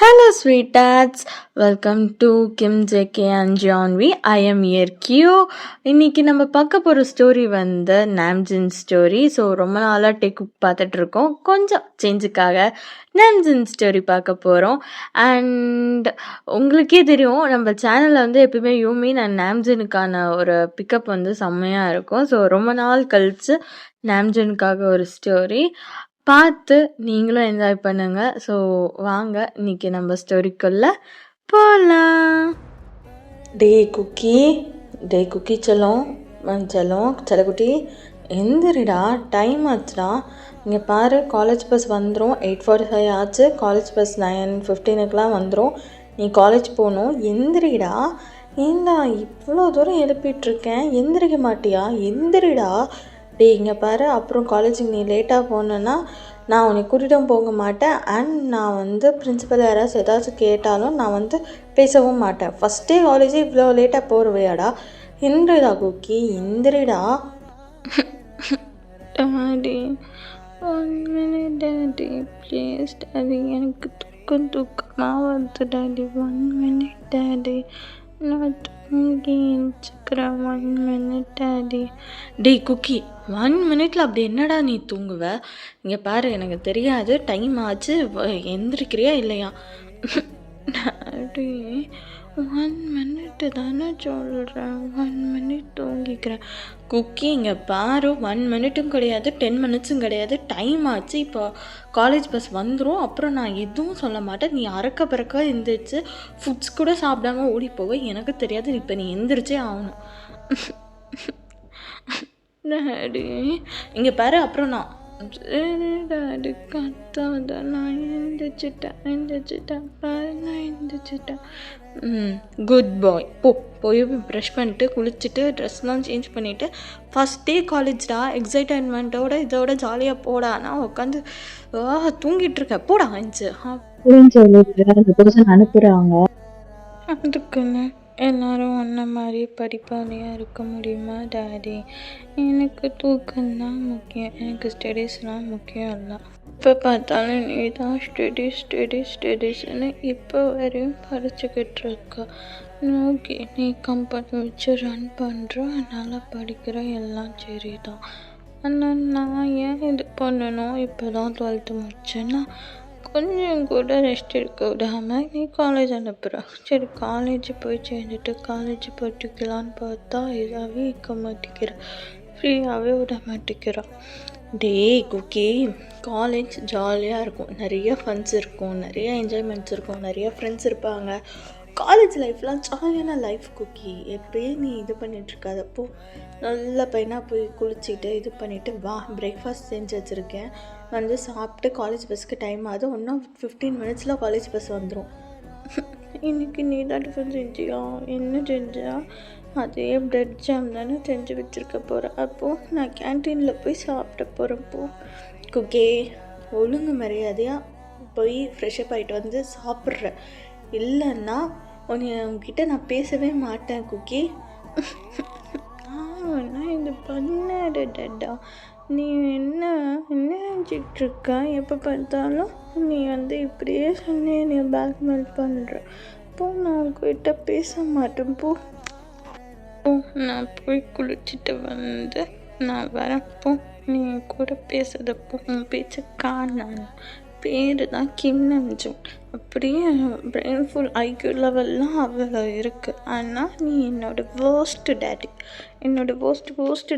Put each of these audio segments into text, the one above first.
Hello, sweethearts. Welcome to Kim JK and John V. I am here Q. இன்னைக்கு நம்ம பார்க்க போகிற story வந்து நாம்ஜின் ஸ்டோரி. ஸோ ரொம்ப நாளாக டெக்குக் பார்த்துட்ருக்கோம். கொஞ்சம் சேஞ்சுக்காக நாம்ஜின் ஸ்டோரி பார்க்க போகிறோம். அண்ட் உங்களுக்கே தெரியும், நம்ம சேனலில் வந்து எப்பயுமே யூமின் அண்ட் நாம்ஜினுக்கான ஒரு பிக்கப் வந்து செம்மையாக இருக்கும். ஸோ ரொம்ப நாள் கழித்து நாம்ஜினுக்காக ஒரு ஸ்டோரி பார்த்து நீங்களும் என்ஜாய் பண்ணுங்க. ஸோ வாங்க இன்னைக்கு நம்ம ஸ்டோரிக்குள்ள போகலாம். டே குக்கி செல்லம் செல்லக்குட்டி, எந்திரிடா, டைம் ஆச்சுடா. இங்கே பாரு, காலேஜ் பஸ் வந்துடும். 8:45 ஆச்சு. காலேஜ் பஸ் 9:15 வந்துடும். நீ காலேஜ் போகணும். எந்திரிடா. ஏண்டா இவ்வளோ தூரம் எழுப்பிட்டுருக்கேன், எந்திரிக்க மாட்டியா? எந்திரிடா. டே இங்கே பாரு, அப்புறம் காலேஜுக்கு நீ லேட்டாக போனேன்னா நான் உன்னை கூட்டிகிட்டும் போக மாட்டேன். அண்ட் நான் வந்து பிரின்சிபல் யாராச்சும் ஏதாச்சும் கேட்டாலும் நான் வந்து பேசவும் மாட்டேன். ஃபஸ்ட்டே காலேஜே இவ்வளோ லேட்டாக போடுவையாடா. எந்திரிடா குக்கி, எந்திரிடா. Daddy, 1 minute daddy, please daddy, எனக்கு தூக்கமாக வருது டாடி. 1 minute டாடி, நான் தூங்கி எழுச்சிக்கிறேன். 1 minute டாடி. டே குக்கி, 1 minute அப்படி என்னடா நீ தூங்குவ? இங்கே பாரு, எனக்கு தெரியாது, டைம் ஆச்சு, எந்திரிக்கிறியா இல்லையா? டாடி, 1 minute தானே சொல்கிறேன். 1 minute தூங்கிக்கிறேன். குக்கி இங்கே பாரு, 1 minute கிடையாது, 10 minutes கிடையாது, டைம் ஆச்சு. இப்போ காலேஜ் பஸ் வந்துடும். அப்புறம் நான் எதுவும் சொல்ல மாட்டேன். நீ அறக்க பறக்க எந்திரிச்சு ஃபுட்ஸ் கூட சாப்பிடாம ஓடி போக எனக்கு தெரியாது. இப்போ நீ எந்திரிச்சே ஆகணும். டாடி, இங்கே பாரு, அப்புறம் நான் சரி டாடி, கத்தாத. நான் எந்திரிச்சிட்டேன் பாரு, நான் எந்திரிச்சிட்டேன். குட் பாய். போய் ப்ரஷ் பண்ணிட்டு குளிச்சுட்டு ட்ரெஸ்லாம் சேஞ்ச் பண்ணிவிட்டு ஃபஸ்ட் டே காலேஜ்டா, எக்ஸைட்மெண்ட்டோட இதோட ஜாலியாக போடா. நான் உட்காந்து தூங்கிட்டு இருக்கேன். போடா வந்துச்சு அனுப்புகிறாங்க. அதுக்குன்னு எல்லாரும் ஒன்றை மாதிரி படிப்பாளியாக இருக்க முடியுமா டாடி? எனக்கு தூக்கம்தான் முக்கியம், எனக்கு ஸ்டடீஸ்லாம் முக்கியம் இல்லை. இப்போ பார்த்தாலும் நீ தான் ஸ்டடீஸ்ன்னு இப்போ வரையும் படிச்சுக்கிட்டு இருக்க. ஓகே, நீ கம்பெனி வச்சு ரன் பண்ணுற, அதனால் படிக்கிற, எல்லாம் சரி தான். ஆனால் நான் ஏன் இது பண்ணணும்? இப்போ தான் 12th முடிச்சேன்னா கொஞ்சம் கூட ரெஸ்ட் எடுக்க விடாமல் நீ காலேஜ் அனுப்புகிற. சரி, காலேஜ் போய் சேர்ந்துட்டு காலேஜ் படிக்கலான்னு பார்த்தா இதாகவே இருக்க மாட்டேங்கிற, ஃப்ரீயாகவே விட மாட்டேங்கிறா. டே குக்கி, காலேஜ் ஜாலியாக இருக்கும், நிறைய ஃபன்ஸ் இருக்கும், நிறைய என்ஜாய்மெண்ட்ஸ் இருக்கும், நிறைய ஃப்ரெண்ட்ஸ் இருப்பாங்க. காலேஜ் லைஃப்லாம் ஜாலியான லைஃப் குக்கி. எப்பயே நீ இது பண்ணிகிட்ருக்காதப்போ நல்ல பையனாக போய் குளிச்சுட்டு இது பண்ணிவிட்டு வா. பிரேக்ஃபாஸ்ட் செஞ்சு வச்சுருக்கேன், வந்து சாப்பிட்டு காலேஜ் பஸ்ஸுக்கு டைம் ஆகுது. இன்னும் 15 minutes காலேஜ் பஸ் வந்துடும். இன்னைக்கு நீ தான் டிஃபன் செஞ்சியா? என்ன செஞ்சா? அதே பிரெட் ஜாம் தானே செஞ்சு வச்சுருக்க போகிறேன். அப்போது நான் கேன்டீனில் போய் சாப்பிட போகிறப்போ. குக்கி, ஒழுங்கு மரியாதையாக போய் ஃப்ரெஷ்அப் ஆகிட்டு வந்து சாப்பிட்ற, இல்லைன்னா உங்ககிட்ட நான் பேசவே மாட்டேன் குக்கி. நான் இது பண்ணாரு டட்டா. நீ என்ன நினச்சிட்ருக்க? எப்போ பார்த்தாலும் நீ வந்து இப்படியே சொன்னே நீ பேக்மெயில் பண்ணுற. போ, நான் உங்ககிட்ட பேச மாட்டேன். போ, நான் போய் குளிச்சுட்டு வந்து நான் வரப்போ நீ கூட பேசுறதப்போ உன் பேச்ச காணான். பேர் தான் கிம் நம்ஜூன். அப்படியே பிரெயின்ஃபுல் ஐக்யூ லெவல்லாம் அவ்வளோ இருக்குது. ஆனால் நீ என்னோடய வேர்ஸ்ட்டு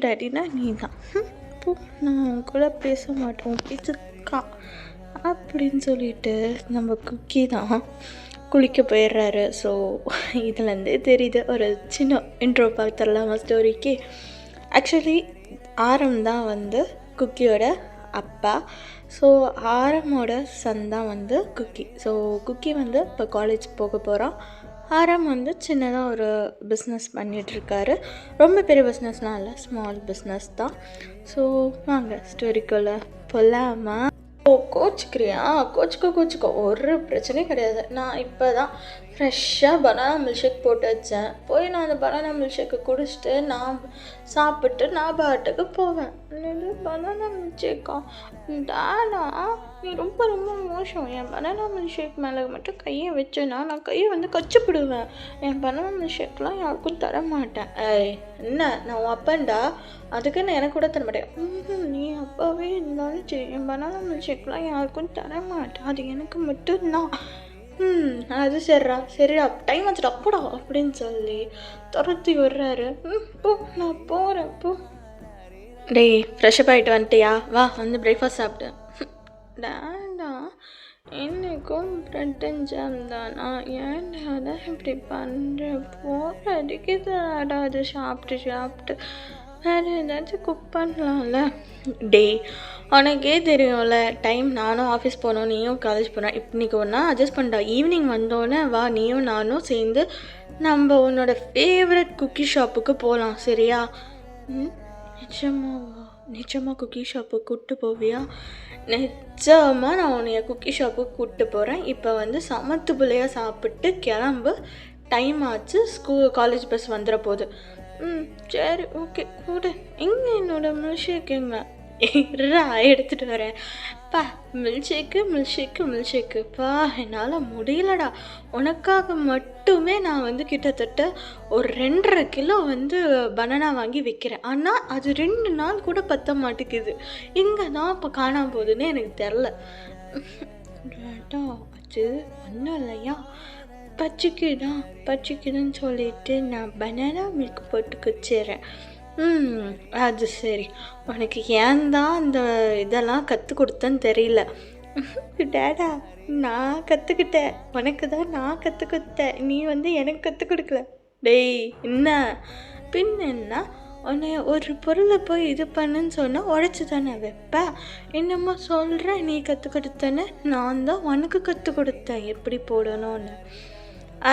டேடினா நீ தான். போ, நான் உன் கூட பேச மாட்டேன், உன் பேச்சுக்கா அப்படின்னு சொல்லிட்டு நம்ம குக்கி தான் குளிக்க போயிடுறாரு. ஸோ இதுலேருந்தே தெரியுது, ஒரு சின்ன இன்ட்ரோ பார்த்துடலாமா ஸ்டோரிக்கு. ஆக்சுவலி ஆரம் தான் வந்து குக்கியோட அப்பா. ஸோ ஆரமோட சன் தான் வந்து குக்கி. ஸோ குக்கி வந்து இப்போ காலேஜ் போக போகிறான். ஆரம் வந்து சின்னதாக ஒரு பிஸ்னஸ் பண்ணிகிட்ருக்காரு. ரொம்ப பெரிய பிஸ்னஸ்லாம் இல்லை, ஸ்மால் பிஸ்னஸ் தான். ஸோ வாங்க ஸ்டோரிக்குள்ளே போகலாமா? கோச்சிக்கிறியா? கோச்சிக்கோ, ஒரு பிரச்சனையும் கிடையாது. நான் இப்போ தான் ஃப்ரெஷ்ஷாக பனானா மில்க் ஷேக் போட்டு வச்சேன். போய் நான் அந்த பனானா மில்க் ஷேக்கை குடிச்சிட்டு நான் சாப்பிட்டு நான் பாட்டுக்கு போவேன். Banana milk Sheikha? டாடா, நீ ரொம்ப ரொம்ப மோசம். என் பனானா மில்க் ஷேக் மேலே மட்டும் கையை வச்சேன்னா நான் கையை வந்து கச்சிப்பிடுவேன். என் பனானா மில்க் ஷேக்லாம் யாருக்கும் தர மாட்டேன். என்ன நான் உன் அப்பன்டா, அதுக்குன்னு எனக்கு கூட தர மாட்டேன். நீ அப்பாவே இருந்தாலும் சரி, என் பனானா மில்க் ஷேக்லாம் யாருக்கும் தர மாட்டேன், அது எனக்கு மட்டும்தான். அது சரிடா டைம் ஆச்சுடா போடா அப்படின்னு சொல்லி துரத்தி விடுறாரு. போ நான் போகிறேன் போ. டேய் ஃப்ரெஷ்அப் ஆகிட்டு வந்துட்டியா, வா வந்து பிரேக்ஃபாஸ்ட் சாப்பிட்டு. டேண்டா என்னைக்கும் பிரெட் அண்ட் ஜாம் தானா, ஏன்டா தான் இப்படி பண்ணுற, போகிற அடிக்குதாடா அது சாப்பிட்டு வேறு ஏதாச்சும் குக் பண்ணலாம்ல. டே உனக்கே தெரியும்ல டைம், நானும் ஆஃபீஸ் போகணும் நீயும் காலேஜ் போகணும், இன்னைக்கு ஒன்றா அட்ஜஸ்ட் பண்ணிட்டா. ஈவினிங் வந்தோடனே வா, நீயும் நானும் சேர்ந்து நம்ம உன்னோட ஃபேவரட் குக்கி ஷாப்புக்கு போகலாம், சரியா? நிஜமாக குக்கி ஷாப்புக்கு கூப்பிட்டு போவியா? நிஜமாக நான் உன்னைய குக்கி ஷாப்புக்கு கூப்பிட்டு போகிறேன். இப்போ வந்து சமத்து பிள்ளையாக சாப்பிட்டு கிளம்பு, டைம் ஆச்சு, காலேஜ் பஸ் வந்துட போகுது. சரி ஓகே கூட. எங்கே என்னோட மில்க் ஷேக் எங்க? எடுத்துகிட்டு வரேன் பா. மில்க் ஷேக்குப்பா என்னால் முடியலடா. உனக்காக மட்டுமே நான் வந்து கிட்டத்தட்ட ஒரு 2.5 கிலோ வந்து பனானா வாங்கி வைக்கிறேன். ஆனால் அது 2 நாள் கூட பத்த மாட்டேங்குது. எங்கே தான் இப்போ காணாம போகுதுன்னு எனக்கு தெரில. அது ஒன்றும் இல்லையா, பச்சிக்குதுன்னு சொல்லிட்டு நான் பனானா மில்க் போட்டு குச்சிட்றேன். அது சரி, உனக்கு ஏன் தான் அந்த இதெல்லாம் கற்றுக் கொடுத்தேன்னு தெரியல. டேடா நான் கற்றுக்கிட்டேன், உனக்கு தான் நான் கற்றுக் கொடுத்தேன், நீ வந்து எனக்கு கற்றுக் கொடுக்கல. டேய் என்ன பின் என்ன, உன்னை ஒரு பொருளை போய் இது பண்ணுன்னு சொன்னால் உடச்சி தானே வைப்பேன். என்னமோ சொல்கிறேன் நீ கற்றுக் கொடுத்தேன்னு, நான் தான் உனக்கு கற்றுக் கொடுத்தேன் எப்படி போடணும்னு.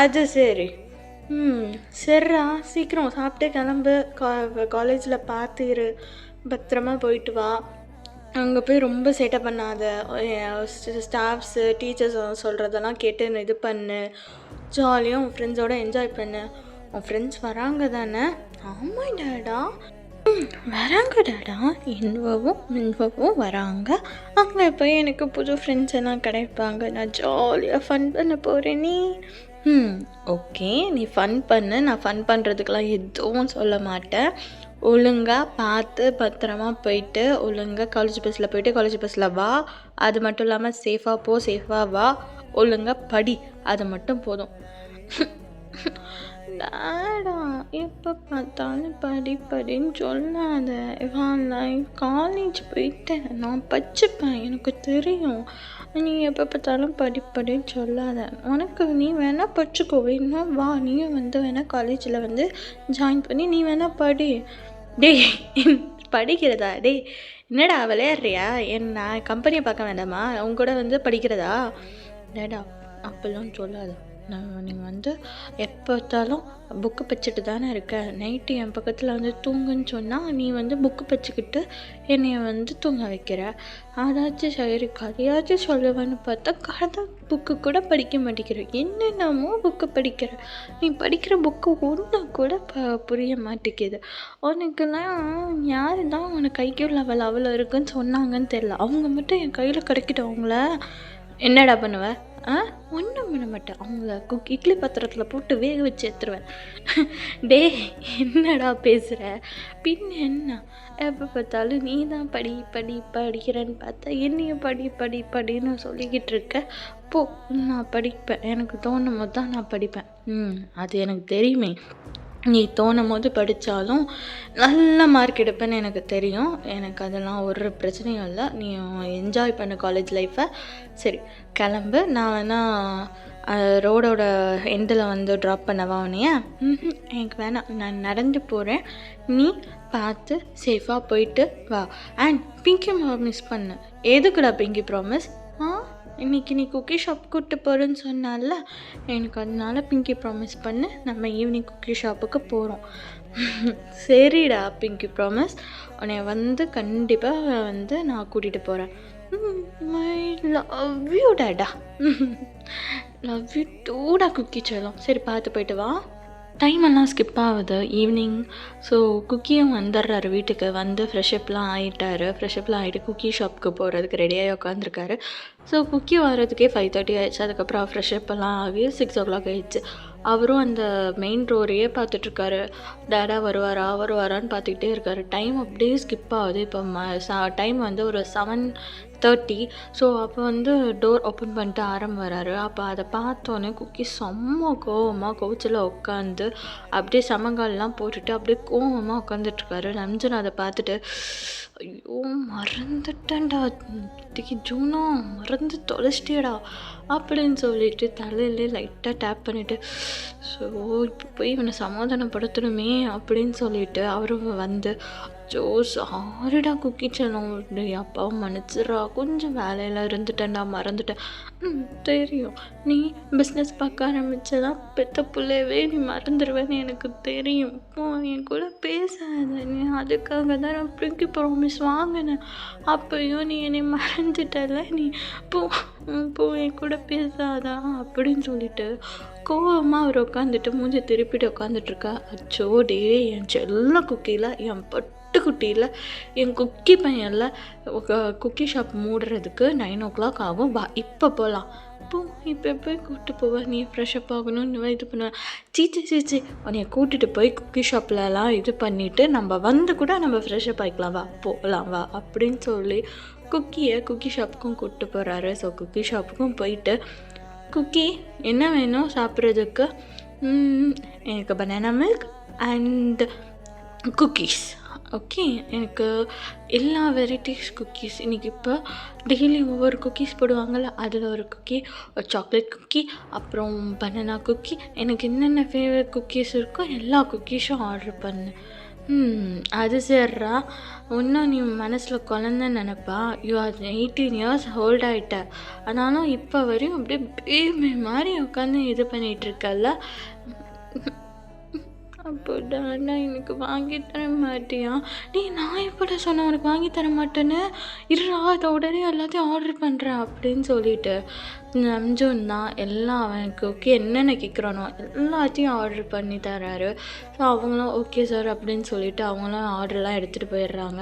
அது சரி, சரிடா சீக்கிரம் சாப்பிட்டு கிளம்பு, காலேஜில் பார்த்துரு, பத்திரமா போயிட்டு வா. அங்கே போய் ரொம்ப சேட்டை பண்ணாத, ஸ்டாஃப்ஸு டீச்சர்ஸ் சொல்கிறதெல்லாம் கேட்டு இது பண்ணு, ஜாலியாக உன் ஃப்ரெண்ட்ஸோடு என்ஜாய் பண்ணு. உன் ஃப்ரெண்ட்ஸ் வராங்க தானே? ஆமாம் டேடா வராங்க டேடா, இன்வவும் வராங்க. அங்கே போய் எனக்கு புது ஃப்ரெண்ட்ஸ் எல்லாம் கிடைப்பாங்க, நான் ஜாலியாக ஃபன் பண்ண போகிறேன். நீ ஓகே நீ ஃபன் பண்ணு, நான் ஃபன் பண்ணுறதுக்கெலாம் எதுவும் சொல்ல மாட்டேன். ஒழுங்காக பார்த்து பத்திரமா போயிட்டு ஒழுங்காக காலேஜ் பஸ்ஸில் வா. அது மட்டும் இல்லாமல் சேஃபாக வா, ஒழுங்காக படி, அது மட்டும் போதும். டேடா எப்போ பார்த்தாலும் படின்னு சொல்லாத. நான் காலேஜ் போயிட்டேன், நான் படிச்சுப்பேன், எனக்கு தெரியும். நீ எப்போ பார்த்தாலும் படின்னு சொல்லாத. உனக்கு நீ வேணால் படிச்சுக்கோ, வேணும் வா, நீயும் வந்து வேணால் காலேஜில் வந்து ஜாயின் பண்ணி நீ வேணால் படி. டேய் படிக்கிறதா? டேய் என்னடா விளையாடுறியா? நான் கம்பெனியை பார்க்க வேண்டாமா, அவங்க கூட வந்து படிக்கிறதா? டேடா அப்பெல்லாம் சொல்லாத. நீங்கள் வந்து எப்போ பார்த்தாலும் புக்கு படிச்சுட்டு தானே இருக்க, நைட்டு என் பக்கத்தில் வந்து தூங்குன்னு சொன்னால் நீ வந்து புக்கு படிச்சுக்கிட்டு என்னைய வந்து தூங்க வைக்கிற. அதாச்சும் சரி கதையாச்சும் சொல்லுவேன்னு பார்த்தா கதை புக்கு கூட படிக்க மாட்டேங்கிற, என்னென்னமோ புக்கு படிக்கிற. நீ படிக்கிற புக்கு ஒன்று கூட புரிய மாட்டேங்குது. உனக்குலாம் யார் தான் உனக்கு கைக்கு லெவல் அவ்வளோ இருக்குன்னு சொன்னாங்கன்னு தெரில. அவங்க மட்டும் என் கையில் கிடைக்கிட்ட அவங்கள என்னடா பண்ணுவேன்? ஒன்றும் பண்ண மாட்டேன், அவங்கள இட்லி பாத்திரத்தில் போட்டு வேக வச்சு எடுத்துருவேன். டே என்னடா பேசுகிற? பின் என்ன, எப்போ பார்த்தாலும் நீ தான் படிக்கிறேன்னு பார்த்தா என்னையும் படின்னு சொல்லிக்கிட்டு இருக்க. போ, நான் படிப்பேன், எனக்கு தோணும் போது தான் நான் படிப்பேன். அது எனக்கு தெரியுமே, நீ தோணும் போது படித்தாலும் நல்ல மார்க் எடுப்பேன்னு எனக்கு தெரியும். எனக்கு அதெல்லாம் ஒரு பிரச்சனையும் இல்லை. நீ என்ஜாய் பண்ணு காலேஜ் லைஃப்பை. சரி கிளம்பு, நான் வேணால் ரோடோட எண்டில் வந்து ட்ராப் பண்ணவா உன்னைய? எனக்கு வேணாம், நான் நடந்து போகிறேன், நீ பார்த்து சேஃபாக போயிட்டு வா. அண்ட் பிங்கி ப்ராமிஸ் பண்ணு. எதுக்குடா பிங்கி ப்ராமிஸ்? இன்றைக்கி நீ குக்கி ஷாப் கூப்பிட்டு போகிறேன்னு சொன்னால, எனக்கு அதனால பிங்கி ப்ராமிஸ் பண்ணு, நம்ம ஈவினிங் குக்கி ஷாப்புக்கு போகிறோம். சரிடா பிங்கி ப்ராமிஸ், உன்னை வந்து கண்டிப்பாக வந்து நான் கூட்டிகிட்டு போகிறேன். ஐ லவ் யூ டேடா. லவ் யூ டூடா குக்கி செல்லம். சரி பார்த்து போயிட்டு வா. டைம் எல்லாம் ஸ்கிப் ஆகுது ஈவினிங். ஸோ குக்கியும் வந்துடுறாரு வீட்டுக்கு. வந்து ஃப்ரெஷ்அப்லாம் ஆகிட்டாரு. ஃப்ரெஷ்அப்லாம் ஆகிட்டு குக்கி ஷாப்புக்கு போகிறதுக்கு ரெடியாகி உட்காந்துருக்காரு. ஸோ குக்கி வர்றதுக்கே 5:30 ஆயிடுச்சு. அதுக்கப்புறம் ஃப்ரெஷ்அப்பெல்லாம் ஆகி 6 ஆயிடுச்சு. அவரும் அந்த மெயின் ரோரையே பார்த்துட்ருக்காரு. டேடா வருவாரான்னு பார்த்துக்கிட்டே இருக்காரு. டைம் அப்படியே ஸ்கிப் ஆகுது. இப்போ டைம் வந்து ஒரு 7:30. ஸோ அப்போ வந்து டோர் ஓப்பன் பண்ணிட்டு வராரு. அப்போ அதை பார்த்தோன்னே குக்கி செம்ம கோவமாக கவுச்சில் உட்காந்து அப்படியே சமங்கால்லாம் போட்டுட்டு அப்படியே கோவமாக உட்காந்துட்ருக்காரு. நம்ஜன் அதை பார்த்துட்டு, ஐயோ மறந்துட்டேன்டா ஜூனா, மறந்து தொலைச்சிட்டியடா அப்படின்னு சொல்லிட்டு தலையிலே லைட்டாக டேப் பண்ணிவிட்டு, ஸோ இப்போ போய் இவனை சமாதானப்படுத்தணுமே அப்படின்னு சொல்லிட்டு அவரும் வந்து, ஜோ சாரிடா குக்கி செல்லம், அப்பாவும் மன்னிச்சிட்றா, கொஞ்சம் வேலையில் இருந்துட்டேன்டா, மறந்துட்டேன். தெரியும், நீ பிஸ்னஸ் பார்க்க ஆரம்பிச்சதான் பெத்த பிள்ளையவே நீ மறந்துடுவேன்னு எனக்கு தெரியும். இப்போ என் கூட பேசாத, நீ அதுக்காக தான் நான் பிரிங்கி ப்ராமிஸ் வாங்கினேன். அப்பையும் நீ என்னை மறந்துட்டல, நீ போ என் கூட பேசாதா அப்படின்னு சொல்லிட்டு கோவமாக அவர் உட்காந்துட்டு மூஞ்சி திருப்பிட்டு உட்காந்துட்ருக்கா. அச்சோ டே, என் செல்ல குக்கியில், என் பட்டுக்குட்டியில், என் குக்கி பையனில் குக்கி ஷாப் மூடுறதுக்கு 9 ஆகும். வா இப்போ போகலாம். இப்போ போய் கூப்பிட்டு போவேன், நீ ஃப்ரெஷ்அப் ஆகணும்னு இது பண்ணுவேன். சீச்சி உன்னைய கூட்டிகிட்டு போய் குக்கி ஷாப்லலாம் இது பண்ணிவிட்டு நம்ம வந்து கூட நம்ம ஃப்ரெஷ்அப் ஆகிக்கலாம், வா போகலாம் வா அப்படின்னு சொல்லி குக்கி ஷாப்புக்கும் கூப்பிட்டு போகிறாரு. ஸோ குக்கி ஷாப்புக்கும் போயிட்டு, குக்கி என்ன வேணும் சாப்பிட்றதுக்கு? எனக்கு banana milk and cookies. Okay, எனக்கு எல்லா வெரைட்டிஸ் குக்கீஸ். இன்றைக்கி இப்போ டெய்லி ஒவ்வொரு குக்கீஸ் போடுவாங்கள்ல, அதில் ஒரு குக்கி, ஒரு சாக்லேட் குக்கி, அப்புறம் பனானா குக்கி. எனக்கு என்னென்ன ஃபேவரட் குக்கீஸ் இருக்கோ எல்லா குக்கீஸும் ஆர்டர் பண்ணு. அது சரிடா, இன்னும் நீ மனசில் குழந்தைன்னு நினப்பா. யூ ஆர் 18 years ஓல்ட் ஆகிட்ட. ஆனாலும் இப்போ வரையும் அப்படியே பேபி மாதிரி உட்காந்து இது பண்ணிகிட்ருக்கல்ல. அப்போ டாடா எனக்கு வாங்கி தர மாட்டியா? நான் எப்படி சொன்னேன் உனக்கு வாங்கி தர மாட்டேன்னு? இருடா, அதை உடனே எல்லாத்தையும் ஆர்டர் பண்ணுறேன் அப்படின்னு சொல்லிட்டு நம்ஜூன் தான் எல்லாம் அவனுக்கு ஓகே என்னென்ன கேட்குறானோ எல்லாத்தையும் ஆர்டர் பண்ணி தராரு. ஸோ அவங்களும் ஓகே சார் அப்படின்னு சொல்லிட்டு அவங்களும் ஆர்டர்லாம் எடுத்துகிட்டு போயிடுறாங்க.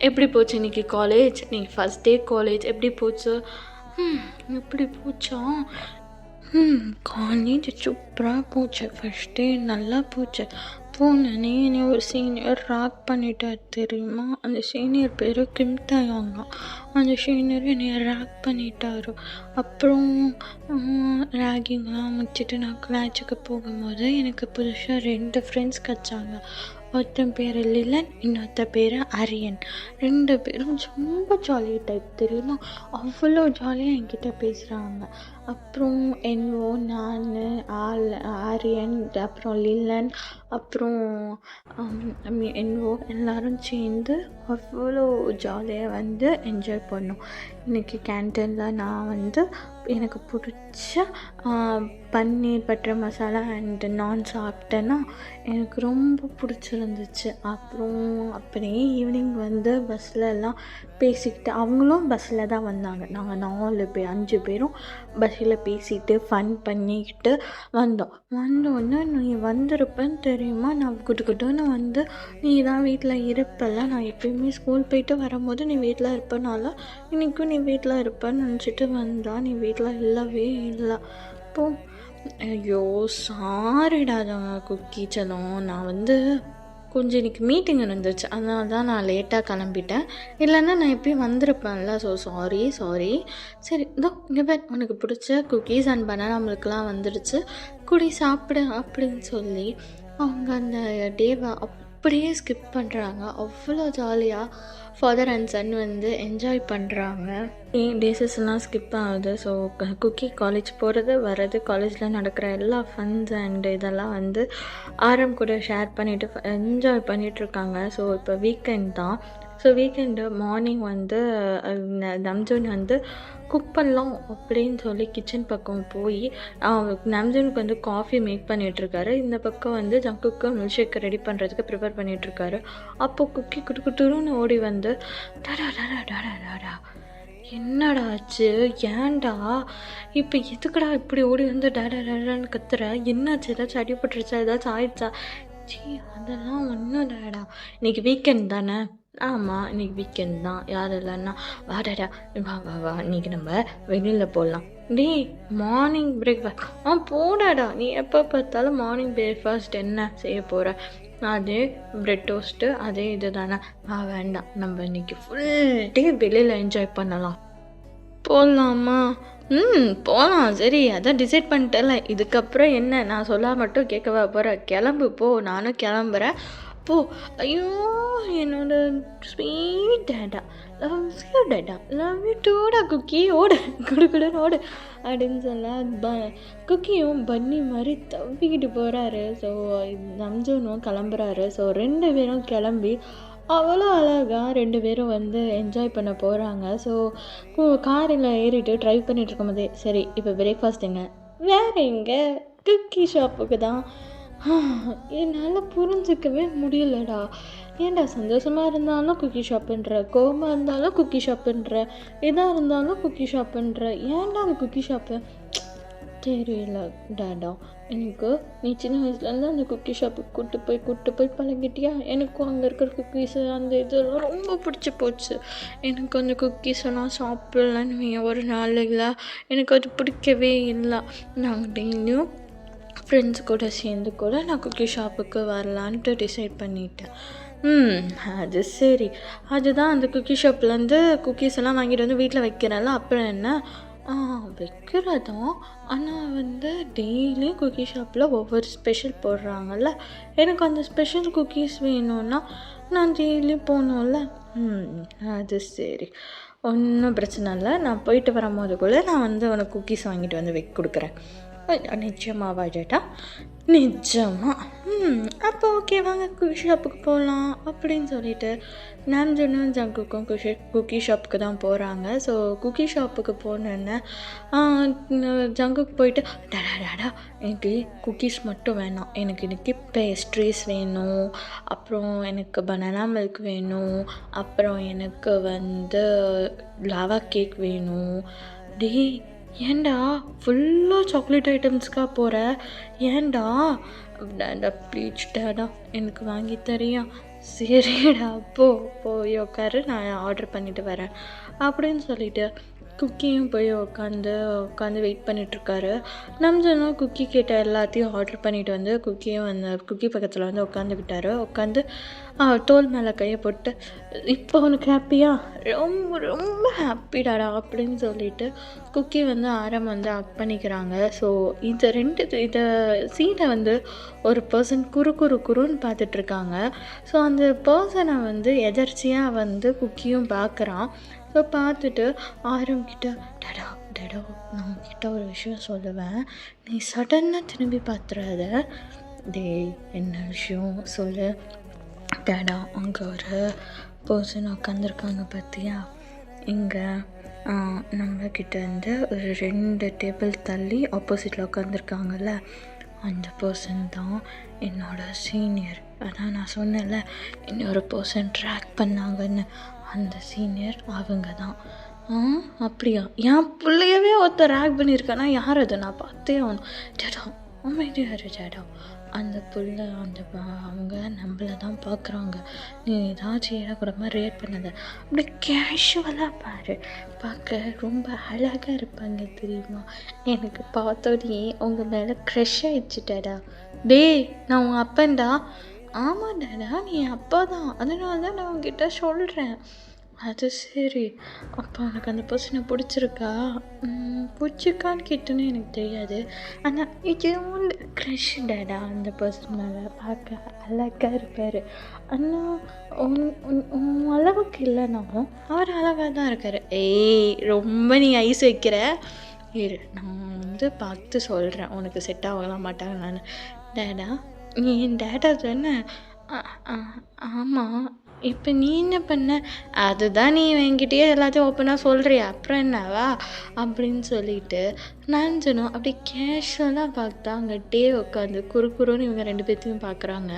எப்படி போச்சு இன்றைக்கி காலேஜ்? நீங்கள் ஃபஸ்ட் டே காலேஜ் எப்படி போச்சு? எப்படி போச்சா? காலேஜ் சூப்பராக போச்சு. ஃபஸ்ட் டே நல்லா போச்சு. போனேனே என்னை ஒரு சீனியர் ராக் பண்ணிட்டார் தெரியுமா? அந்த சீனியர் பேர் கிம் தயாங்க. அந்த சீனியர் என்னை ராக் பண்ணிட்டார். அப்புறம் ராகிங்லாம் முடிச்சுட்டு நான் கிளாஸுக்கு போகும்போது எனக்கு புதுசாக 2 ஃப்ரெண்ட்ஸ் கிடச்சாங்க. ஒருத்தன் பேர் லிலன், இன்னொருத்த பேர் அரியன். 2 பேரும் ரொம்ப ஜாலி டைப் தெரியுமா? அவ்வளோ ஜாலியாக என்கிட்ட பேசுகிறாங்க. அப்புறம் என்ஓ, நான், ஆரியன், அப்புறம் லிலன், அப்புறம் என்ஓ எல்லோரும் சேர்ந்து அவ்வளோ ஜாலியாக வந்து என்ஜாய் பண்ணோம். இன்றைக்கி கேன்டீனில் நான் வந்து எனக்கு பிடிச்ச பன்னீர் பட்டர் மசாலா அண்டு நான் சாப்பிட்டேன்னா எனக்கு ரொம்ப பிடிச்சிருந்துச்சு. அப்புறம் அப்படியே ஈவினிங் வந்து பஸ்ஸில் எல்லாம் பேசிக்கிட்டு, அவங்களும் பஸ்ஸில் தான் வந்தாங்க. நாங்கள் 4 பேர் 5 பேரும் பஸ்ஸில் பேசிக்கிட்டு ஃபன் பண்ணிக்கிட்டு வந்தோடனே நீ வந்திருப்பேன்னு தெரியுமா? நான் குட்டுன்னு வந்து நீ தான் வீட்டில் இருப்பல, நான் எப்பயுமே ஸ்கூல் போயிட்டு வரும்போது நீ வீட்டில் இருப்பனால இன்றைக்கும் நீ வீட்டில் இருப்பேன்னு நினச்சிட்டு வந்தா, நீ வீட்டில் இல்லவே இல்லை. அப்போ ஐயோ சாரிடா குக்கி செல்லம், நான் வந்து கொஞ்சம் இன்றைக்கி மீட்டிங் இருந்துச்சு, அதனால தான் நான் லேட்டாக கிளம்பிட்டேன். இல்லைன்னா நான் எப்பயும் வந்திருப்பேன்ல. So sorry. சரி, இதோ இங்கே பேர் உனக்கு பிடிச்ச குக்கீஸ் அண்ட் பனானா மில்க்லாம் வந்துடுச்சு, குடி சாப்பிடு அப்படின்னு சொல்லி அவங்க அந்த டேவை அப்படியே ஸ்கிப் பண்ணுறாங்க. அவ்வளோ ஜாலியாக ஃபாதர் அண்ட் சன் வந்து என்ஜாய் பண்ணுறாங்க. டேஸஸ்லாம் ஸ்கிப் ஆகுது. ஸோ குக்கி காலேஜ் போகிறது வர்றது, காலேஜில் நடக்கிற எல்லா ஃபன்ஸ் அண்ட் இதெல்லாம் வந்து ஆரம் கூட ஷேர் பண்ணிவிட்டு என்ஜாய் பண்ணிகிட்ருக்காங்க. ஸோ இப்போ வீக்கெண்ட் தான். ஸோ வீக்கெண்டு மார்னிங் வந்து நம்ஜூன் வந்து குக் பண்ணலாம் அப்படின்னு சொல்லி கிச்சன் பக்கம் போய் நம்ஜூனுக்கு வந்து காஃபி மேக் பண்ணிகிட்ருக்காரு. இந்த பக்கம் வந்து ஜங்குக்கு மில்க் ஷேக் ரெடி பண்ணுறதுக்கு ப்ரிப்பேர் பண்ணிகிட்ருக்காரு. அப்போது குக்கி குட்டுன்னு ஓடி வந்து டாடா என்னடா ஆச்சு? ஏன்டா? இப்போ எதுக்குடா இப்படி ஓடி வந்து டேடான்னு கத்துற? என்னாச்சு? ஏதாச்சும் அடிபட்டுருச்சா? ஏதாச்சும் ஆயிடுச்சா? ச்சீ, அதெல்லாம் ஒன்றும் இல்லைடா. இன்னைக்கு வீக்கெண்ட் தானே? ஆமாம், இன்னைக்கு வீக்கெண்ட் தான். யார் இல்லைன்னா வாடாடா, வா வா வா, இன்னைக்கு நம்ம வெளியில் போடலாம். டேய், மார்னிங் பிரேக்ஃபாஸ்ட் போடாடா. நீ எப்போ பார்த்தாலும் மார்னிங் பிரேக்ஃபாஸ்ட் என்ன செய்ய போகிற? அதே பிரெட் டோஸ்ட்டு, அதே இது தானே. வேண்டாம், நம்ம இன்னைக்கு ஃபுல் டே வெளியில் என்ஜாய் பண்ணலாம். போகலாமா? போகலாம். சரி, அதான் டிசைட் பண்ணிட்டேன்ல. இதுக்கப்புறம் என்ன, நான் சொல்ல மட்டும் கேட்கவா போகிறேன்? கிளம்பு போ, நானும் கிளம்புறேன். போ. ஐயோ, என்னோட ஸ்வீட் டேடா, லவ் யூ டேடா, லவ் யூ டூடா குக்கி, ஓடு குடுக்குடுன்னு ஓடு அப்படின்னு சொல்ல குக்கியும் பன்னி மாதிரி தவிக்கிட்டு போகிறாரு. ஸோ நம்ஜனும் கிளம்புறாரு. ஸோ 2 பேரும் கிளம்பி அவ்வளோ அழகாக 2 பேரும் வந்து என்ஜாய் பண்ண போகிறாங்க. ஸோ காரில் ஏறிட்டு ட்ரைவ் பண்ணிகிட்டு இருக்கும்போதே, சரி இப்போ பிரேக்ஃபாஸ்ட் எங்கே? வேறு எங்கே? குக்கி ஷாப்புக்கு தான். என்னால் புரிஞ்சிக்கவே முடியலடா. ஏன்டா சந்தோஷமாக இருந்தாலும் குக்கி ஷாப்புன்ற, கோவமாக இருந்தாலும் குக்கி ஷாப்புன்ற, எதாக இருந்தாலும் குக்கி ஷாப்புன்ற, ஏன்டா அந்த குக்கி ஷாப்பு? தெரியல டேடா. எனக்கு நீ சின்ன வயசுலேருந்து அந்த குக்கி ஷாப்புக்கு கூப்பிட்டு போய் பழகிட்டியா? எனக்கும் அங்கே இருக்கிற குக்கீஸு அந்த இதெல்லாம் ரொம்ப பிடிச்சி போச்சு. எனக்கு அந்த குக்கீஸெல்லாம் சாப்பிட்லன்னு ஒரு நாளில் எனக்கு அது பிடிக்கவே இல்லை. நாங்கள் டெய்லியும் ஃப்ரெண்ட்ஸ் கூட சேர்ந்து கூட நான் குக்கி ஷாப்புக்கு வரலான்ட்டு டிசைட் பண்ணிட்டேன். அது சரி. அதுதான் அந்த குக்கி ஷாப்லேருந்து குக்கீஸ் எல்லாம் வாங்கிட்டு வந்து வீட்டில் வைக்கிறேன்ல, அப்புறம் என்ன? வைக்கிறதும். ஆனால் வந்து டெய்லியும் குக்கி ஷாப்பில் ஒவ்வொரு ஸ்பெஷல் போடுறாங்கல்ல. எனக்கு அந்த ஸ்பெஷல் குக்கீஸ் வேணும்னா நான் டெய்லியும் போகணும்ல. அது சரி, ஒன்றும் பிரச்சனை இல்லை. நான் போயிட்டு வரும்போது கூட நான் வந்து உனக்கு குக்கீஸ் வாங்கிட்டு வந்து கொடுக்குறேன். நிச்சயமாவா டேட்டா? நிஜமா? அப்போ ஓகே, வாங்க குக்கி ஷாப்புக்கு போகலாம் அப்படின்னு சொல்லிட்டு நாம்ஜனும் ஜங்குக்கும் குக்கி ஷாப்புக்கு தான் போகிறாங்க. ஸோ குக்கி ஷாப்புக்கு போனோன்னே ஜங்குக்கு போயிட்டு, டேடா எனக்கு குக்கீஸ் மட்டும் வேணாம், எனக்கு இன்னைக்கு பேஸ்ட்ரீஸ் வேணும், அப்புறம் எனக்கு பனானா மில்க் வேணும், அப்புறம் எனக்கு வந்து லாவா கேக் வேணும். டேய், ஏன்டா ஃபுல்லாக சாக்லேட் ஐட்டம்ஸ்க்காக போகிற? ஏன்டா? டேடா ப்ளீஸ் டேடா, எனக்கு வாங்கி தரியா? சரிடா, போய் உட்காரு, நான் ஆர்டர் பண்ணிட்டு வரேன் அப்படின்னு சொல்லிட்டு குக்கியும் போய் உட்காந்து வெயிட் பண்ணிகிட்ருக்காரு. நம்ஜனும் குக்கி கேட்ட எல்லாத்தையும் ஆர்டர் பண்ணிட்டு வந்து குக்கியும் அந்த குக்கி பக்கத்தில் வந்து உட்காந்து தோல் மேலே கையை போட்டு, இப்போ உனக்கு ஹாப்பியா? ரொம்ப ரொம்ப ஹாப்பிடாடா அப்படின்னு சொல்லிட்டு குக்கி வந்து ஆரம் வந்து ஹக் பண்ணிக்கிறாங்க. ஸோ இதை சீனை வந்து ஒரு பர்சன் குறுன்னு பார்த்துட்ருக்காங்க. ஸோ அந்த பர்சனை வந்து எதர்ச்சியாக வந்து குக்கியும் பார்க்குறான். ஸோ பார்த்துட்டு ஆரம்பிக்கிட்ட, டேடா நான் உங்ககிட்ட ஒரு விஷயம் சொல்லுவேன், நீ சடனாக திரும்பி பார்த்துறாத. டேய், என்ன விஷயம் சொல்லு. டேடா, அங்கே ஒரு பர்சன் உட்காந்துருக்காங்க பார்த்தியா? இங்கே நம்மக்கிட்ட இருந்து ஒரு 2 டேபிள் தள்ளி ஆப்போசிட்டில் உட்காந்துருக்காங்கல்ல, அந்த பர்சன் தான் என்னோட சீனியர். அதான் நான் சொன்னேன்ல, இன்னொரு பர்சன் ட்ராக் பண்ணாங்கன்னு, அந்த சீனியர் அவங்க தான். அப்படியா? என் பிள்ளையவே ஒருத்தர் ரேக் பண்ணியிருக்கானா? யார் அது? நான் பார்த்தே ஆகணும். டேடா அமைதியாரு டேடா. அந்த புள்ள அவங்க நம்மளை தான் பார்க்குறாங்க. நீ ஏதாச்சும் ஏறக்கூடமா ரியாக்ட் பண்ணாத, அப்படி கேஷுவலாக பாரு, பார்க்க ரொம்ப அழகாக இருப்பாங்க தெரியுமா? எனக்கு பார்த்தோன்னே உங்கள் மேலே க்ரஷ் ஆயிடுச்சு டேடா. டேய், நான் உங்கள் அப்பன்டா. ஆமாம் டேடா, நீ அப்பா தான், அதனால தான் நான் உங்ககிட்ட சொல்கிறேன். அது சரி, அப்போ எனக்கு அந்த பர்சனை பிடிச்சிருக்கா? பிடிச்சிருக்கான்னு கேட்டோன்னே எனக்கு தெரியாது. ஆனால் இது ஒன்று க்ரஷ் டேடா. அந்த பர்சன் மேலே பார்க்க அழகாக இருப்பார். ஆனால் உன் அளவுக்கு இல்லைனாலும் அவர் அழகாக தான் இருக்கார். ஏய், ரொம்ப நீ ஐஸ் வைக்கிற. இரு, நான் வந்து பார்த்து சொல்கிறேன், உனக்கு செட் ஆகலாம் மாட்டாங்க. நான் டேடா, நீ என் டேடா தானே? ஆமாம். இப்போ நீ என்ன பண்ண? அதுதான் நீ என்கிட்டயே எல்லாத்தையும் ஓப்பனாக சொல்கிறியா, அப்புறம் என்னவா அப்படின்னு சொல்லிட்டு நஞ்சனும் அப்படி கேஷுவலாக பார்த்தா அங்கிட்டே உட்காந்து குறுன்னு இவங்க 2 பேர்த்தையும் பார்க்குறாங்க.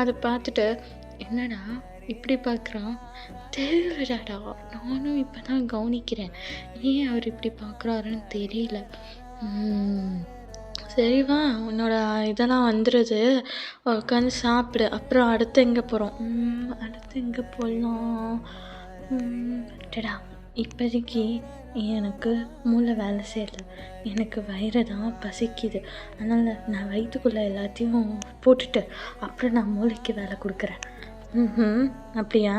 அதை பார்த்துட்டு, என்னடா இப்படி பார்க்குறான். தெரியலடா, நானும் இப்போ தான் கவனிக்கிறேன். ஏன் அவர் இப்படி பார்க்குறாருன்னு தெரியல. சரி வா, உன்னோட இதெல்லாம் வந்துடுது, உட்காந்து சாப்பிடு. அப்புறம் அடுத்து எங்கே போகிறோம்? அடுத்து எங்கே போகலாம்? டடா, இப்போதைக்கு எனக்கு மூளை வேலை செய்யலை, எனக்கு வயிறு தான் பசிக்குது. அதனால் நான் வயிற்றுக்குள்ளே எல்லாத்தையும் போட்டுட்டு அப்புறம் நான் மூளைக்கு வேலை கொடுக்குறேன். அப்படியா?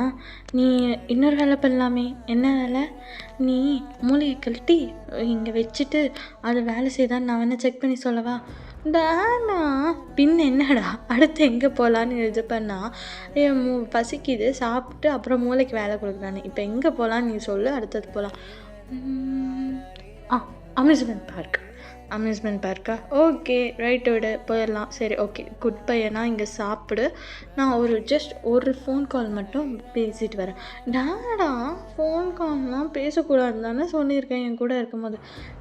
நீ இன்னொரு வேலை பண்ணலாமே. என்ன வேலை? நீ மூளையை கழட்டி இங்கே வச்சுட்டு அது வேலை செய்தான்னு நான் வேணால் செக் பண்ணி சொல்லவா? டானா பின் என்னடா, அடுத்து எங்கே போகலான்னு இது பண்ணால் பசிக்குது, சாப்பிட்டு அப்புறம் மூளைக்கு வேலை கொடுக்குறானே. இப்போ எங்கே போகலான்னு நீ சொல்லு, அடுத்தது போகலாம். அம்யூஸ்மெண்ட் பார்க்கா? ஓகே, ரைட்டு, விட போயிடலாம். சரி, ஓகே, குட் பையனா, இங்கே சாப்பிடு. நான் ஜஸ்ட் ஒரு ஃபோன் கால் மட்டும் பேசிட்டு வரேன். டாடா, ஃபோன் கால்லாம் பேசக்கூடாதுன்னு தானே சொல்லியிருக்கேன் என் கூட இருக்கும்போது.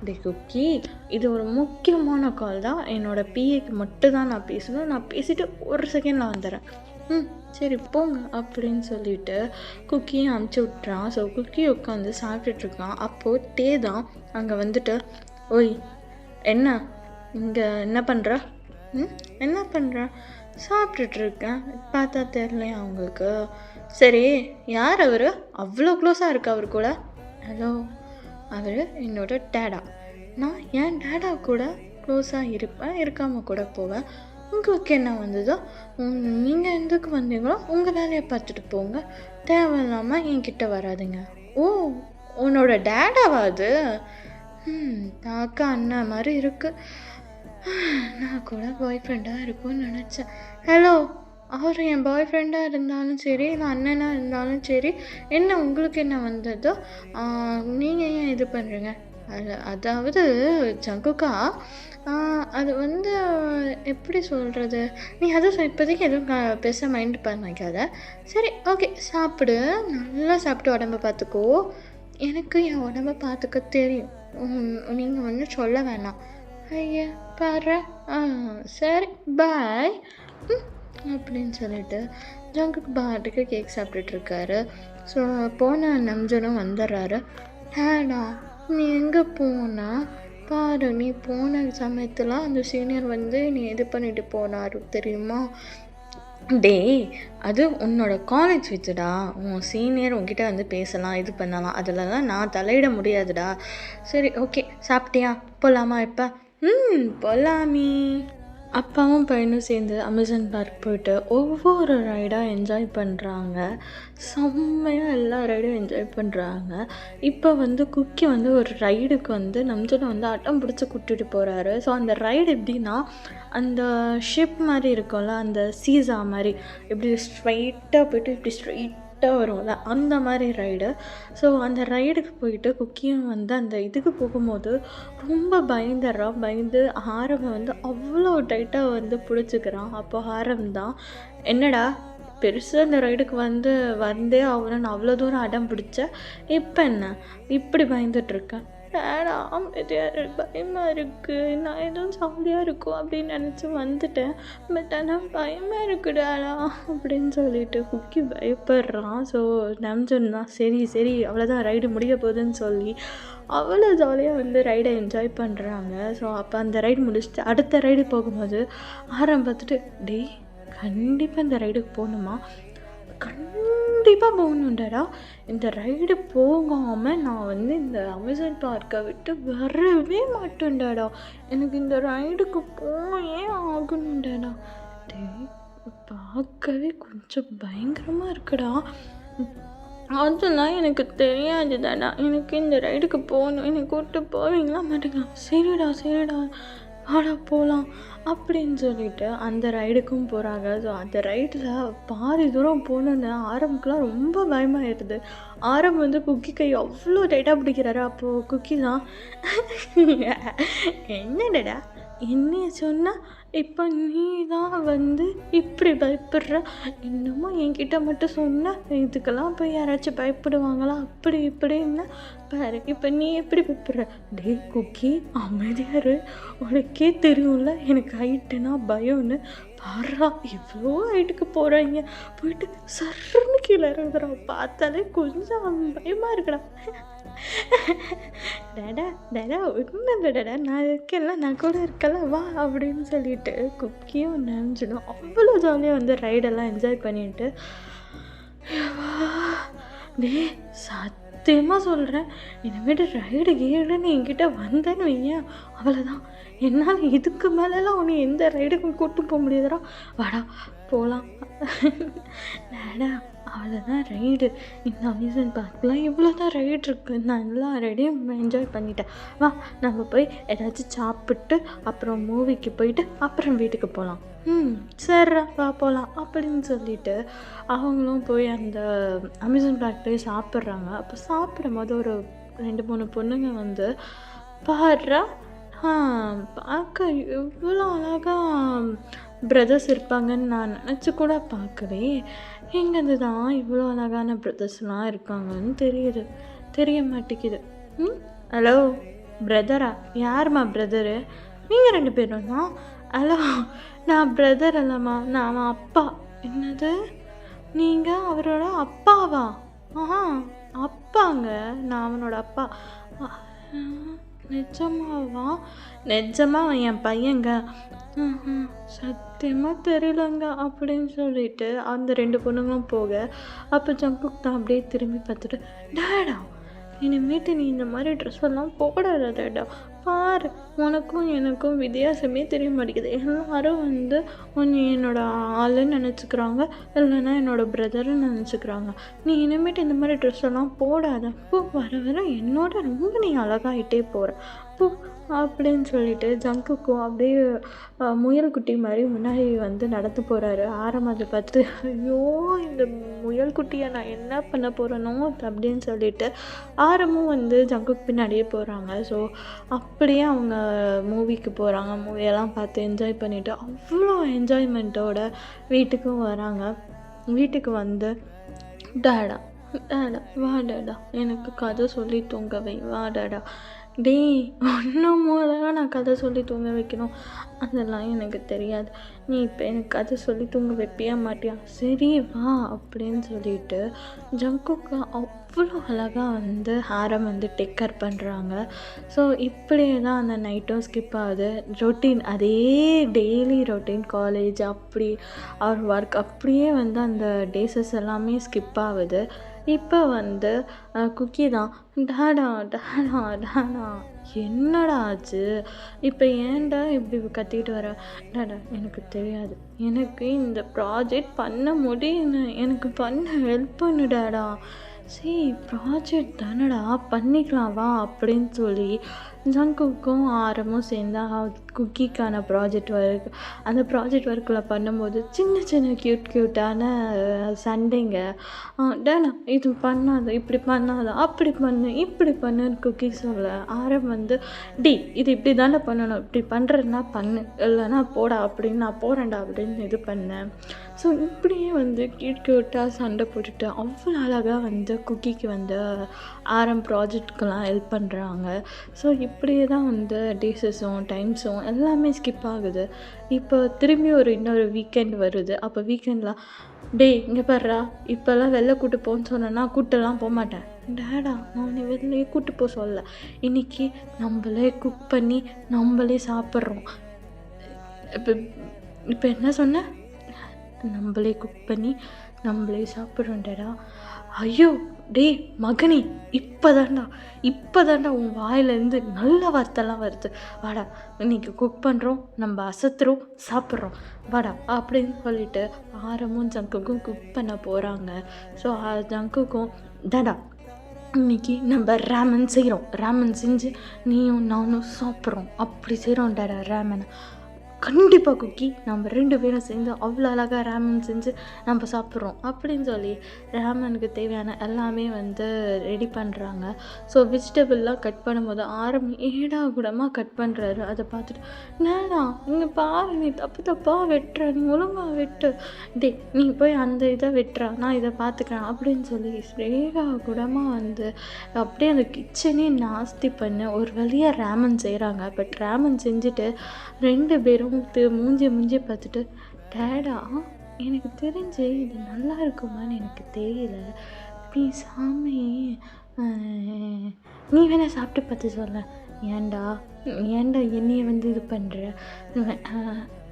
டே குக்கி, இது ஒரு முக்கியமான கால் தான், என்னோடய பிஏக்கு மட்டும் தான் நான் பேசணும். நான் பேசிவிட்டு ஒரு செகண்டில் வந்துடுறேன். சரி போங்க அப்படின்னு சொல்லிட்டு குக்கியும் அமுச்சு விட்றான். ஸோ குக்கி உட்காந்து சாப்பிட்டுட்ருக்கான். அப்போது டே தான் அங்கே வந்துட்டு, ஓய் என்ன இங்கே என்ன பண்ணுற? என்ன பண்ணுற? சாப்பிட்டுட்ருக்கேன், பார்த்தா தெரியலையா அவங்களுக்கு? சரி, யார் அவர்? அவ்வளோ க்ளோஸாக இருக்கு அவர் கூட? ஹலோ, அவர் என்னோட டேடா. நான் என் டேடா கூட க்ளோஸாக இருப்பேன், இருக்காமல் கூட போவேன். உங்களுக்கு என்ன வந்ததோ, நீங்கள் எதுக்கு வந்தீங்களோ உங்கள் வேலையை பார்த்துட்டு போங்க, தேவையில்லாமல் என்கிட்ட வராதுங்க. ஓ, உன்னோட டேடாவா அது? பார்க்க அண்ணா மாதிரி இருக்கு. நான் கூட பாய் ஃப்ரெண்டாக இருக்கும்னு நினச்சேன். ஹலோ, அவர் என் பாய் ஃப்ரெண்டாக இருந்தாலும் சரி, இல்லை அண்ணனாக இருந்தாலும் சரி, என்ன உங்களுக்கு என்ன வந்ததோ நீங்கள் ஏன் இது பண்ணுறீங்க? அதாவது ஜங்குக்கா, அது எப்படி சொல்கிறது, நீ அதுவும் இப்போதைக்கு எதுவும் பெருசாக மைண்ட் பண்ணிக்காத. சரி, ஓகே, சாப்பிடு, நல்லா சாப்பிட்டு உடம்ப பார்த்துக்கோ. எனக்கு என் உடம்ப பார்த்துக்க தெரியும், நீங்கள் சொல்ல வேணாம். ஐயா பாரு, சரி பாய் அப்படின்னு சொல்லிட்டு ஜங்குக்கு பாட்டுக்கு கேக் சாப்பிட்டுட்ருக்காரு. ஸோ போன நம்ஜனும் வந்துடுறாரு. ஹேடா, நீ எங்கே போனா பாரு, நீ போன சமயத்தில் அந்த சீனியர் நீ இது பண்ணிட்டு போனாரு தெரியுமா? டேய், அது உன்னோட காலேஜ் வச்சுடா, உன் சீனியர் உங்ககிட்ட பேசலாம், இது பண்ணலாம், அதிலலாம் நான் தலையிட முடியாதுடா. சரி, ஓகே, சாப்பிட்டியா? போகலாமா இப்போ? போகலாமே. அப்பாவும் பையனும் சேர்ந்து அமேசான் பார்க் போயிட்டு ஒவ்வொரு ரைடாக என்ஜாய் பண்ணுறாங்க. செம்மையாக எல்லா ரைடும் என்ஜாய் பண்ணுறாங்க. இப்போ குக்கி ஒரு ரைடுக்கு நம்ஜனை அட்டம் பிடிச்சி கூட்டிகிட்டு போகிறாரு. ஸோ அந்த ரைடு எப்படின்னா, அந்த ஷிப் மாதிரி இருக்கும்ல, அந்த சீசா மாதிரி இப்படி ஸ்ட்ரைட்டாக போய்ட்டு இப்படி ஸ்ட்ரைட்டாக வரும்ல, அந்த மாதிரி ரைடு. ஸோ அந்த ரைடுக்கு போயிட்டு குக்கியும் அந்த இதுக்கு போகும்போது ரொம்ப பயந்து ஆரம் அவ்வளோ டைட்டாக பிடிச்சிக்கிறான். அப்போ ஆரம் தான், என்னடா பெருசாக இந்த ரைடுக்கு வந்தே ஆகணும்னு அவ்வளோ தூரம் அடம் பிடிச்ச, இப்போ என்ன இப்படி பயந்துட்டுருக்கேன்? வேணாம், பயமாக இருக்குது, நான் எதுவும் ஜாலியாக இருக்கும் அப்படின்னு நினச்சி வந்துட்டேன், பட் ஆனால் பயமாக இருக்குடாடா அப்படின்னு சொல்லிட்டு குக்கி பயப்படுறான். ஸோ நம்ஜன் தான் சரி அவ்வளோதான், ரைடு முடிய போகுதுன்னு சொல்லி அவ்வளோ ஜாலியாக ரைடை என்ஜாய் பண்ணுறாங்க. ஸோ அப்போ அந்த ரைடு முடிச்சுட்டு அடுத்த ரைடு போகும்போது ஆரம்பத்துட்டு, டேய் கண்டிப்பாக இந்த ரைடுக்கு போகணுமா? கண்டிப்பாக போகணுண்டாடா, இந்த ரைடு போகாமல் நான் இந்த அமேசான் பார்க்கை விட்டு வரவே மாட்டேன்டாடா, எனக்கு இந்த ரைடுக்கு போயே ஆகணுண்டாடா. டேய், பார்க்கவே கொஞ்சம் பயங்கரமாக இருக்குடா. அதெல்லாம் எனக்கு தெரியாது தாடா, எனக்கு இந்த ரைடுக்கு போகணும், என்னை கூப்பிட்டு போவீங்களா மாட்டீங்களா? சரிடா வாடா போகலாம் அப்படின்னு சொல்லிட்டு அந்த ரைடுக்கும் போகிறாங்க. ஸோ அந்த ரைடில் பாதி தூரம் போகணுன்னு ஆரம்புக்கெலாம் ரொம்ப பயமாகிடுது. ஆரம் குக்கி கை அவ்வளோ டைட்டாக பிடிக்கிறாரு. அப்போது குக்கி தான், என்னடா என்னைய சொன்னா இப்போ நீ தான் வந்து இப்படி பயப்படுற. என்னமோ என்கிட்ட மட்டும் சொன்ன இதுக்கெல்லாம் போய் யாராச்சும் பயப்படுவாங்களா அப்படி இப்படின்னா பாரு இப்போ நீ எப்படி பயப்படுற. டேய் குக்கி அமைதியாரு, உனக்கே தெரியும்ல எனக்கு ஹைட்டுனா பயம்னு. பாடுறா இவ்வளோ ஹைட்டுக்கு போகிறாங்க, போயிட்டு சர்ன்னு கீழே இறங்குறா. பார்த்தாலே கொஞ்சம் பயமாக இருக்குடா. டேடா டேடா ஒன்றும் இல்லை டேடா, நான் இருக்கேன்ல, நான் கூட இருக்கல வா அப்படின்னு சொல்லிட்டு குக்கியும் நினச்சிடும் அவ்வளோ ஜாலியாக வந்து ரைடெல்லாம் என்ஜாய் பண்ணிட்டு. டே சத்தியமாக சொல்கிறேன், இனிமேட்டு ரைடு கீடுன்னு என்கிட்ட வந்தேன்னு வையேன் அவ்வளோதான். என்னால் இதுக்கு மேலெலாம் உன்னை எந்த ரைடுக்கும் கூட்டு போக முடியாதுடா. வாடா போகலாம். டேடா அவ்வளோதான் ரைடு, இந்த அம்யூஸ்மெண்ட் பார்க்லாம் இவ்வளோ தான் ரைடு இருக்குது, நான் எல்லா ரைடையும் என்ஜாய் பண்ணிட்டேன். வா நம்ம போய் ஏதாச்சும் சாப்பிட்டு அப்புறம் மூவிக்கு போயிட்டு அப்புறம் வீட்டுக்கு போகலாம். சரிடா வா போகலாம் அப்படின்னு சொல்லிட்டு அவங்களும் போய் அந்த அம்யூஸ்மெண்ட் பார்க் போய் சாப்பிட்றாங்க. அப்போ சாப்பிடும் போது ஒரு 2-3 பொண்ணுங்க வந்து பாடுறா பார்க்க இவ்வளோ அழகாக பிரதர்ஸ் இருப்பாங்கன்னு நான் நினச்சி கூட பார்க்கவே. எங்கேருந்து தான் இவ்வளோ அழகான பிரதர்ஸ்லாம் இருக்காங்கன்னு தெரிய மாட்டேங்குது. ஹலோ பிரதரா? யாரும்மா பிரதரு? நீங்கள் 2 பேரும் தான்? ஹலோ நான் பிரதர் இல்லைம்மா, நான் அவன் அப்பா. என்னது நீங்கள் அவரோட அப்பாவா? அப்பாங்க, நான் அவனோட அப்பா. நிஜமாவா? நிஜமா அவன் என் பையங்க. சத்தியமாக தெரியலங்க அப்படின்னு சொல்லிட்டு அந்த 2 பொண்ணுங்களும் போக, அப்போ ஜங்குக் தான் அப்படியே திரும்பி பார்த்துட்டு, டேடா இனிமேட்டு நீ இந்த மாதிரி ட்ரெஸ் எல்லாம் போடாத டேடா, பாரு உனக்கும் எனக்கும் வித்தியாசமே தெரிய மாட்டேங்குது. எல்லாரும் வந்து உன்னை என்னோட ஆளுன்னு நினச்சிக்கிறாங்க, இல்லைன்னா என்னோட பிரதர்ன்னு நினச்சிக்கிறாங்க. நீ இனிமேட்டு இந்த மாதிரி ட்ரெஸ் எல்லாம் போடாத போ, வர வர என்னோட ரொம்ப நீ அழகாயிட்டே போகிற போ அப்படின்னு சொல்லிட்டு ஜங்குக்கும் அப்படியே முயல் குட்டி மாதிரி முன்னாடி வந்து நடந்து போகிறாரு. அதை பார்த்து ஐயோ இந்த முயல் குட்டியை நான் என்ன பண்ண போகிறேனோ அப்படின்னு சொல்லிட்டு ஆரமும் வந்து ஜங்குக் பின்னாடியே போகிறாங்க. ஸோ அப்படியே அவங்க மூவிக்கு போகிறாங்க. மூவியெல்லாம் பார்த்து என்ஜாய் பண்ணிவிட்டு அவ்வளோ என்ஜாய்மெண்ட்டோட வீட்டுக்கும் வராங்க. வீட்டுக்கு வந்து டேடா டேடா வா டேடா எனக்கு கதை சொல்லி தூங்கவை வா டேடா. டேய் ஒன்றும் மூலமாக நான் கதை சொல்லி தூங்க வைக்கணும், அதெல்லாம் எனக்கு தெரியாது. நீ இப்போ எனக்கு கதை சொல்லி தூங்க வைப்பியா மாட்டியா? சரி வா அப்படின்னு சொல்லிட்டு ஜங்குக்கு அவ்வளோ அழகாக வந்து ஹாரம் வந்து டேக் கேர் பண்ணுறாங்க. ஸோ இப்படியே தான் அந்த நைட்டும் ஸ்கிப் ஆகுது. ரொட்டீன் அதே டெய்லி ரொட்டீன், காலேஜ் அப்படி அவர் ஒர்க் அப்படியே வந்து அந்த டேஸஸ் எல்லாமே ஸ்கிப் ஆகுது. இப்போ வந்து குக்கி தான் டேடா டேடா டேடா என்னடா ஆச்சு, இப்போ ஏன்டா இப்படி கத்திக்கிட்டு வர? டேடா எனக்கு தெரியாது, எனக்கு இந்த ப்ராஜெக்ட் பண்ண முடியும்னு, எனக்கு பண்ண ஹெல்ப் பண்ணு டேடா. சரி ப்ராஜெக்ட் தானடா பண்ணிக்கலாம் வா அப்படின்னு சொல்லி ஜங்குக்கும் ஆரமும் சேர்ந்தா குக்கிக்கான ப்ராஜெக்ட் ஒர்க், அந்த ப்ராஜெக்ட் ஒர்க்கில் பண்ணும்போது சின்ன சின்ன க்யூட்டான சண்டைங்க. டேனா இது பண்ணாத, இப்படி பண்ணாத, அப்படி பண்ணு, இப்படி பண்ணுன்னு குக்கி சொல்ல ஆரம் வந்து இது இப்படி தானே பண்ணணும், இப்படி பண்ணுறதுனா பண்ணு, இல்லைன்னா போடா அப்படின்னு நான் போகிறேன்டா அப்படின்னு இது பண்ணேன். ஸோ இப்படியே வந்து க்யூட்டாக சண்டை போட்டுட்டு அவ்வளோ அழகாக வந்து குக்கிக்கு வந்து ஆரம் ப்ராஜெக்ட்க்கெலாம் ஹெல்ப் பண்ணுறாங்க. ஸோ இப்படியே தான் வந்து டேஸஸும் டைம்ஸும் எல்லாமே ஸ்கிப் ஆகுது. இப்போ திரும்பி இன்னொரு வீக்கெண்ட் வருது. அப்போ வீக்கெண்டில் இங்கே பாருடா, இப்போல்லாம் வெளில கூட்டு போன்னு சொன்னேன்னா கூட்டெல்லாம் போக மாட்டேன். டேடா நான் உன்னை வெளிலையே கூட்டு போக சொல்லலை, இன்றைக்கி நம்மளே குக் பண்ணி நம்மளே சாப்பிட்றோம். இப்போ என்ன சொன்னேன்? நம்மளே குக் பண்ணி நம்மளே சாப்பிட்றோம் டேடா. ஐயோ மகனே, இப்போ தாண்டா உன் வாயிலேருந்து நல்ல வார்த்தைலாம் வருது. வாடா இன்னைக்கு குக் பண்ணுறோம், நம்ம அசத்துறோம், சாப்பிட்றோம், வாடா அப்படின்னு சொல்லிட்டு ஆரமும் ஜங்குக்கும் குக் பண்ண போகிறாங்க. ஸோ ஜங்குக்கும் டேடா இன்னைக்கு நம்ம ரேமன் செய்கிறோம், ரேமன் செஞ்சு நீயும் நானும் சாப்பிட்றோம், அப்படி செய்கிறோம் டேடா ரேமனை. கண்டிப்பாக குக்கி நம்ம 2 பேரும் சேர்ந்து அவ்வளோ அழகாக ரேமன் செஞ்சு நம்ம சாப்பிட்றோம் அப்படின்னு சொல்லி ரேமனுக்கு தேவையான எல்லாமே வந்து ரெடி பண்ணுறாங்க. ஸோ வெஜிடபிள்லாம் கட் பண்ணும்போது ஏடா கூடமாக கட் பண்ணுறாரு. அதை பார்த்துட்டு நேடா இங்கே பாரு, நீ தப்பாக வெட்டுற, நீ ஒழுங்காக வெட்டு, நீ போய் அந்த இதை வெட்டுறா, நான் இதை பார்த்துக்கிறேன் அப்படின்னு சொல்லி ஏடா கூடமாக வந்து அப்படியே அந்த கிச்சனே நாஸ்தி பண்ண ஒரு வழியாக ரேமன் செய்கிறாங்க. பட் ரேமன் செஞ்சுட்டு 2 பேரும் மூஞ்சி பார்த்துட்டு டேடா எனக்கு தெரிஞ்சு இது நல்லா இருக்குமான்னு எனக்கு தெரியல, ப்ளீஸ் சாமி நீ வேணா சாப்பிட்டு பார்த்து சொல்ல, ஏன்டா என்னைய வந்து இது பண்ணுற,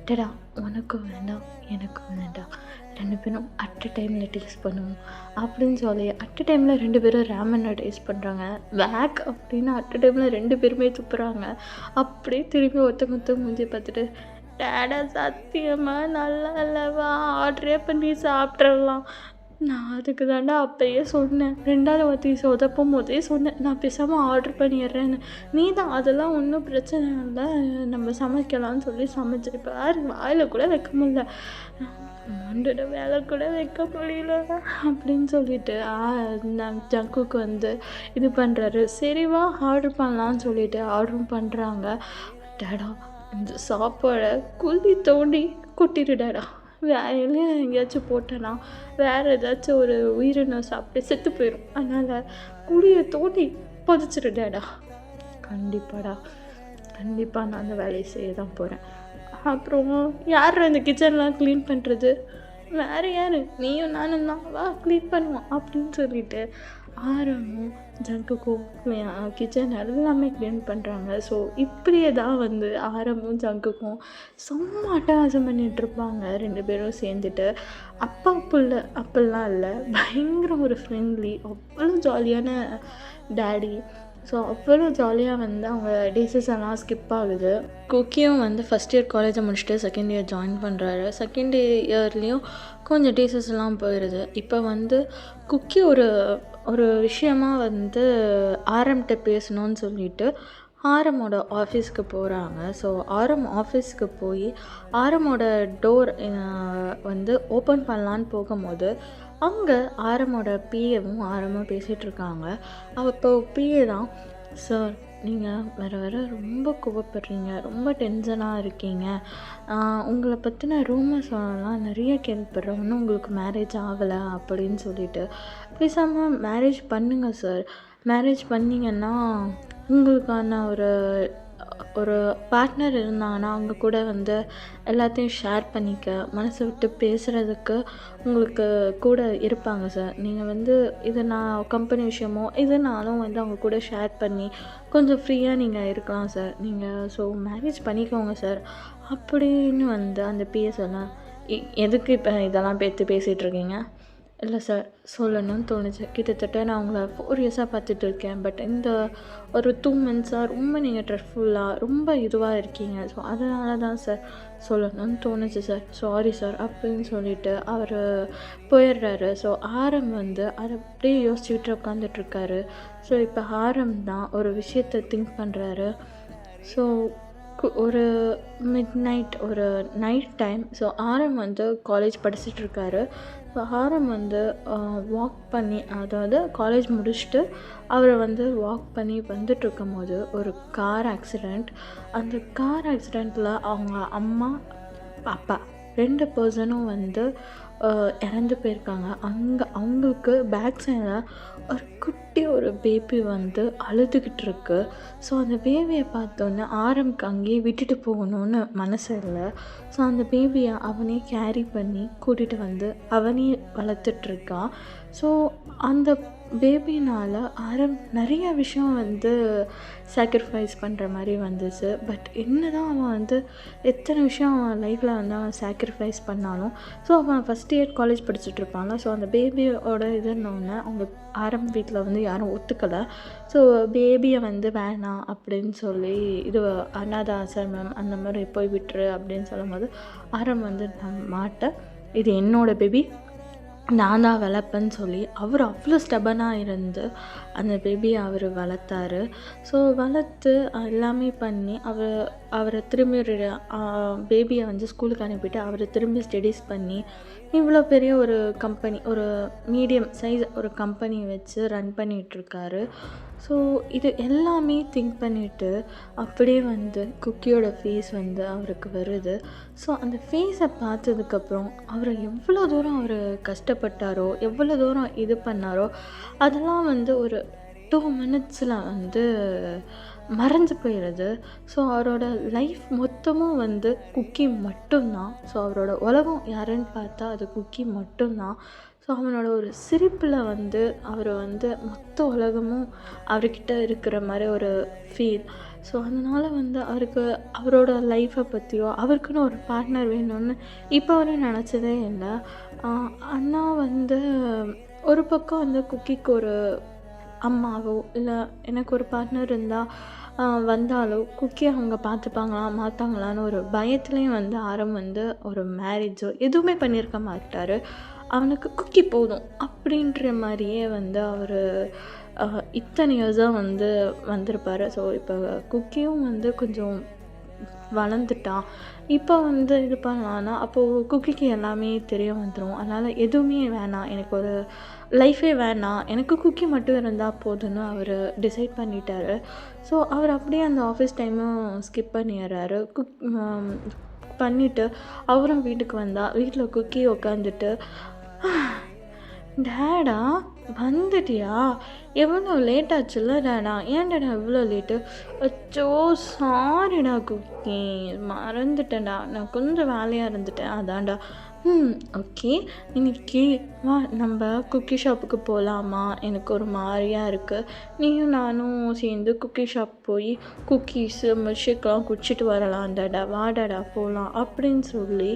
டேடா உனக்கும் வேண்டாம் எனக்கும் வேண்டாம், 2 பேரும் அட் அ டைமில் டேஸ்ட் பண்ணுவோம் அப்படின்னு சொல்லி அட் அ டைமில் 2 பேரும் ரேமனை டேஸ்ட் பண்ணுறாங்க. வேக் அப்படின்னு அட் அ டைமில் 2 பேருமே துப்புறாங்க. அப்படியே திரும்பி ஒருத்தங்க மூஞ்சி பார்த்துட்டு டேடா சத்தியமாக நல்லா இல்லைவா, ஆர்டரே பண்ணி சாப்பிட்றலாம், நான் அதுக்கு தாண்டா அப்போயே சொன்னேன், 2வது வார்த்தை சொதப்பும் போதே சொன்னேன், நான் பேசாமல் ஆர்டர் பண்ணிடுறேன்னு, நீ தான் அதெல்லாம் ஒன்றும் பிரச்சனை இல்லை நம்ம சமைக்கலாம்னு சொல்லி சமைச்சிருப்பார். வாயில் கூட வைக்க முடியல, மண்டோட வேலை கூட வைக்க முடியல அப்படின்னு சொல்லிட்டு ஜங்குக்கு வந்து இது பண்ணுறாரு. சரிவா ஆர்டர் பண்ணலான்னு சொல்லிட்டு ஆர்டரும் பண்ணுறாங்க. டேடா இந்த சாப்பாடை குழி தோண்டி கொட்டிடுடாடா, வேலையே எங்கேயாச்சும் போட்டேன்னா வேறு ஏதாச்சும் ஒரு உயிரினம் சாப்பிட்டு செத்து போயிடும், அதனால் குழியை தோண்டி புதைச்சிடுடாடா. கண்டிப்பாக நான் அந்த வேலையை செய்ய தான் போகிறேன். அப்புறம் யார் அந்த கிச்சன்லாம் க்ளீன் பண்ணுறது, வேறு யார், நீயும் நானும் தான், வா க்ளீன் பண்ணுவோம் அப்படின்னு சொல்லிட்டு ஆரமும் ஜங்குக்கும் கிச்சன் எல்லாமே க்ளீன் பண்ணுறாங்க. ஸோ இப்படியே தான் வந்து ஆரமும் ஜங்குக்கும் செம்ம அட்டகாசம் பண்ணிகிட்ருப்பாங்க 2 பேரும் சேர்ந்துட்டு. அப்பா புள்ள அப்படிலாம் இல்லை, பயங்கர ஒரு ஃப்ரெண்ட்லி, அவ்வளோ ஜாலியான டேடி. ஸோ அவ்வளோ ஜாலியாக வந்து அவங்க டேஸஸ் எல்லாம் ஸ்கிப் ஆகுது. குக்கியும் வந்து ஃபஸ்ட் இயர் காலேஜை முடிச்சுட்டு செகண்ட் இயர் ஜாயின் பண்ணுறாரு. செகண்ட் இயர்லேயும் கொஞ்சம் டேஸஸ் எல்லாம் போயிடுது. இப்போ வந்து குக்கி ஒரு விஷயமா வந்து ஆரம்கிட்ட பேசணும்னு சொல்லிட்டு ஆரமோட ஆஃபீஸ்க்கு போகிறாங்க. ஸோ ஆரம் ஆஃபீஸ்க்கு போய் ஆரமோட டோர் வந்து ஓப்பன் பண்ணலான்னு போகும்போது அங்கே ஆரமோட பிஏவும் ஆரமும் பேசிகிட்ருக்காங்க. அப்போ பிஏ தான், சார் நீங்கள் வர ரொம்ப கோவப்படுறீங்க, ரொம்ப டென்ஷனாக இருக்கீங்க, உங்களை பற்றின ரூமர்ஸ் எல்லாம் நிறைய கேள்விப்படுறேன், இன்னும் உங்களுக்கு மேரேஜ் ஆகலை அப்படின்னு சொல்லிட்டு, பேசாமல் மேரேஜ் பண்ணுங்கள் சார், மேரேஜ் பண்ணிங்கன்னா உங்களுக்கான ஒரு பார்ட்னர் இருந்தாங்கன்னா அவங்க கூட வந்து எல்லாத்தையும் ஷேர் பண்ணிக்க, மனசை விட்டு பேசுகிறதுக்கு உங்களுக்கு கூட இருப்பாங்க சார். நீங்கள் வந்து இது நான் கம்பெனி விஷயமோ இதனாலும் வந்து அவங்க கூட ஷேர் பண்ணி கொஞ்சம் ஃப்ரீயாக நீங்கள் இருக்கலாம் சார், நீங்கள் ஸோ மேரேஜ் பண்ணிக்கோங்க சார் அப்படின்னு வந்து அந்த பிஏ சொன்னால், எதுக்கு இப்போ இதெல்லாம் பேசிகிட்ருக்கீங்க? இல்லை சார் சொல்லணும்னு தோணுச்சு, கிட்டத்தட்ட நான் உங்களை 4 இயர்ஸாக பார்த்துட்டு இருக்கேன், பட் இந்த ஒரு 2 மந்த்ஸாக ரொம்ப நீங்கள் ட்ரெஸ்ஃபுல்லாக ரொம்ப இதுவாக இருக்கீங்க, ஸோ அதனால தான் சார் சொல்லணும்னு தோணுச்சு சார், சாரி சார் அப்படின்னு சொல்லிட்டு அவர் போயிடுறாரு. ஸோ ஆரம் வந்து அதை அப்படியே யோசிச்சுக்கிட்டு உட்காந்துட்ருக்காரு. ஸோ இப்போ ஆரம் தான் ஒரு விஷயத்தை திங்க் பண்ணுறாரு. ஸோ ஒரு ஒரு நைட் டைம். ஸோ ஆரம் வந்து காலேஜ் படிச்சுட்ருக்காரு. ஸோ ஆரம் வந்து வாக் பண்ணி, அதாவது காலேஜ் முடிச்சுட்டு அவரை வந்து வாக் பண்ணி வந்துட்டுருக்கும் போது ஒரு கார் ஆக்சிடெண்ட். அந்த கார் ஆக்சிடெண்ட்டில் அவங்க அம்மா அப்பா 2 பர்சனும் வந்து இறந்து போயிருக்காங்க. அவங்களுக்கு பேக் சைடில் ஒரு பேபி வந்து அழுதுகிட்டு இருக்கு. ஸோ அந்த பேபியை பார்த்தோன்னே ஆரம்க்கு அங்கேயே விட்டுட்டு போகணுன்னு மனசு இல்லை. ஸோ அந்த பேபியை அவனே கேரி பண்ணி கூட்டிகிட்டு வந்து அவனே வளர்த்துட்ருக்கான். ஸோ அந்த பேபினால் ஆரம் நிறைய விஷயம் வந்து சாக்ரிஃபைஸ் பண்ணுற மாதிரி வந்துச்சு. பட் என்ன தான் அவன் வந்து எத்தனை விஷயம் அவன் லைஃப்பில் வந்து அவன் சாக்ரிஃபைஸ் பண்ணாலும், ஸோ அவன் ஃபஸ்ட் இயர் காலேஜ் படிச்சுட்ருப்பான்ல. ஸோ அந்த பேபியோட இதுன்னொன்னே அவங்க ஆரம் வீட்டில் வந்து யாரும் ஒத்துக்கலை. ஸோ பேபியை வந்து வேணாம் அப்படின்னு சொல்லி இது அனாத ஆசிரமம் அந்த மாதிரி போய் விட்டுரு அப்படின்னு சொல்லும்போது ஆரம் வந்து நான் மாட்டேன், இது என்னோடய பேபி, நான் தான் வளர்ப்பேன்னு சொல்லி அவர் அவ்வளோ ஸ்டபனாக இருந்து அந்த பேபியை அவர் வளர்த்தாரு. ஸோ வளர்த்து எல்லாமே பண்ணி அவரை திரும்பி ஒரு பேபியை வந்து ஸ்கூலுக்கு அனுப்பிட்டு அவரை திரும்பி ஸ்டடீஸ் பண்ணி இவ்வளோ பெரிய ஒரு கம்பெனி, ஒரு மீடியம் சைஸ் ஒரு கம்பெனி வச்சு ரன் பண்ணிகிட்ருக்காரு. ஸோ இது எல்லாமே திங்க் பண்ணிவிட்டு அப்படியே வந்து குக்கியோட ஃபேஸ் வந்து அவருக்கு வருது. ஸோ அந்த ஃபேஸை பார்த்ததுக்கப்புறம் அவர் எவ்வளோ தூரம் அவர் கஷ்டப்பட்டாரோ, எவ்வளோ தூரம் இது பண்ணாரோ அதெல்லாம் வந்து ஒரு 2 மினிட்ஸில் வந்து மறைஞ்சு போயிடுது. ஸோ அவரோட லைஃப் மொத்தமும் வந்து குக்கி மட்டும்தான். ஸோ அவரோட உலகம் யாருன்னு பார்த்தா அது குக்கி மட்டும்தான். ஸோ அவனோட ஒரு சிரிப்பில் வந்து அவர் வந்து மொத்த உலகமும் அவர்கிட்ட இருக்கிற மாதிரி ஒரு ஃபீல். ஸோ அதனால் வந்து அவருக்கு அவரோட லைஃப்பை பற்றியோ அவருக்குன்னு ஒரு பார்ட்னர் வேணும்னு இப்போ வரை நினச்சதே இல்லை. ஆனால் வந்து ஒரு பக்கம் வந்து குக்கிக்கு ஒரு அம்மாவோ இல்லை எனக்கு ஒரு பார்ட்னர் இருந்தால் வந்தாலோ குக்கியை அவங்க பார்த்துப்பாங்களா மாட்டாங்களான்னு ஒரு பயத்துலேயும் வந்து ஆரம் வந்து ஒரு மேரேஜோ எதுவுமே பண்ணியிருக்க மாட்டார். அவனுக்கு குக்கி போதும் அப்படின்ற மாதிரியே வந்து அவர் இத்தனை இயர்ஸாக வந்து வந்திருப்பார். ஸோ இப்போ குக்கியும் வந்து கொஞ்சம் வளர்ந்துட்டான். இப்போ வந்து இது பண்ணலான்னா அப்போது குக்கிக்கு எல்லாமே தெரிய வந்துடும். அதனால் எதுவுமே வேணாம், எனக்கு ஒரு லைஃபே வேணாம், எனக்கு குக்கி மட்டும் இருந்தால் போதும்னு அவர் டிசைட் பண்ணிட்டாரு. ஸோ அவர் அப்படியே அந்த ஆஃபீஸ் டைமும் ஸ்கிப் பண்ணிடுறாரு. பண்ணிவிட்டு அவரும் வீட்டுக்கு வந்தால் வீட்டில் குக்கி உட்காந்துட்டு, டேடா வந்துட்டியா, எவ்வளோ லேட் ஆச்சுல்ல டேடா, ஏன் டேடா இவ்வளோ லேட்டு, அச்சோ சாரிடா குக்கி மறந்துட்டேன்டா, நான் கொஞ்சம் வேலையாக இருந்துட்டேன் அதான்டா. ஓகே, இன்னைக்கு வா நம்ம குக்கி ஷாப்புக்கு போகலாமா, எனக்கு ஒரு மாதிரியாக இருக்குது, நீயும் நானும் சேர்ந்து குக்கி ஷாப் போய் குக்கீஸு மில்க்ஷேக்லாம் குடிச்சிட்டு வரலாம் டேடா, வாடாடா போகலாம் அப்படின்னு சொல்லி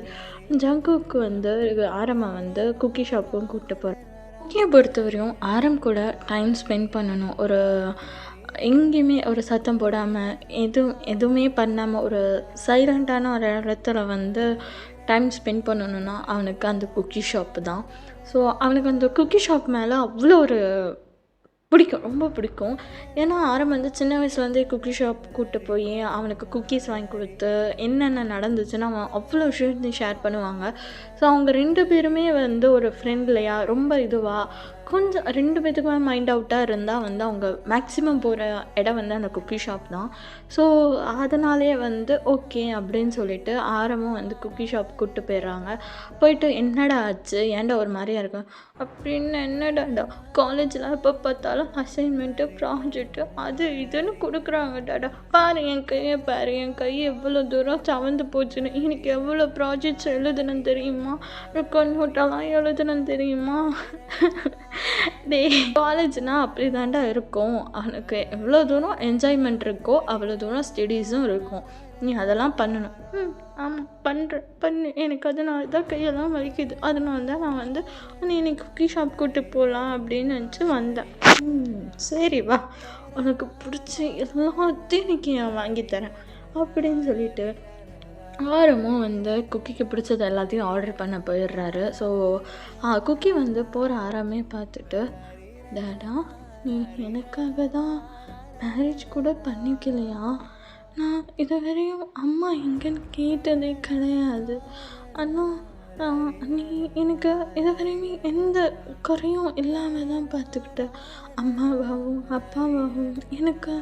ஜங்குக்கு வந்து ஆரம்பம் வந்து குக்கி ஷாப்பும் கூப்பிட்டு போகிறேன். குக்கியை பொறுத்தவரையும் ஆரம் கூட டைம் ஸ்பெண்ட் பண்ணணும். ஒரு எங்கேயுமே ஒரு சத்தம் போடாமல் எதுவுமே பண்ணாமல் ஒரு சைலண்ட்டான ஒரு இடத்துல வந்து டைம் ஸ்பெண்ட் பண்ணணுன்னா அவனுக்கு அந்த குக்கி ஷாப்பு தான். ஸோ அவனுக்கு அந்த குக்கி ஷாப் மேலே அவ்வளோ ஒரு பிடிக்கும், ரொம்ப பிடிக்கும். ஏன்னா ஆரம் வந்து சின்ன வயசுலேருந்தே குக்கி ஷாப் கூப்பிட்டு போய் அவனுக்கு குக்கீஸ் வாங்கி கொடுத்து என்னென்ன நடந்துச்சுன்னு அவன் அவ்வளோ விஷயத்தையும் ஷேர் பண்ணுவாங்க. ஸோ அவங்க 2 பேருமே வந்து ஒரு ஃப்ரெண்ட்லியாக ரொம்ப இதுவாக கொஞ்சம் 2 பேத்துக்குமே மைண்ட் அவுட்டாக இருந்தால் வந்து அவங்க மேக்ஸிமம் போகிற இடம் வந்து அந்த குக்கி ஷாப் தான். ஸோ அதனாலே வந்து ஓகே அப்படின்னு சொல்லிட்டு ஆரமும் வந்து குக்கி ஷாப் கூப்பிட்டு போயிடுறாங்க. போயிட்டு என்னடா ஆச்சு, ஏன்டா ஒரு மாதிரியாக இருக்கும் அப்படின்னு, என்னடாடா காலேஜில் எப்போ பார்த்தாலும் அசைன்மெண்ட்டு ப்ராஜெக்ட்டு அது இதுன்னு கொடுக்குறாங்க டாடா, பாரு என் கையை பாரு, என் கை எவ்வளோ தூரம் சவந்து போச்சுன்னு, எனக்கு எவ்வளோ ப்ராஜெக்ட்ஸ் எழுதுனேன்னு தெரியுமா, நோட்டெல்லாம் எழுதுனேன்னு தெரியுமா. டே காலேஜ்னால் அப்படி தாண்டா இருக்கும், அவனுக்கு எவ்வளோ தூரம் என்ஜாய்மெண்ட் இருக்கோ அவ்வளோ தூரம் ஸ்டடீஸும் இருக்கும், நீ அதெல்லாம் பண்ணணும். ஆமாம் பண்ணு, எனக்கு அதனால தான் கையெல்லாம் வலிக்குது, அதனால தான் நான் வந்து நீ இன்னைக்கு குக்கி ஷாப் கூப்பிட்டு போகலாம் அப்படின்னு நினச்சி வந்தேன். சரி வா, உனக்கு பிடிச்ச எல்லாத்தையும் இன்னைக்கு நான் வாங்கித்தரேன் அப்படின்னு சொல்லிட்டு ஆரமும் வந்து குக்கிக்கு பிடிச்சது எல்லாத்தையும் ஆர்டர் பண்ண போயிடுறாரு. ஸோ குக்கி வந்து போகிற ஆரமே பார்த்துட்டு, டேடா நீ எனக்காக தான் மேரேஜ் கூட பண்ணிக்கலையா, நான் இதுவரையும் அம்மா எங்கன்னு கேட்டதே கிடையாது, ஆனால் நீ எனக்கு இதுவரையுமே எந்த குறையும் இல்லாமல் தான் பார்த்துக்கிட்ட, அம்மாவாகவும் அப்பாவாகவும் எனக்கு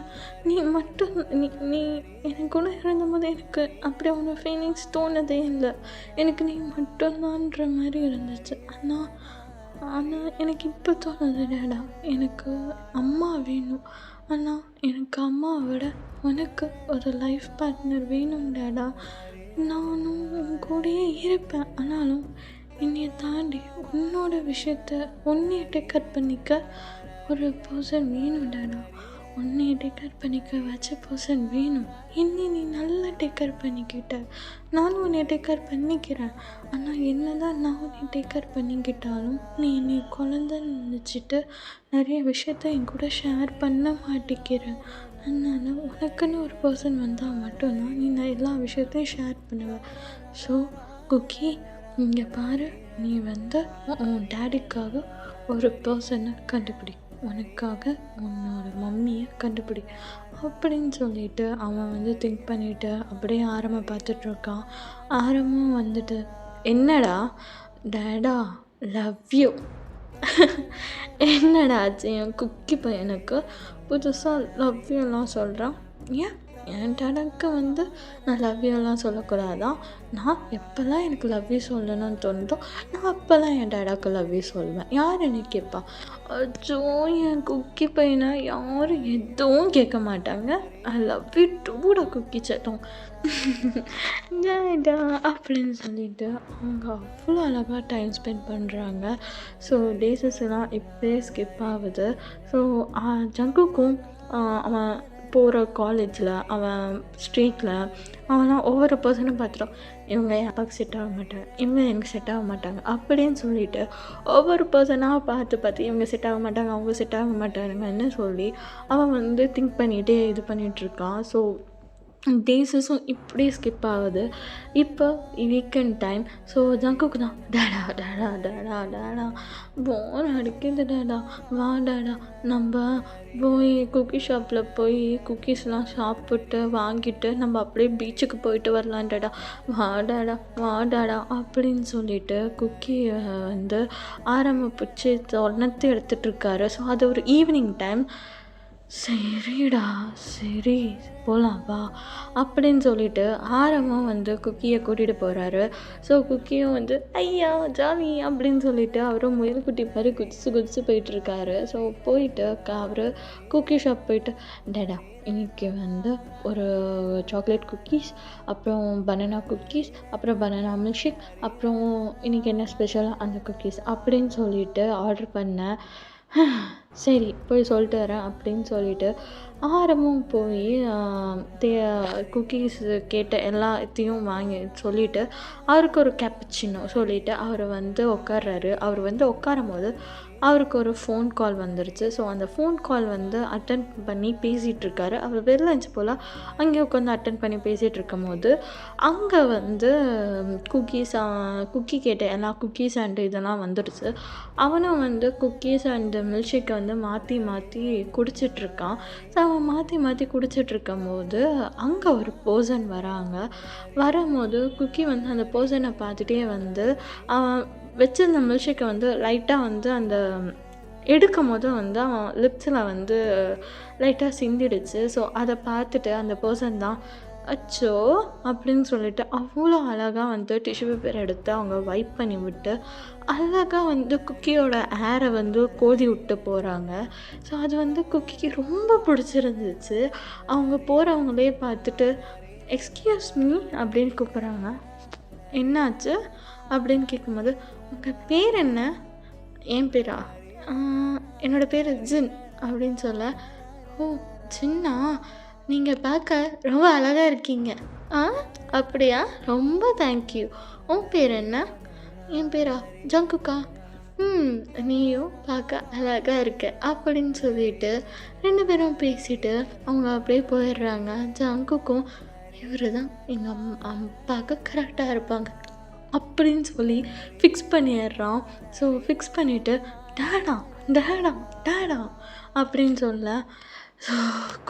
நீ மட்டும் நீ எனக்கு கூட இருந்தபோது எனக்கு அப்படி ஒன்று ஃபீலிங்ஸ் தோணதே இல்லை, எனக்கு நீ மட்டும்தான்ற மாதிரி இருந்துச்சு. ஆனால் எனக்கு இப்போ தோணுது டேடா, எனக்கு அம்மா வேணும், ஆனால் எனக்கு அம்மாவை விட உனக்கு ஒரு லைஃப் பார்ட்னர் வேணும் டேடா, நானும் உன் கூடயே இருப்பேன், ஆனாலும் என்னையை தாண்டி உன்னோட விஷயத்த உன்னைய டேக்கர் பண்ணிக்க ஒரு பர்சன் வேணும் டேடா, உன்னைய டேக்கர் பண்ணிக்க வச்ச பர்சன் வேணும், என்னை நீ நல்லா டேக்கர் பண்ணிக்கிட்ட, நானும் உன்னை டேக்கர் பண்ணிக்கிறேன், ஆனால் என்ன தான் நான் உன்னை டேக்கர் பண்ணிக்கிட்டாலும் நீ என்னை குழந்தைன்னு நினச்சிட்டு நிறைய விஷயத்த என் கூட ஷேர் பண்ண மாட்டேங்கிறேன், அதனால் உனக்குன்னு ஒரு பர்சன் வந்தால் மட்டும்தான் நீ நான் எல்லா விஷயத்தையும் ஷேர் பண்ணுவேன். ஸோ குக்கி இங்கே பாரு, நீ வந்து உன் டேடிக்காக ஒரு பர்சனை கண்டுபிடி. உனக்காக உன்னோட மம்மியை கண்டுபிடி அப்படின்னு சொல்லிட்டு அவன் வந்து திங்க் பண்ணிட்டு அப்படியே ஆரம்ப பார்த்துட்ருக்கான். ஆரம்பம் வந்துட்டு, என்னடா டேடா லவ் யூ. என்னடா ஆச்சு என் குக்கி பையனுக்கு புதுசாக லவ் யூலாம் சொல்கிறான்? ஏன் என் டேடாக்கு வந்து நான் லவ் யூலாம் சொல்லக்கூடாதான்? நான் எப்போல்லாம் எனக்கு லவ் யூ சொல்லணும்னு தோணுதோ நான் அப்போல்லாம் என் டேடாக்கு லவ் யூ சொல்லுவேன். யார் என்ன கேட்பா? அச்சோ என் குக்கி பையனை யாரும் எதுவும் கேட்க மாட்டாங்க. ஐ லவ் யூ டூடா குக்கி சட்டம் டேடா அப்படின்னு சொல்லிட்டு அவங்க அவ்வளோ அழகாக டைம் ஸ்பெண்ட் பண்ணுறாங்க. ஸோ டேஸஸ் எல்லாம் இப்போயே ஸ்கிப் ஆகுது. ஸோ ஜங்குக்கும் அவன் போகிற காலேஜில் அவன் ஸ்ட்ரீட்டில் அவன்லாம் ஒவ்வொரு பர்சனும் பார்த்துட்டோம். இவங்க என் அப்பாவுக்கு செட் ஆக மாட்டாங்க, இவங்க எனக்கு செட் ஆக மாட்டாங்க அப்படின்னு சொல்லிட்டு ஒவ்வொரு பர்சனாக பார்த்து இவங்க செட் ஆக மாட்டாங்க, அவங்க செட் ஆக மாட்டாங்கன்னு சொல்லி அவன் வந்து திங்க் பண்ணிகிட்டே இது பண்ணிகிட்ருக்கான். ஸோ டேஸஸும் இப்படியே ஸ்கிப் ஆகுது. இப்போ வீக்கெண்ட் டைம். ஸோ ஜங்குக்கு தான் டேடா டேடா டேடா டேடா போர் அடிக்குது டேடா, வா டேடா நம்ம போய் குக்கி ஷாப்பில் போய் குக்கீஸ்லாம் சாப்பிட்டு வாங்கிட்டு நம்ம அப்படியே பீச்சுக்கு போயிட்டு வரலாம் டேடா, வா டேடா வா டேடா அப்படின்னு சொல்லிட்டு குக்கியை வந்து ஆரம்பிச்சு தொலைத்து எடுத்துகிட்ருக்காரு. ஸோ அது ஒரு ஈவினிங் டைம். சரிடா சரி போகலாம் வா அப்படின்னு சொல்லிட்டு ஆரம்பம் வந்து குக்கியை கூட்டிகிட்டு போகிறாரு. ஸோ குக்கியும் வந்து ஐயா ஜாலி அப்படின்னு சொல்லிட்டு அவரும் முயல்குட்டி மாதிரி குதிச்சு போயிட்டுருக்காரு. ஸோ போயிட்டு அவர் குக்கி ஷாப் போயிட்டு, டேடா இன்றைக்கி வந்து ஒரு சாக்லேட் குக்கீஸ், அப்புறம் பனானா குக்கீஸ், அப்புறம் பனானா மில்க் ஷேக், அப்புறம் இன்றைக்கி என்ன ஸ்பெஷல் அந்த குக்கீஸ் அப்படின்னு சொல்லிட்டு ஆர்டர் பண்ணேன். சரி போய் சொல்லிட்டு வரேன் அப்படின்னு சொல்லிட்டு ஆரம்பம் போய் குக்கீஸ் கேட்ட எல்லாத்தையும் வாங்கி சொல்லிவிட்டு அவருக்கு ஒரு கேப்பச்சினோ சொல்லிவிட்டு அவர் வந்து உட்கார்றாரு. அவர் வந்து உட்காரும் போது அவருக்கு ஒரு ஃபோன் கால் வந்துருச்சு. ஸோ அந்த ஃபோன் கால் வந்து அட்டன் பண்ணி பேசிகிட்ருக்காரு. அவர் வெளில இருந்துச்சு போல் அங்கே உட்காந்து அட்டன் பண்ணி பேசிகிட்டு இருக்கும் போது அங்கே வந்து குக்கி கேட்ட எல்லா குக்கீஸ் அண்டு இதெல்லாம் வந்துடுச்சு. அவனும் வந்து குக்கீஸ் அண்டு மில்க் ஷேக்கை வந்து மாற்றி குடிச்சிட்ருக்கான். ஸோ அவன் மாற்றி குடிச்சிட்ருக்கும் போது அங்கே ஒரு பர்சன் வராங்க. வரும்போது குக்கி வந்து அந்த பர்சனை பார்த்துட்டே வந்து அவன் வச்சிருந்த மில்க் ஷேக்கை வந்து லைட்டாக வந்து அந்த எடுக்கும் போது வந்து அவன் லிப்ஸில் வந்து லைட்டாக சிந்திடுச்சு. ஸோ அதை பார்த்துட்டு அந்த பர்சன் தான் அச்சோ அப்படின்னு சொல்லிட்டு அவ்வளோ அழகாக வந்து டிஷ்யூ பேப்பர் எடுத்து அவங்க வைப் பண்ணி விட்டு அழகாக வந்து குக்கியோட ஏரை வந்து கோதி விட்டு போகிறாங்க. ஸோ அது வந்து குக்கிக்கு ரொம்ப பிடிச்சிருந்துச்சு. அவங்க போகிறவங்களே பார்த்துட்டு எக்ஸ்கியூஸ் மீ அப்படின்னு கூப்பிட்றாங்க. என்னாச்சு அப்படின்னு கேட்கும்போது, உங்கள் பேர் என்ன? என் பேரா? என்னோடய பேர் ஜின் அப்படின்னு சொல்ல, ஓ ஜின்னா, நீங்கள் பார்க்க ரொம்ப அழகாக இருக்கீங்க. அப்படியா, ரொம்ப தேங்க்யூ. உன் பேர் என்ன? என் பேரா ஜங்குக்கா. நீயும் பார்க்க அழகாக இருக்க அப்படின்னு சொல்லிட்டு 2 பேரும் பேசிட்டு அவங்க அப்படியே போயிடுறாங்க. ஜங்குக்கும் இவர் தான் எங்கள் அப்பாவுக்கு கரெக்டாக இருப்பாங்க அப்படின்னு சொல்லி ஃபிக்ஸ் பண்ணிடுறான். ஸோ ஃபிக்ஸ் பண்ணிவிட்டு டேடா டேடா டேடா அப்படின்னு சொல்ல, ஸோ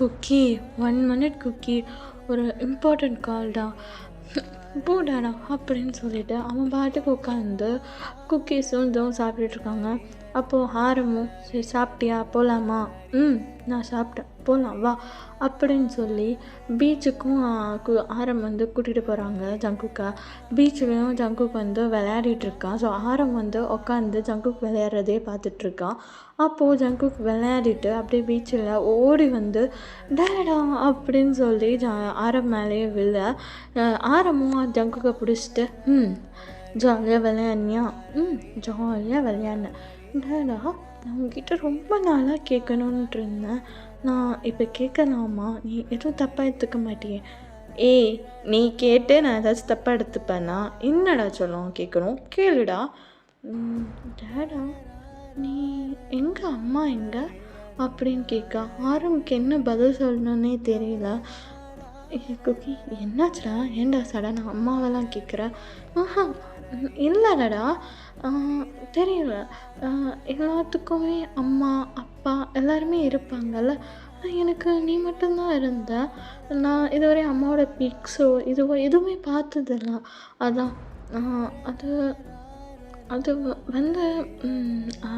குக்கி 1 மினிட் குக்கி, ஒரு இம்பார்ட்டண்ட் கால்டா, போ டேடா அப்படின்னு சொல்லிவிட்டு அவன் பாட்டுக்கு உட்காந்து குக்கீஸும் இதுவும் சாப்பிட்டுட்ருக்காங்க. அப்போது ஆரம்பம் சரி சாப்பிட்டியா போகலாமா? நான் சாப்பிட்டேன் போகலாம் வா அப்படின்னு சொல்லி பீச்சுக்கும் ஆரம் வந்து கூட்டிகிட்டு போகிறாங்க. ஜங்குக்கா பீச்சுலையும் ஜங்குக்கு வந்து விளையாடிட்டுருக்கான். ஸோ ஆரம் வந்து உட்காந்து ஜங்குக்கு விளையாடுறதே பார்த்துட்ருக்கான். அப்போது ஜங்குக்கு விளையாடிட்டு அப்படியே பீச்சில் ஓடி வந்து டேடா அப்படின்னு சொல்லி ஆரம் மேலேயே விழ ஆரமும் ஜங்குக்கை பிடிச்சிட்டு ஜாலியாக விளையாடினியா? ஜாலியாக விளையாடினேன் டேடா. நான் உங்ககிட்ட ரொம்ப நாளாக கேட்கணுன்ட்டு இருந்தேன், நான் இப்போ கேட்கலாமா? நீ எதுவும் தப்பாக எடுத்துக்க மாட்டியே? ஏய் நீ கேட்டு நான் ஏதாச்சும் தப்பாக எடுத்துப்பேன்னா என்னடா சொல்லும் கேட்கணும், கேளுடா. டேடா நீ எங்கே, அம்மா எங்கே அப்படின்னு கேட்க ஆரம்புக்கு என்ன பதில் சொல்லணுன்னே தெரியல. குக்கி என்னாச்சுடா, ஏன்டா சடனாக அம்மாவெல்லாம் கேட்குற? இல்லடா. ஆ தெரியல. அ எல்லாத்துக்குமே அம்மா, அப்பா எல்லாருமே இருப்பாங்கல்ல. எனக்கு நீ மட்டும் தான் இருந்த. நான் இதுவரை அம்மாவோட பிக்ஸோ எதுவுமே பார்த்ததில்ல. அதான். ஆ அது அது வந்து ம் ஆ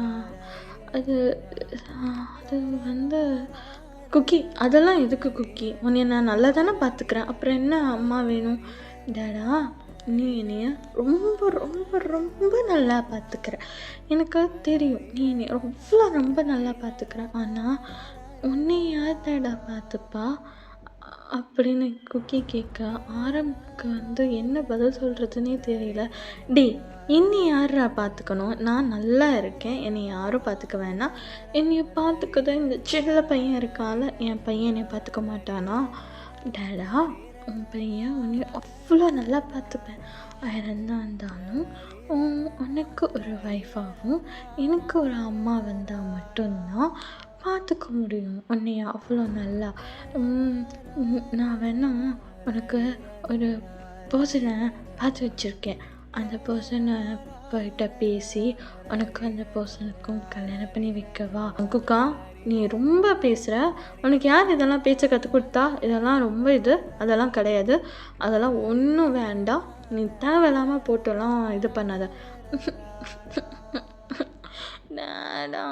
அது அ அது வந்து குக்கி. அதெல்லாம் எதுக்கு குக்கி? உன்னைய நான் நல்லா தானே பார்த்துக்கிறேன். அப்புறம் என்ன அம்மா வேணும்? டாடா, நீ என்னைய ரொம்ப ரொம்ப ரொம்ப நல்லா பார்த்துக்கிற. எனக்கு அது தெரியும். நீ என்னைய ரொம்ப நல்லா பார்த்துக்கிற. ஆனா, உன்னைய யார் டாடா பார்த்துப்பா? அப்படின்னு குக்கி கேட்க, ஆரம்புக்கு என்ன பதில் சொல்கிறதுனே தெரியல. டேய், என்னை யார்ரா பார்த்துக்கணும்? நான் நல்லா இருக்கேன். என்னை யாரும் பார்த்துக்க வேணாம். என்னைய பார்த்துக்க இந்த சின்ன பையன் இருக்கான்ல, என் பையன் என்னைய பார்த்துக்க மாட்டானா? டாடா, உன் பையன் உன்னைய அவ்வளோ நல்லா பார்த்துப்பேன். வேறு என்ன இருந்தாலும் உனக்கு ஒரு ஒய்ஃபாகவும் எனக்கு ஒரு அம்மா வந்தால் மட்டும்தான் பார்த்துக்க முடியும் உன்னைய அவ்வளோ நல்லா. நான் வேணா உனக்கு ஒரு பர்சனை பார்த்து வச்சுருக்கேன். அந்த பர்சனை போய்கிட்ட பேசி உனக்கு அந்த பர்சனுக்கும் கல்யாணம் பண்ணி வைக்கவா? குக்கா, நீ ரொம்ப பேசுகிற. உனக்கு யார் இதெல்லாம் பேச்சை கற்றுக் கொடுத்தா? இதெல்லாம் ரொம்ப அதெல்லாம் கிடையாது. அதெல்லாம் ஒன்றும் வேண்டாம். நீ தேவையில்லாமல் போட்டெல்லாம் இது பண்ணாத. டாடா,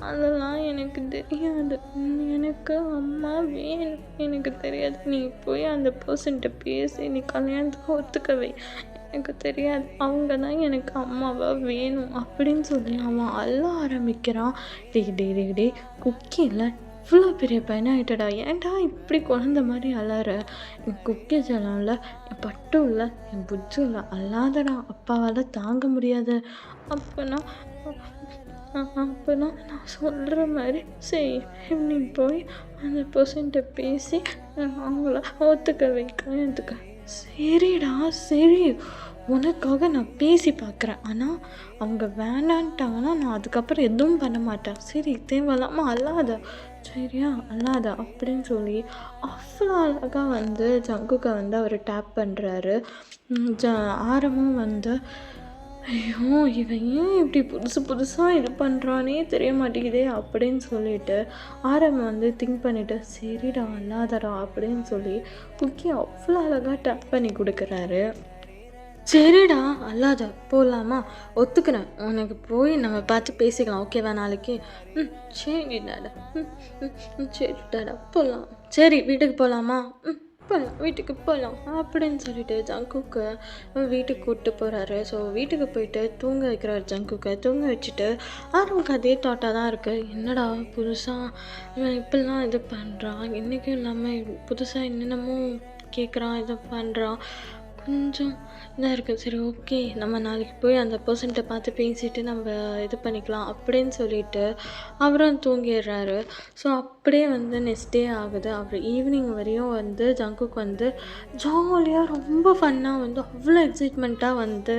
அதெல்லாம் எனக்கு தெரியாது. எனக்கு அம்மா வேணும். எனக்கு தெரியாது. நீ போய் அந்த பர்சன்கிட்ட பேசி நீ கல்யாணத்துக்கு ஒத்துக்கவை. எனக்கு தெரியாது. அவங்க தான் எனக்கு அம்மாவாக வேணும் அப்படின்னு சொல்லி அவன் அள்ள ஆரம்பிக்கிறான். டே குக்கி இல்லை, இவ்வளோ பெரிய பையனாகிட்டடா, ஏன்டா இப்படி குழந்த மாதிரி அழற? என் குக்கி ஜலம் இல்லை, என் பட்டும் இல்லை, என் புஜ்ஜும் இல்லை, அல்லாதடா, அப்பாவால் தாங்க முடியாது. அப்போனா நான் சொல்கிற மாதிரி செய். நீ போய் அந்த பர்சன்கிட்ட பேசி அவங்கள ஒத்துக்க வைக்க. சரிடா, சரி, உனக்காக நான் பேசி பார்க்குறேன். ஆனால் அவங்க வேணான்ட்டாங்கன்னா நான் அதுக்கப்புறம் எதுவும் பண்ண மாட்டேன். சரி, தேவையில்லாமல் அல்லாத, சரியா, அல்லாத அப்படின்னு சொல்லி அவ்வளோ அழகாக ஜங்குக்கை அவர் டேப் பண்ணுறாரு. ஆரமும் ஐயோ, இவன் ஏன் இப்படி புதுசாக இது பண்ணுறானே தெரிய மாட்டேங்குதே அப்படின்னு சொல்லிட்டு ஆரம் திங்க் பண்ணிவிட்டு, சரிடா அல்லாதடா அப்படின்னு சொல்லி குக்கி அவ்வளோ அழகாக டேப் பண்ணி கொடுக்குறாரு. சரிடா அல்லாத, போகலாமா? ஒத்துக்கிறேன். உனக்கு போய் நம்ம பார்த்து பேசிக்கலாம், ஓகேவா நாளைக்கு? சரி டாடா. சரி டாடா, போகலாம். சரி, வீட்டுக்கு போகலாமா? போகலாம், வீட்டுக்கு போகலாம் அப்படின்னு சொல்லிட்டு ஜங்குக்கு வீட்டுக்கு கூப்பிட்டு போகிறாரு. ஸோ வீட்டுக்கு போயிட்டு தூங்க வைக்கிறார். ஜங்குக்கை தூங்க வச்சுட்டு ஆரம்புக்கு அதே தாட்டாக தான் இருக்குது. என்னடா புதுசாக இவன் இப்படிலாம் இது பண்ணுறான், இன்றைக்கும் இல்லாமல் புதுசாக என்னென்னமோ கேட்குறான், இதை பண்ணுறான், கொஞ்சம் இதாக இருக்குது. சரி, ஓகே, நம்ம நாளைக்கு போய் அந்த பர்சன்கிட்ட பார்த்து பேசிட்டு நம்ம இது பண்ணிக்கலாம் அப்படின்னு சொல்லிட்டு அவரும் தூங்கிடுறாரு. ஸோ அப்படியே நெக்ஸ்ட் டே ஆகுது. அவர் ஈவினிங் வரையும் ஜங்குக்கு ஜாலியாக ரொம்ப ஃபன்னாக அவ்வளோ எக்ஸைட்மெண்ட்டாக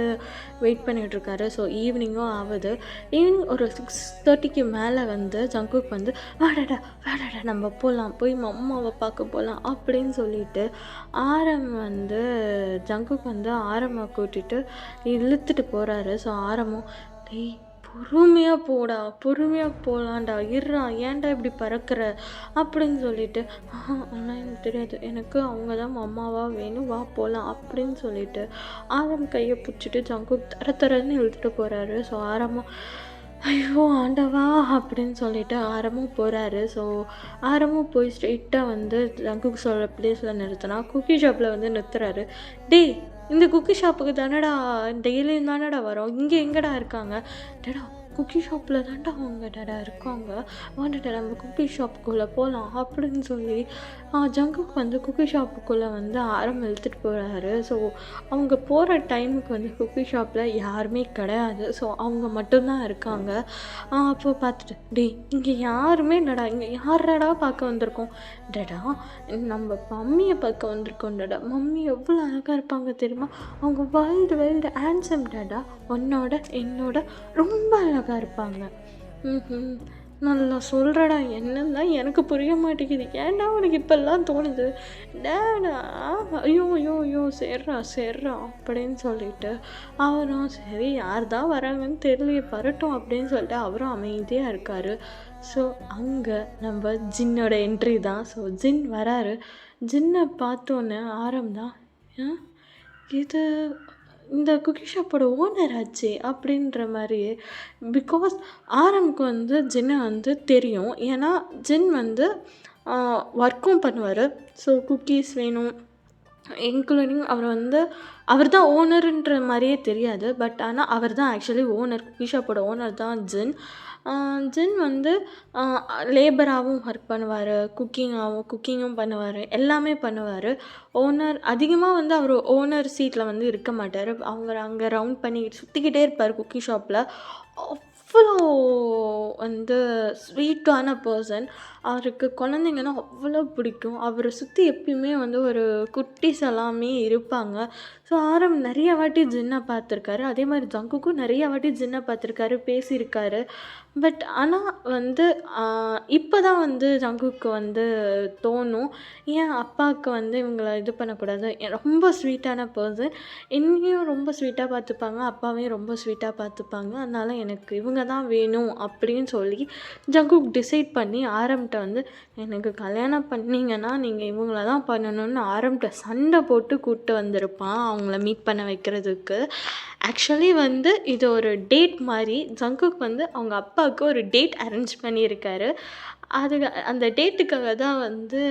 வெயிட் பண்ணிகிட்ருக்காரு. ஸோ ஈவினிங்கும் ஆகுது. ஈவினிங் ஒரு 6:30க்கு மேலே ஜங்குக்கு வாடாடா நம்ம போகலாம், போய் அம்மாவை பார்க்க போகலாம் அப்படின்னு சொல்லிட்டு ஆரம் ஜங்குக்கு ஆரம்மா கூட்டிட்டு இழுத்துட்டு போகிறாரு. ஸோ ஆரமும், டேய் பொறுமையாக போடா, பொறுமையாக போகலான்டா, இருறா, ஏன்டா இப்படி பறக்கிற அப்படின்னு சொல்லிட்டு, ஆனால் எனக்கு தெரியாது, எனக்கு அவங்க தான் அம்மாவாக வேணும், வா போகலாம் அப்படின்னு சொல்லிட்டு ஆரம் கையை பிடிச்சிட்டு ஜங்கு தரன்னு இழுத்துட்டு போகிறாரு. ஸோ ஆரமும், ஐயோ ஆண்டவா அப்படின்னு சொல்லிட்டு ஆரமும் போகிறாரு. ஸோ ஆரமும் போய் ஸ்ட்ரெயிட்டாக ஜங்குக்கு சொல்கிற பிளேஸில் நிறுத்தினா குக்கி ஷாப்பில் நிறுத்துறாரு. டேய், இந்த குக்கி ஷாப்புக்கு தானடா டெய்லியும் தானடா வரோம், இங்கே எங்கடா இருக்காங்க? டேடா, குக்கி ஷாப்பில் தான்டா அவங்க டேடா இருக்காங்க, வாண்டடா நம்ம குக்கி ஷாப்புக்குள்ளே போகலாம் அப்படின்னு சொல்லி ஜங்குக்கு குக்கி ஷாப்புக்குள்ளே ஆரம் இழுத்துட்டு போகிறாரு. ஸோ அவங்க போகிற டைமுக்கு குக்கி ஷாப்பில் யாருமே கிடையாது. ஸோ அவங்க மட்டும்தான் இருக்காங்க. அப்போ பார்த்துட்டு, டேய் இங்கே யாருமே இல்லைடா, இங்கே யாரடா பார்க்க வந்திருக்கோம்? டேடா, நம்ம மம்மியை பார்க்க வந்திருக்கோம் டேடா. மம்மி எவ்வளோ அழகாக இருப்பாங்க தெரியுமா? அவங்க வைல்டு ஹேண்ட்ஸம் டேடா, உன்னோட என்னோட ரொம்ப அழகாக இருப்பாங்க. நல்லா சொல்கிறடா, என்னன்னு தான் எனக்கு புரிய மாட்டேங்குது. ஏன்டா உனக்கு இப்பெல்லாம் தோணுது? டேடா, ஐயோ ஐயோ ஐயோ, சரிடா சரிடா அப்படின்னு சொல்லிட்டு அவரும் சரி யார் தான் வராங்கன்னு தெரியலையே, வரட்டும் அப்படின்னு சொல்லிட்டு அவரும் அமைதியாக இருக்கார். ஸோ அங்கே நம்ம ஜின்னோட என்ட்ரி தான். ஸோ ஜின் வராரு. ஜின்னை பார்த்தோன்னே தான் இது இந்த குக்கி ஷாப்போட ஓனர் ஆச்சு அப்படின்ற மாதிரியே. பிகாஸ் ஆரம்க்கு வந்து ஜின்னை வந்து தெரியும். ஏன்னா ஜின் வந்து ஒர்க்கும் பண்ணுவார். ஸோ குக்கீஸ் வேணும் இன்க்ளூடிங் அவர் தான் ஓனருன்ற மாதிரியே தெரியாது. பட் ஆனால் அவர் தான் ஆக்சுவலி ஓனர், குக்கி ஷாப்போட ஓனர் தான் ஜின். ஜின் வந்து லேபராகவும் ஒர்க் பண்ணுவார், குக்கிங்கும் பண்ணுவார், எல்லாமே பண்ணுவார். ஓனர் அதிகமாக வந்து அவர் ஓனர் சீட்டில் வந்து இருக்க மாட்டார். அங்கே ரவுண்ட் பண்ணி சுற்றிக்கிட்டே இருப்பார் குக்கி ஷாப்பில். அவ்வளோ வந்து ஸ்வீட்டான பர்சன். அவருக்கு குழந்தைங்கன்னா அவ்வளோ பிடிக்கும். அவரை சுற்றி எப்பயுமே வந்து ஒரு குட்டீஸ் எல்லாமே இருப்பாங்க. ஸோ நிறைய வாட்டி ஜின்னை பார்த்துருக்காரு. அதே மாதிரி ஜங்குக்கும் நிறைய வாட்டி ஜின்னை பார்த்துருக்காரு, பேசியிருக்காரு. பட் ஆனால் வந்து இப்போ தான் வந்து ஜங்குக்கு வந்து தோணும், ஏன் அப்பாவுக்கு வந்து இவங்கள இது பண்ணக்கூடாது. ரொம்ப ஸ்வீட்டான பர்சன், என்னையும் ரொம்ப ஸ்வீட்டாக பார்த்துப்பாங்க, அப்பாவையும் ரொம்ப ஸ்வீட்டாக பார்த்துப்பாங்க. அதனால் எனக்கு இவங்க தான் வேணும் அப்படின்னு சொல்லி ஜங்குக் டிசைட் பண்ணி வந்து எனக்கு கல்யாணம் பண்ணிங்கன்னா நீங்கள் இவங்கள தான் பண்ணணும்னு சண்டை போட்டு கூப்பிட்டு வந்திருப்பான் அவங்கள மீட் பண்ண வைக்கிறதுக்கு. ஆக்சுவலி வந்து இது ஒரு டேட் மாதிரி. ஜங்குக் வந்து அவங்க அப்பாவுக்கு ஒரு டேட் அரேஞ்ச் பண்ணியிருக்காரு. அந்த டேட்டுக்காக தான் வந்து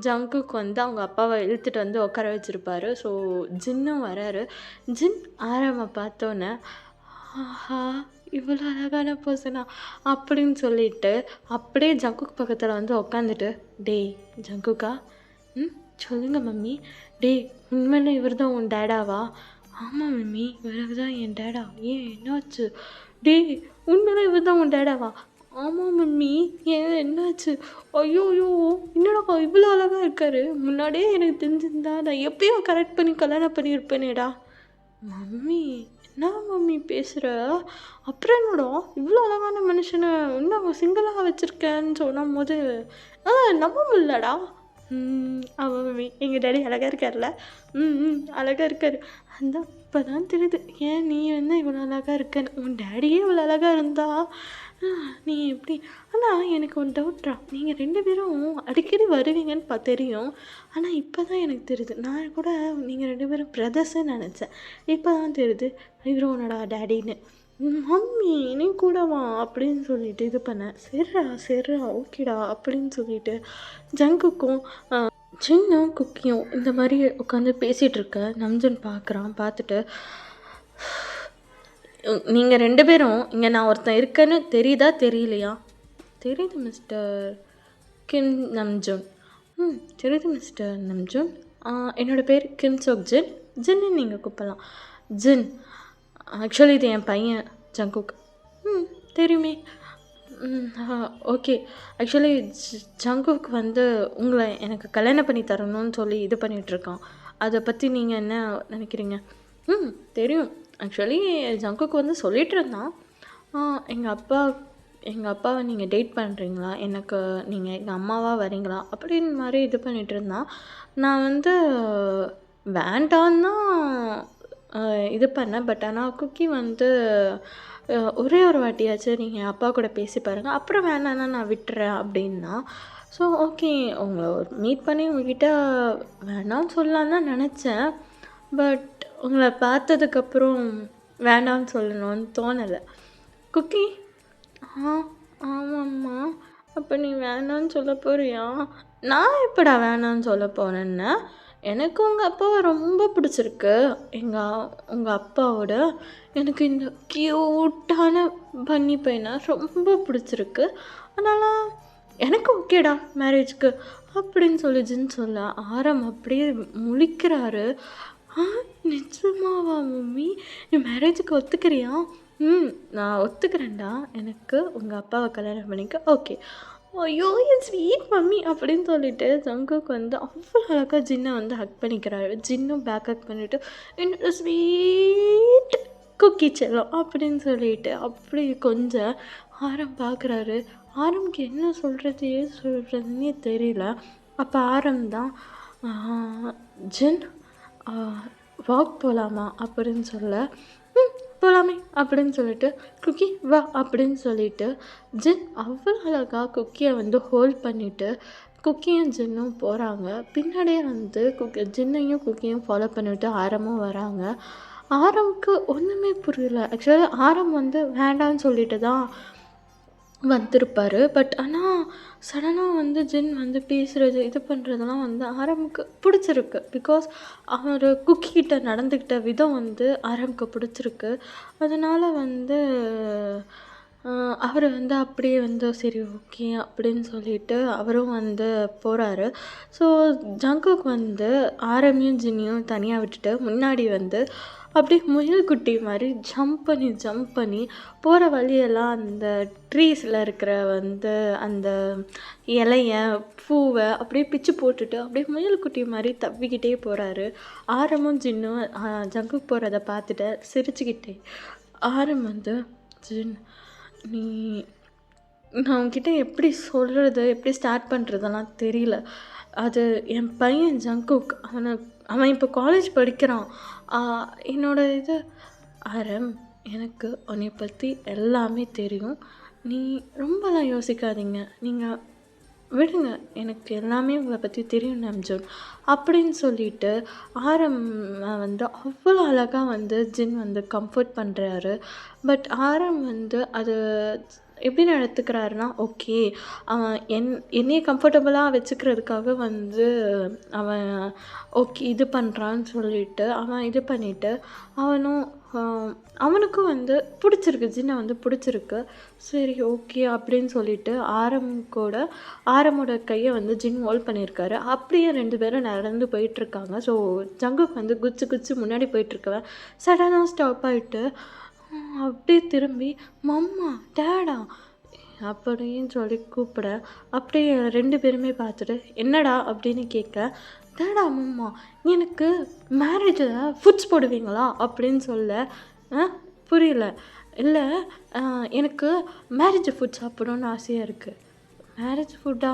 ஜங்குக் வந்து அவங்க அப்பாவை இழுத்துட்டு வந்து உட்கார வச்சுருப்பாரு. ஸோ ஜின்னும் வராரு. ஜின் ஆரம்பை பார்த்தோன்னே ஆஹா இவ்வளோ அழகான பர்சனா அப்படின்னு சொல்லிட்டு அப்படியே ஜங்குக் பக்கத்தில் வந்து உட்காந்துட்டு, டேய் ஜங்குக்கா, சொல்லுங்க மம்மி, டேய் உண்மையில இவர் தான் உன் டேடாவா? ஆமாம் மம்மி, இவர் தான் என் டேடா. ஏன் என்னாச்சு? டேய் உண்மையில இவர் தான் உன் டேடாவா? ஆமாம் மம்மி, ஏன் என்னாச்சு? ஐயோ என்னடா இவ்வளோ அழகாக இருக்காரு, முன்னாடியே எனக்கு தெரிஞ்சிருந்தா நான் எப்பயோ கரெக்ட் பண்ணி கல்யாணம் பண்ணியிருப்பேனேடா. மம்மி என்ன மம்மி பேசுகிற? அப்புறம் என்னடா இவ்வளோ அழகான மனுஷனை இன்னும் சிங்கிளாக வச்சுருக்கேன்னு சொல்லும் போது நம்ப முடியலடா. ஆமாம் மம்மி, எங்கள் டேடி அழகாக இருக்கார்ல. அழகாக இருக்கார். அந்த இப்போ தான் தெரியுது ஏன் நீ வந்து இவ்வளோ அழகாக இருக்கன்னு. உன் டேடியே இவ்வளோ அழகாக இருந்தா நீ எப்படி? ஆனால் எனக்கு ஒரு டவுட்ரா, நீங்கள் 2 பேரும் அடிக்கடி வருவீங்கன்னு தெரியும். ஆனால் இப்போ தான் எனக்கு தெரியுது. நான் கூட நீங்கள் 2 பேரும் பிரதர்ஸ்ன்னு நினச்சேன். இப்போ தான் தெரியுது இவர் உன்னோட டேடின்னு. மம்மி நீ கூடவா அப்படின்னு சொல்லிட்டு இது பண்ணேன். சரிடா ஓகேடா அப்படின்னு சொல்லிட்டு ஜங்குக்கும் சின்னும் குக்கியும் இந்த மாதிரி உட்காந்து பேசிகிட்ருக்க நம்ஜன் பார்த்துட்டு, நீங்கள் 2 பேரும் இங்கே நான் ஒருத்தன் இருக்கேன்னு தெரியுதா தெரியலையா? தெரியுது மிஸ்டர் கிம் நம்ஜூன். தெரியுது மிஸ்டர் நம்ஜூன். என்னோடய பேர் கிம் சோக் ஜின். ஜின்னு நீங்கள் கூப்பிடலாம். ஜின், ஆக்சுவலி இது என் பையன் ஜங்குக். தெரியுமே. ஓகே, ஆக்சுவலி ஜங்குக் வந்து உங்களை எனக்கு கல்யாணம் பண்ணி தரணும்னு சொல்லி இது பண்ணிகிட்ருக்கான். அதை பற்றி நீங்கள் என்ன நினைக்கிறீங்க? தெரியும். ஆக்சுவலி ஜங்குக் வந்து சொல்லிகிட்டு இருந்தான், எங்கள் அப்பாவை நீங்கள் டேட் பண்ணுறீங்களா, எனக்கு நீங்கள் எங்கள் அம்மாவாக வரீங்களா அப்படின்னு மாதிரி இது பண்ணிகிட்டு இருந்தான். நான் வந்து வேண்டான்னு தான் இது பண்ணேன். பட் ஆனால் குக்கி வந்து ஒரே ஒரு வாட்டியாச்சும் நீங்கள் அப்பா கூட பேசி பாருங்கள், அப்புறம் வேணான்னா நான் விட்டுறேன் அப்படின்னா. ஸோ ஓகே, உங்களை மீட் பண்ணி உங்ககிட்ட வேணான்னு சொல்லலான்னு தான் நினச்சேன். பட் உங்களை பார்த்ததுக்கப்புறம் வேண்டான்னு சொல்லணும்னு தோணலை. குக்கி, ஆமாம்மா, அப்போ நீ வேணான்னு சொல்ல போறியா? நான் எப்படா வேணான்னு சொல்ல போனேன்னா, எனக்கு உங்கள் அப்பாவை ரொம்ப பிடிச்சிருக்கு. உங்கள் அப்பாவோட எனக்கு இந்த க்யூட்டான பன்னி பையனை ரொம்ப பிடிச்சிருக்கு. அதனால் எனக்கு ஓகேடா மேரேஜ்க்கு அப்படின்னு சொல்லிச்சுன்னு சொல்ல அப்படியே முழிக்கிறாரு. நிஜமாவா மம்மி, நீ மேரேஜுக்கு ஒத்துக்கிறியா? நான் ஒத்துக்கிறேன்டா, எனக்கு உங்கள் அப்பாவை கல்யாணம் பண்ணிக்க ஓகே. ஐயோ என் ஸ்வீட் மம்மி அப்படின்னு சொல்லிட்டு ஜங்குக்கு வந்து அவ்வளோ அழகாக ஜின்னை வந்து ஹக் பண்ணிக்கிறாரு. ஜின்னும் பேக் ஹக் பண்ணிவிட்டு என்னோட ஸ்வீட் குக்கி செல்லம் அப்படின்னு சொல்லிட்டு அப்படி கொஞ்சம் ஆரம் பார்க்குறாரு. ஆரம்க்கு என்ன சொல்கிறது ஏது சொல்கிறதுனே தெரியல. அப்போ ஆரம் தான் ஜின் வாக் போகலாமா அப்படின்னு சொல்ல, போகலாமே அப்படின்னு சொல்லிட்டு குக்கி வா அப்படின்னு சொல்லிட்டு ஜின் அவ்வளோ அழகாக குக்கியை வந்து ஹோல்ட் பண்ணிவிட்டு குக்கியும் ஜின்னும் போகிறாங்க. பின்னாடியே வந்து ஜின்னையும் குக்கியும் ஃபாலோ பண்ணிவிட்டு ஆரமும் வராங்க. ஆரம்க்கு ஒன்றுமே புரியல. ஆக்சுவலாக ஆரம் வந்து வேண்டான்னு சொல்லிட்டு தான் வந்திருப்பாரு. பட் ஆனால் சடனாக வந்து ஜின் வந்து பேசுகிறது இது பண்ணுறதெல்லாம் வந்து ஆரம்க்கு பிடிச்சிருக்கு. பிகாஸ் அவர் குக்கிக்கிட்ட நடந்துக்கிட்ட விதம் வந்து ஆரம்க்கு பிடிச்சிருக்கு. அதனால் வந்து அவர் வந்து அப்படியே வந்து சரி ஓகே அப்படின்னு சொல்லிட்டு அவரும் வந்து போகிறாரு. ஸோ ஜங்குக் வந்து ஆரமையும் ஜின்னையும் தனியாக விட்டுட்டு முன்னாடி வந்து அப்படியே முயல்குட்டி மாதிரி ஜம்ப் பண்ணி போகிற வழியெல்லாம் அந்த ட்ரீஸில் இருக்கிற வந்து அந்த இலைய பூவை அப்படியே பிச்சு போட்டுட்டு அப்படியே முயல்குட்டி மாதிரி தவ்விக்கிட்டே போகிறாரு. ஆரமும் ஜின்னும் ஜங்குக் போகிறத பார்த்துட்டு சிரிச்சுக்கிட்டே ஆரம் வந்து ஜின் நீ நான் உன்கிட்ட எப்படி சொல்கிறது எப்படி ஸ்டார்ட் பண்ணுறதெல்லாம் தெரியல. அது என் பையன் ஜங்குக் அவன் இப்போ காலேஜ் படிக்கிறான். என்னோட இது ஆரம் எனக்கு உன்னை பற்றி எல்லாமே தெரியும். நீ ரொம்பலாம் யோசிக்காதீங்க. நீங்கள் விடுங்க எனக்கு எல்லாமே உங்களை பற்றி தெரியும் நம்ஜூன் அப்படின்னு சொல்லிட்டு ஆரம் வந்து அவ்வளோ அழகாக வந்து ஜின் வந்து கம்ஃபர்ட் பண்ணுறாரு. பட் ஆரம் வந்து அது எப்படி எடுத்துக்கிறாருன்னா ஓகே அவன் என்னையே கம்ஃபர்டபுளாக வச்சுக்கிறதுக்காக வந்து அவன் ஓகே இது பண்ணுறான்னு சொல்லிட்டு அவன் இது பண்ணிவிட்டு அவனுக்கும் வந்து பிடிச்சிருக்கு ஜின்னை வந்து பிடிச்சிருக்கு. சரி ஓகே அப்படின்னு சொல்லிட்டு ஆரமோட கையை வந்து ஜின் ஹோல்ட் பண்ணியிருக்காரு. அப்படியே 2 பேரும் நடந்து போயிட்டுருக்காங்க. ஸோ ஜங்குக் வந்து குச்சி முன்னாடி போயிட்டுருக்கவன் சடனாக ஸ்டாப் ஆகிட்டு அப்படியே திரும்பி மம்மா டேடா அப்படின்னு சொல்லி கூப்பிட அப்படியே 2 பேருமே பார்த்துட்டு என்னடா அப்படின்னு கேட்க டேடா மம்மா எனக்கு மேரேஜில் ஃபுட்ஸ் போடுவீங்களா அப்படின்னு சொல்ல புரியல. இல்லை எனக்கு மேரேஜ் ஃபுட் சாப்பிடணுன்னு ஆசையாக இருக்குது. மேரேஜ் ஃபுட்டா?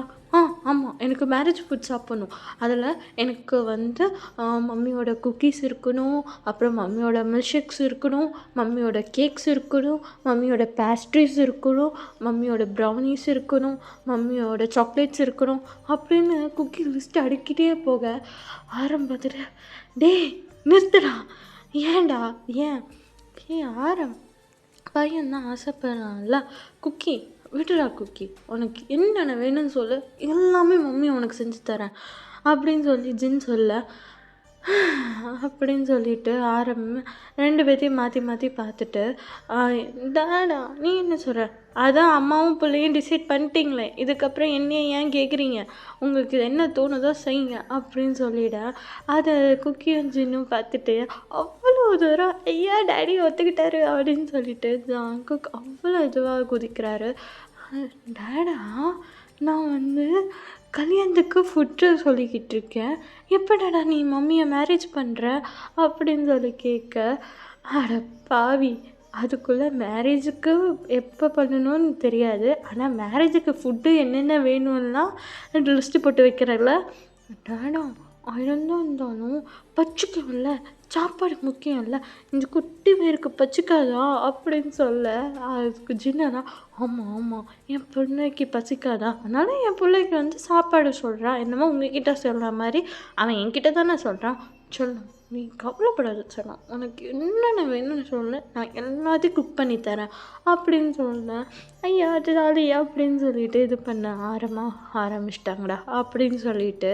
ஆமாம் எனக்கு மேரேஜ் ஃபுட் சாப்பிட்ணும். அதில் எனக்கு வந்து மம்மியோட குக்கீஸ் இருக்கணும், அப்புறம் மம்மியோட மில்க்ஷேக்ஸ் இருக்கணும், மம்மியோட கேக்ஸ் இருக்கணும், மம்மியோட பேஸ்ட்ரீஸ் இருக்கணும், மம்மியோட ப்ரௌனீஸ் இருக்கணும், மம்மியோட சாக்லேட்ஸ் இருக்கணும் அப்படின்னு குக்கி லிஸ்ட் அடுக்கிட்டே போக ஆரம்பத்தில் டேய் நிறுத்துடா ஏன்டா ஏன் ஆரம் பையன் தான் ஆசைப்படுறான்ல குக்கி விடுடா குக்கி உனக்கு என்னென்ன வேணும்னு சொல்லு எல்லாமே மம்மி உனக்கு செஞ்சு தரேன் அப்படின்னு சொல்லி ஜின் சொல்ல அப்படின்னு சொல்லிட்டு ஆரம் 2 பேர்த்தையும் மாற்றி பார்த்துட்டு டாடா நீ என்ன சொல்கிற? அதான் அம்மாவும் பிள்ளையும் டிசைட் பண்ணிட்டீங்களே, இதுக்கப்புறம் என்னையே ஏன் கேட்குறீங்க? உங்களுக்கு என்ன தோணுதோ செய்யுங்க அப்படின்னு சொல்லிட அதை குக்கியும் ஜின்னும் பார்த்துட்டு அவ்வளோ தூரம் ஐயா டேடி ஒத்துக்கிட்டாரு அப்படின்னு சொல்லிட்டு ஜங்குக் அவ்வளோ இதுவாக குதிக்கிறாரு. டேடா நான் வந்து கல்யாணத்துக்கு ஃபுட்டு சொல்லிக்கிட்டு இருக்கேன், எப்படாடா நீ மம்மியை மேரேஜ் பண்ணுற அப்படின்னு சொல்லி கேட்க அட பாவி அதுக்குள்ளே மேரேஜுக்கு எப்போ பண்ணணும்னு தெரியாது, ஆனால் மேரேஜுக்கு ஃபுட்டு என்னென்ன வேணும்லாம் லிஸ்ட்டு போட்டு வைக்கிறல்ல. டேடா ஆயிரம்தான் இருந்தாலும் பச்சிக்கும்ல, சாப்பாடு முக்கியம் இல்லை, இந்த குட்டி பேருக்கு பச்சிக்காதா அப்படின்னு சொல்ல அதுக்கு ஜின்னா ஆமாம் என் பிள்ளைக்கு பசிக்காதா, அதனால என் பிள்ளைக்கு வந்து சாப்பாடு சொல்கிறான், என்னமோ உங்ககிட்ட சொல்கிற மாதிரி அவன் என்கிட்ட தானே சொல்கிறான், சொல்லு நீ கவலைப்படாத சொன்னான், உனக்கு என்னென்ன வேணும்னு சொல்லு நான் எல்லாத்தையும் குக் பண்ணி தரேன் அப்படின்னு சொன்னேன். ஐயா ஜாலியா அப்படின்னு சொல்லிட்டு இது பண்ண ஆரம்பிச்சிட்டாங்கடா அப்படின்னு சொல்லிட்டு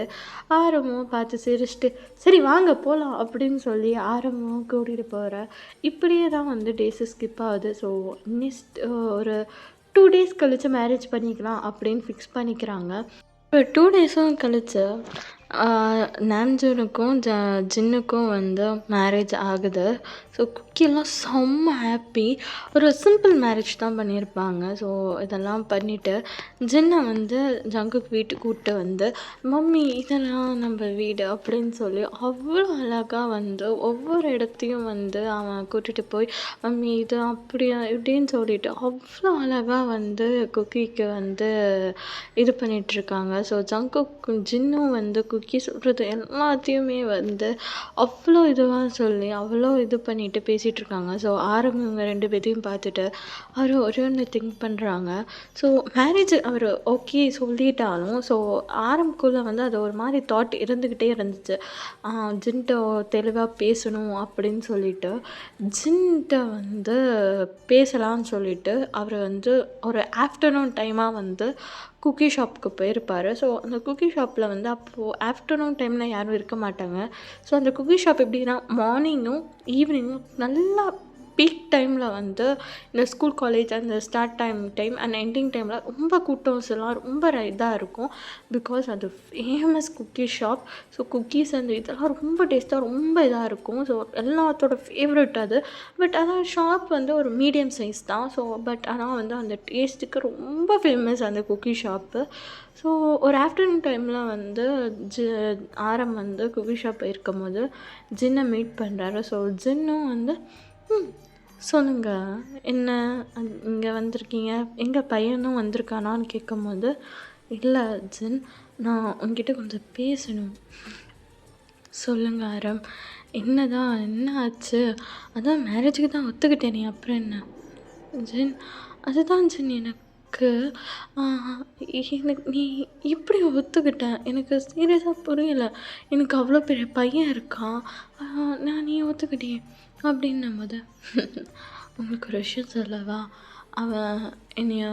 ஆரமும் பார்த்து சிரிச்சிட்டு சரி வாங்க போகலாம் அப்படின்னு சொல்லி ஆரமும் கூட்டிகிட்டு போகிற. இப்படியே தான் வந்து டேஸு ஸ்கிப் ஆகுது. ஸோ நெக்ஸ்ட் ஒரு 2 days கழித்து மேரேஜ் பண்ணிக்கலாம் அப்படின்னு ஃபிக்ஸ் பண்ணிக்கிறாங்க. இப்போ 2 days கழித்து நாம்ஜூனுக்கும் ஜின்னுக்கும் வந்து மேரேஜ் ஆகுது. ஸோ குக்கிலாம் செம்ம ஹாப்பி. ஒரு சிம்பிள் மேரேஜ் தான் பண்ணியிருப்பாங்க. ஸோ இதெல்லாம் பண்ணிவிட்டு ஜின்னை வந்து ஜங்குக் வீட்டுக்கு கூப்பிட்டு வந்து, மம்மி இதெல்லாம் நம்ம வீடு அப்படின்னு சொல்லி அவ்வளோ அழகாக வந்து ஒவ்வொரு இடத்தையும் வந்து அவன் கூட்டிகிட்டு போய், மம்மி இது அப்படியா இப்படின்னு சொல்லிட்டு அவ்வளோ அழகாக வந்து குக்கிக்கு வந்து இது பண்ணிகிட்ருக்காங்க. ஸோ ஜங்குக் ஜின்னும் வந்து குக்கி சொல்கிறது எல்லாத்தையுமே வந்து அவ்வளோ இதுவாக சொல்லி அவ்வளோ இது பண்ணிட்டு பேசிகிட்ருக்காங்க. ஸோ இவங்க 2 பேத்தையும் பார்த்துட்டு அவர் ஒரே ஒன்று திங்க் பண்ணுறாங்க. ஸோ மேரேஜ் அவர் ஓகே சொல்லிட்டாலும் ஸோ ஆரம்பக்குள்ளே வந்து அது ஒரு மாதிரி தாட் இருந்துக்கிட்டே இருந்துச்சு. ஜின்ட்ட தெளிவாக பேசணும் அப்படின்னு சொல்லிட்டு ஜின்ட்ட வந்து பேசலாம்னு சொல்லிட்டு அவர் வந்து ஒரு ஆஃப்டர்நூன் டைமாக வந்து குக்கி ஷாப்புக்கு போயிருப்பார். ஸோ அந்த குக்கி ஷாப்பில் வந்து அப்போது ஆஃப்டர்நூன் டைமில் யாரும் இருக்க மாட்டாங்க. ஸோ அந்த குக்கி ஷாப் எப்படின்னா மார்னிங்கும் ஈவினிங்கும் நல்லா பீக் டைமில் வந்து இந்த ஸ்கூல் காலேஜ் அந்த ஸ்டார்ட் டைம் அண்ட் எண்டிங் டைமில் ரொம்ப கூட்டம்ஸ்லாம் ரொம்ப இதாக இருக்கும். பிகாஸ் அது famous cookie shop. So cookies அந்த இதெல்லாம் ரொம்ப டேஸ்ட்டாக ரொம்ப இதாக இருக்கும். ஸோ எல்லாத்தோட ஃபேவரட் அது. பட் ஆனால் ஷாப் வந்து ஒரு மீடியம் சைஸ் தான். ஸோ பட் ஆனால் வந்து அந்த டேஸ்ட்டுக்கு ரொம்ப ஃபேமஸ் அந்த குக்கி ஷாப்பு. ஸோ ஒரு ஆஃப்டர்நூன் டைமில் வந்து வந்து குக்கி ஷாப் இருக்கும்போது ஜின்னை மீட் பண்ணுறாரு. ஸோ ஜின்னும் வந்து சொல்லுங்க என்ன இங்கே வந்திருக்கீங்க, எங்கள் பையனும் வந்திருக்கானான்னு கேட்கும்போது, இல்லை ஜின் நான் உங்ககிட்ட கொஞ்சம் பேசணும். சொல்லுங்க ஆரம், என்ன ஆச்சு? அதான் மேரேஜுக்கு தான் ஒத்துக்கிட்டேனே, அப்புறம் என்ன? ஜின் அதுதான் ஜின் எனக்கு நீ எப்படி ஒத்துக்கிட்ட எனக்கு சீரியஸாக புரியலை. எனக்கு அவ்வளோ பெரிய பையன் இருக்கான், நீ ஒத்துக்கிட்டே அப்படின்னும் போது, உங்களுக்கு ஒரு விஷயம் சொல்லவா? அவன் என்னைய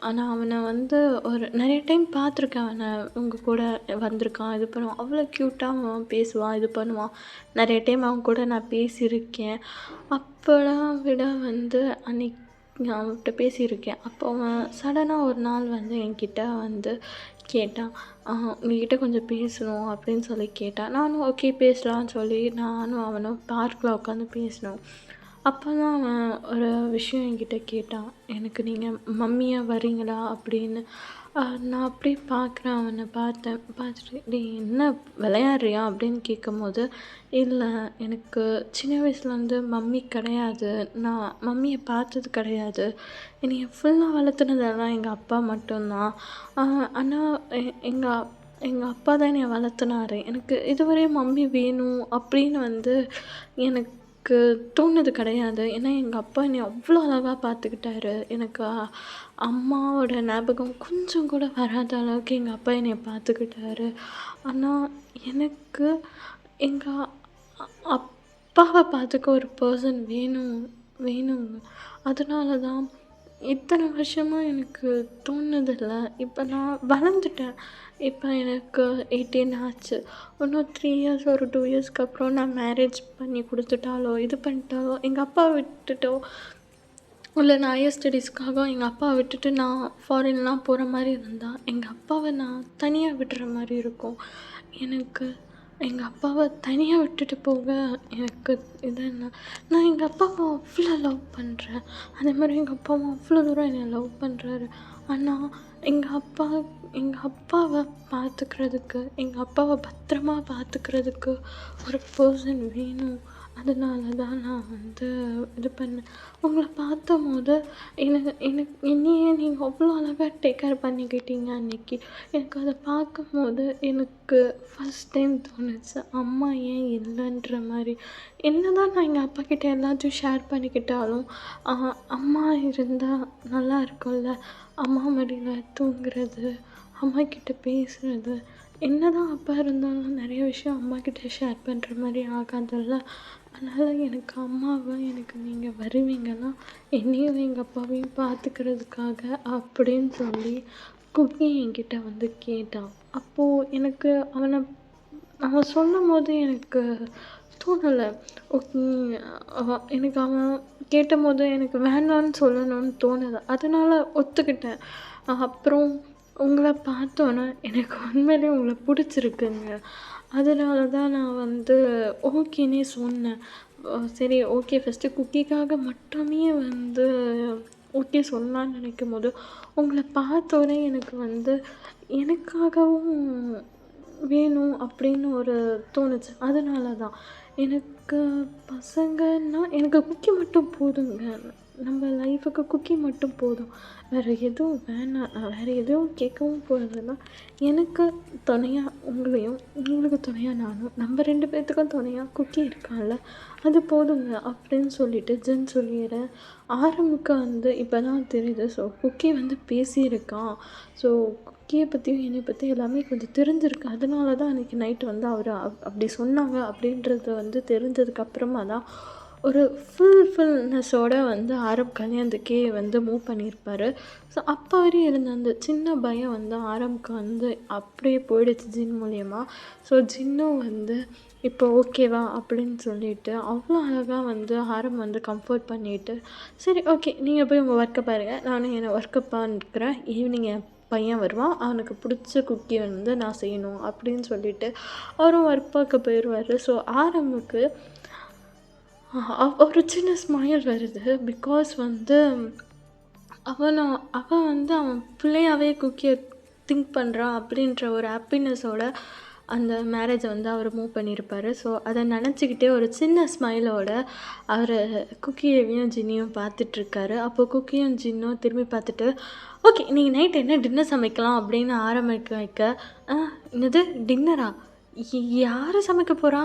ஆனால் அவனை வந்து ஒரு நிறைய டைம் பார்த்துருக்கேன். அவனை உங்கள் கூட வந்திருக்கான், இது பண்ணுவான், அவ்வளோ க்யூட்டாக அவன் பேசுவான், இது பண்ணுவான். நிறைய டைம் அவன் கூட நான் பேசியிருக்கேன். அப்போலாம் விட வந்து அன்னைக்கு நான் அவன்கிட்ட பேசியிருக்கேன். அப்போ அவன் சடனாக ஒரு நாள் வந்து என்கிட்ட வந்து கேட்டான், உங்ககிட்ட கொஞ்சம் பேசணும் அப்படின்னு சொல்லி கேட்டான். நானும் ஓகே பேசலான்னு சொல்லி நானும் அவனும் பார்க்கில் உட்காந்து பேசினோம். அப்போ தான் அவன் ஒரு விஷயம் என்கிட்ட கேட்டான், எனக்கு நீங்கள் மம்மியாக வரீங்களா அப்படின்னு. நான் அப்படியே பார்க்குறேன், அவனை பார்த்துட்டு நீ என்ன விளையாடுறியா அப்படின்னு கேட்கும்போது, இல்லை எனக்கு சின்ன வயசுலேருந்து மம்மி கிடையாது, நான் மம்மியை பார்த்தது கிடையாது, என்னைய ஃபுல்லாக வளர்த்துனதெல்லாம் எங்கள் அப்பா மட்டும்தான். ஆனால் எங்கள் அப்பா தான் என்னை வளர்த்துனாரு. எனக்கு இதுவரையும் மம்மி வேணும் அப்படின்னு வந்து எனக்கு தோணுது கிடையாது. ஏன்னா எங்கள் அப்பா என்னை அவ்வளோ அழகாக பார்த்துக்கிட்டாரு. எனக்கு அம்மாவோட ஞாபகம் கொஞ்சம் கூட வராத அளவுக்கு எங்கள் அப்பா என்னை பார்த்துக்கிட்டாரு. ஆனால் எனக்கு எங்கள் அப்பாவை பார்த்துக்க ஒரு பர்சன் வேணுங்க. அதனால தான் இத்தனை வருஷமாக எனக்கு தோணுதில்லை. இப்போ நான் வளர்ந்துட்டேன். இப்போ எனக்கு 18 ஆச்சு. இன்னும் 3 இயர்ஸ் ஒரு 2 இயர்ஸ்க்கு அப்புறம் நான் மேரேஜ் பண்ணி கொடுத்துட்டாலோ இது பண்ணிட்டாலோ எங்கள் அப்பாவை விட்டுட்டோ இல்லை நான் ஹையர் ஸ்டடீஸ்க்காக எங்கள் அப்பாவை விட்டுட்டு நான் ஃபாரின்லாம் போகிற மாதிரி இருந்தால் எங்கள் அப்பாவை நான் தனியாக விடுற மாதிரி இருக்கும். எனக்கு எங்கள் அப்பாவை தனியாக விட்டுட்டு போக எனக்கு இது என்ன, நான் எங்கள் அப்பாவை அவ்வளோ லவ் பண்ணுறேன். அதே மாதிரி எங்கள் அப்பாவும் அவ்வளோ தூரம் என்னை லவ் பண்ணுறாரு. ஆனால் எங்கள் அப்பாவை பார்த்துக்கிறதுக்கு, எங்கள் அப்பாவை பத்திரமா பார்த்துக்கிறதுக்கு ஒரு பர்சன் வேணும். அதனால தான் நான் வந்து இது பண்ணேன். உங்களை பார்த்தம்போது என்னையே நீங்கள் அவ்வளோ அழகாக டேக் கேர் பண்ணிக்கிட்டீங்க அன்றைக்கி. எனக்கு அதை பார்க்கும்போது எனக்கு ஃபஸ்ட் டைம் தோணுச்சு, அம்மா ஏன் இல்லைன்ற மாதிரி. என்ன தான் நான் எங்கள் அப்பாக்கிட்ட எல்லாத்தையும் ஷேர் பண்ணிக்கிட்டாலும் அம்மா இருந்தால் நல்லா இருக்கும்ல. அம்மா மடியில் தூங்குறது, அம்மாக்கிட்ட பேசுகிறது. என்ன தான் அப்பா இருந்தாலும் நிறைய விஷயம் அம்மாக்கிட்ட ஷேர் பண்ணுற மாதிரி ஆகாதுல்ல. அதனால் எனக்கு அம்மாவை எனக்கு நீங்கள் வருவீங்கன்னா என்னையும் எங்கள் அப்பாவையும் பார்த்துக்கிறதுக்காக அப்படின்னு சொல்லி குக்கி என்கிட்ட வந்து கேட்டான். அப்போது எனக்கு அவன் சொல்லும்போது எனக்கு தோணலை. ஓகே, எனக்கு அவன் கேட்டபோது எனக்கு வேண்டான்னு சொல்லணும்னு தோணுது. அதனால் ஒத்துக்கிட்டேன். அப்புறம் உங்கள பார்த்தோன்னே எனக்கு உண்மையிலேயே உங்கள பிடிச்சிருக்குங்க. அதனால தான் நான் வந்து ஓகேன்னே சொன்னேன். சரி ஓகே ஃபஸ்ட்டு குக்கிக்காக மட்டுமே வந்து ஓகே சொல்லலான்னு நினைக்கும்போது, உங்கள பார்த்தோனே எனக்கு வந்து எனக்காகவும் வேணும் அப்படின்னு ஒரு தோணுச்சு. அதனால தான். எனக்கு பசங்கன்னா எனக்கு குக்கி மட்டும் போதுங்க. நம்ம லைஃபுக்கு குக்கி மட்டும் போதும். வேறு எதுவும் வேணாம். நான் வேறு எதுவும் கேட்கவும் போறதில்ல. எனக்கு துணையா உங்களையும், உங்களுக்கு துணையா நானும், நம்ம 2 பேத்துக்கும் துணையா குக்கி இருக்கான்ல, அது போதுங்க அப்படின்னு சொல்லிட்டு ஜென் சொல்லிடுறேன். ஆரம்புக்கு வந்து இப்போ தான் தெரியுது. ஸோ குக்கி வந்து பேசியிருக்கான். ஸோ குக்கிய பற்றியும் என்னை பற்றி எல்லாமே கொஞ்சம் தெரிஞ்சிருக்கு. அதனால தான் அன்றைக்கி நைட்டு வந்து அவர் அப்படி சொன்னாங்க அப்படின்றது வந்து தெரிஞ்சதுக்கப்புறமா தான் ஒரு ஃபுல்னஸோட வந்து ஆரப் கல்யாணத்துக்கே வந்து மூவ் பண்ணியிருப்பாரு. ஸோ அப்போ வரையும் இருந்த அந்த சின்ன பயம் வந்து ஆரம்க்கு வந்து அப்படியே போயிடுச்சு ஜின் மூலியமா. ஸோ ஜின்னும் வந்து இப்போ ஓகேவா அப்படின்னு சொல்லிட்டு அவ்வளோ அழகாக வந்து ஆரம் வந்து கம்ஃபர்ட் பண்ணிட்டு, சரி ஓகே நீங்கள் போய் உங்கள் ஒர்க்கை பாருங்கள், நானும் என்னை ஒர்க்கை பார்க்குறேன். ஈவினிங் என் பையன் வருவான், அவனுக்கு பிடிச்ச குக்கி வந்து நான் செய்யணும் அப்படின்னு சொல்லிட்டு அவரும் ஒர்க் பார்க்க போயிடுவார். ஸோ ஆரம்புக்கு ஒரு சின்ன ஸ்மைல் வருது. பிகாஸ் வந்து அவன் வந்து அவன் பிள்ளையாவே குக்கியை திங்க் பண்ணுறான் அப்படின்ற ஒரு ஹாப்பினஸோட அந்த மேரேஜை வந்து அவர் மூவ் பண்ணியிருப்பார். ஸோ அதை நினச்சிக்கிட்டே ஒரு சின்ன ஸ்மைலோட அவர் குக்கியையும் ஜின்னியும் பார்த்துட்ருக்காரு. அப்போது குக்கியும் ஜின்னும் திரும்பி பார்த்துட்டு, ஓகே நீங்கள் நைட் என்ன டின்னர் சமைக்கலாம் அப்படின்னு ஆரம்பிக்க வைக்க, என்னது டின்னரா? யார் சமைக்க போகிறா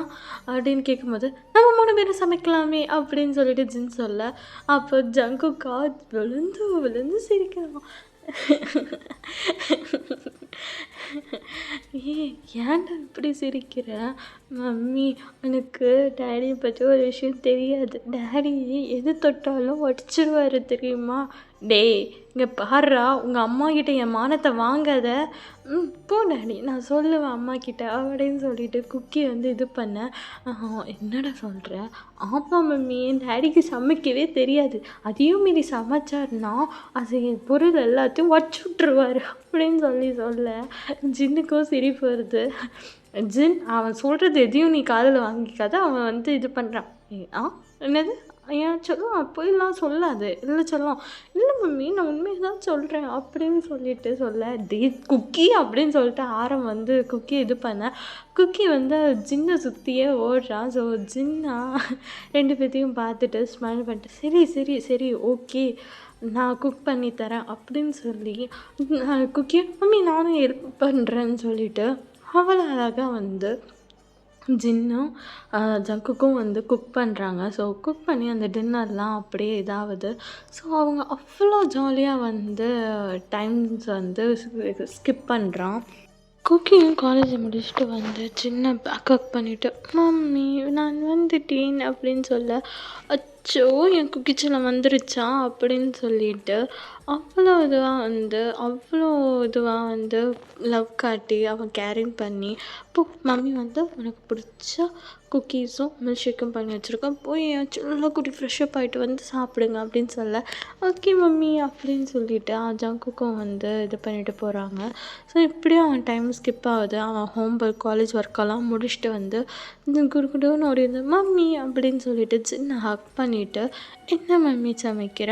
அப்படின்னு கேட்கும்போது, நம்ம 3 பேரும் சமைக்கலாமே அப்படின்னு சொல்லிட்டு ஜின் சொல்ல, அப்போ ஜங்குக்கா விழுந்து விழுந்து சிரிக்கிறான். ஏன்டா இப்படி சிரிக்கிற? மம்மி எனக்கு டேடியை பற்றி ஒரு விஷயம் தெரியாது. டேடி எது தொட்டாலும் உடச்சிருவாரு தெரியுமா? டேய் இங்கே பாருடா, உங்கள் அம்மா கிட்ட என் மானத்தை வாங்காத. போ டேடி, நான் சொல்லுவேன் அம்மா கிட்ட அப்படின்னு சொல்லிட்டு குக்கி வந்து இது பண்ண, என்னடா சொல்கிற? ஆமாம் மம்மி, என் டேடிக்கு சமைக்கவே தெரியாது. அதையும் மீறி சமைச்சாருன்னா அது பொருள் எல்லாத்தையும் உடச்சி விட்ருவாரு அப்படின்னு சொல்ல ஜின்னுக்கும் சிரிப்பு வருது. ஜின் அவன் சொல்கிறது எதையும் நீ காதில் வாங்கிக்காத, அவன் வந்து இது பண்ணுறான். என்னது ஏன் சொல்லும் போயெல்லாம் சொல்லாது. இல்லை சொல்லும், இல்லை மம்மி நான் உண்மையை தான் சொல்கிறேன் அப்படின்னு சொல்லிட்டு சொல்ல, குக்கி அப்படின்னு சொல்லிட்டு ஆரம் வந்து குக்கி இது பண்ண, குக்கி வந்து ஜின்னை சுற்றியே ஓடுறான். ஸோ ஜின்னா 2 பேர்த்தையும் பார்த்துட்டு ஸ்மைல் பண்ணிட்டு, சரி சரி சரி ஓகே நான் குக் பண்ணி தரேன் அப்படின்னு சொல்லி குக்கி மம்மி நானும் ஹெல்ப் பண்ணுறேன்னு சொல்லிட்டு அவ்வளோ அழகாக வந்து ஜின்னும் ஜங்குக்கும் வந்து குக் பண்ணுறாங்க. ஸோ குக் பண்ணி அந்த டின்னர்லாம் அப்படியே இதாகுது. ஸோ அவங்க அவ்வளோ ஜாலியாக வந்து டைம்ஸ் வந்து ஸ்கிப் பண்ணுறான். குக்கியும் காலேஜை முடிச்சுட்டு வந்து சின்ன பேக்கப் பண்ணிவிட்டு, மம்மி நான் வந்துட்டேன் அப்படின்னு சொல்ல, அச்சோ என் கிச்சனில் வந்துருச்சா அப்படின்னு சொல்லிட்டு அவ்வளோ இதுவாக வந்து லவ் காட்டி அவன் கேரிங் பண்ணி, மம்மி வந்து உனக்கு பிடிச்ச குக்கீஸும் மில்க் ஷேக்கும் பண்ணி வச்சுருக்கேன், போய் சின்ன குட்டி ஃப்ரெஷ்ஷப் ஆகிட்டு வந்து சாப்பிடுங்க அப்படின்னு சொல்ல, ஓகே மம்மி அப்படின்னு சொல்லிட்டு ஜங்குக்கும் வந்து இது பண்ணிட்டு போகிறாங்க. ஸோ இப்படியே அவன் டைம் ஸ்கிப் ஆகுது. அவன் ஹோம்ஒர்க் காலேஜ் ஒர்க்கெல்லாம் முடிச்சுட்டு வந்து குடுக்குடுன்னு ஓடி வந்து மம்மி அப்படின்னு சொல்லிட்டு சின்ன ஹக் பண்ணிவிட்டு, என்ன மம்மி சமைக்கிற?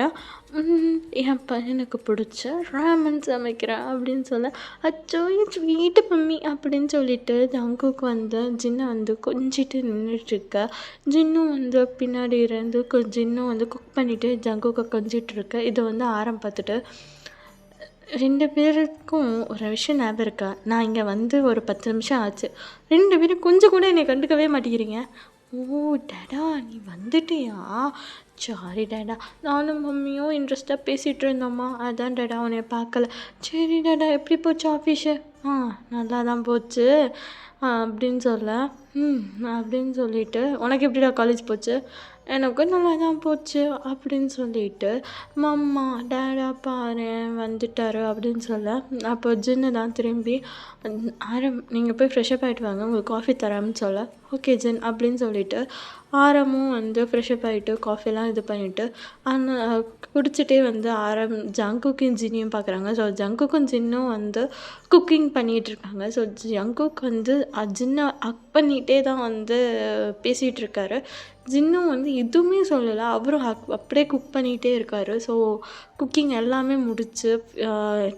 என் பையனுக்கு பிடிச்ச ராமன் சமைக்கிறேன் அப்படின்னு சொல்ல, அச்சோ என் ஸ்வீட்டு மம்மி அப்படின்னு சொல்லிட்டு ஜங்குக்கு வந்து ஜின்னை வந்து கொஞ்சிட்டு நின்றுட்டுருக்க, ஜின்னும் வந்து பின்னாடி இருந்து ஜின்னும் வந்து குக் பண்ணிவிட்டு ஜங்குக்கு கொஞ்சிட்ருக்க. இதை வந்து பார்த்துட்டு, 2 பேருக்கும் ஒரு விஷயம் ஞாபகம் இருக்கா? நான் இங்கே வந்து ஒரு 10 நிமிஷம் ஆச்சு, 2 பேரும் கொஞ்சம் கூட என்னை கண்டுக்கவே மாட்டேங்கிறீங்க. ஓ டேடா நீ வந்துட்டியா? சாரி டேடா, நானும் மம்மியும் இன்ட்ரெஸ்ட்டாக பேசிகிட்டு இருந்தோம்மா, அதான் டேடா உன்னை பார்க்கல. சரி டேடா எப்படி போச்சு ஆஃபீஸு? நல்லா தான் போச்சு அப்படின்னு சொல்ல, அப்படின்னு சொல்லிட்டு, உனக்கு எப்படிடா காலேஜ் போச்சு? எனக்கும் நல்லா தான் போச்சு அப்படின்னு சொல்லிட்டு, மம்மா டேடா பாரு வந்துட்டாரு அப்படின்னு சொல்ல, அப்போ ஜின்னு தான் திரும்பி நீங்கள் போய் ஃப்ரெஷ்அப் ஆகிட்டு வாங்க, உங்களுக்கு காஃபி தரேன்னு சொல்ல, ஓகே ஜின் அப்படின்னு சொல்லிட்டு ஆரமும் வந்து ஃப்ரெஷ்அப் ஆகிட்டு காஃபிலாம் இது பண்ணிவிட்டு குடிச்சிட்டே வந்து ஜங்குக்கும் ஜின்னியும் பார்க்குறாங்க. ஸோ ஜங்குக்கும் ஜின்னும் வந்து குக்கிங் பண்ணிகிட்ருக்காங்க. ஸோ ஜங்குக் வந்து ஜின்னை பண்ணிகிட்டே தான் வந்து பேசிகிட்டு இருக்காரு. ஜின்னும் வந்து எதுவுமே சொல்லலை, அவரும் அப்படியே குக் பண்ணிகிட்டே இருக்காரு. ஸோ குக்கிங் எல்லாமே முடிச்சு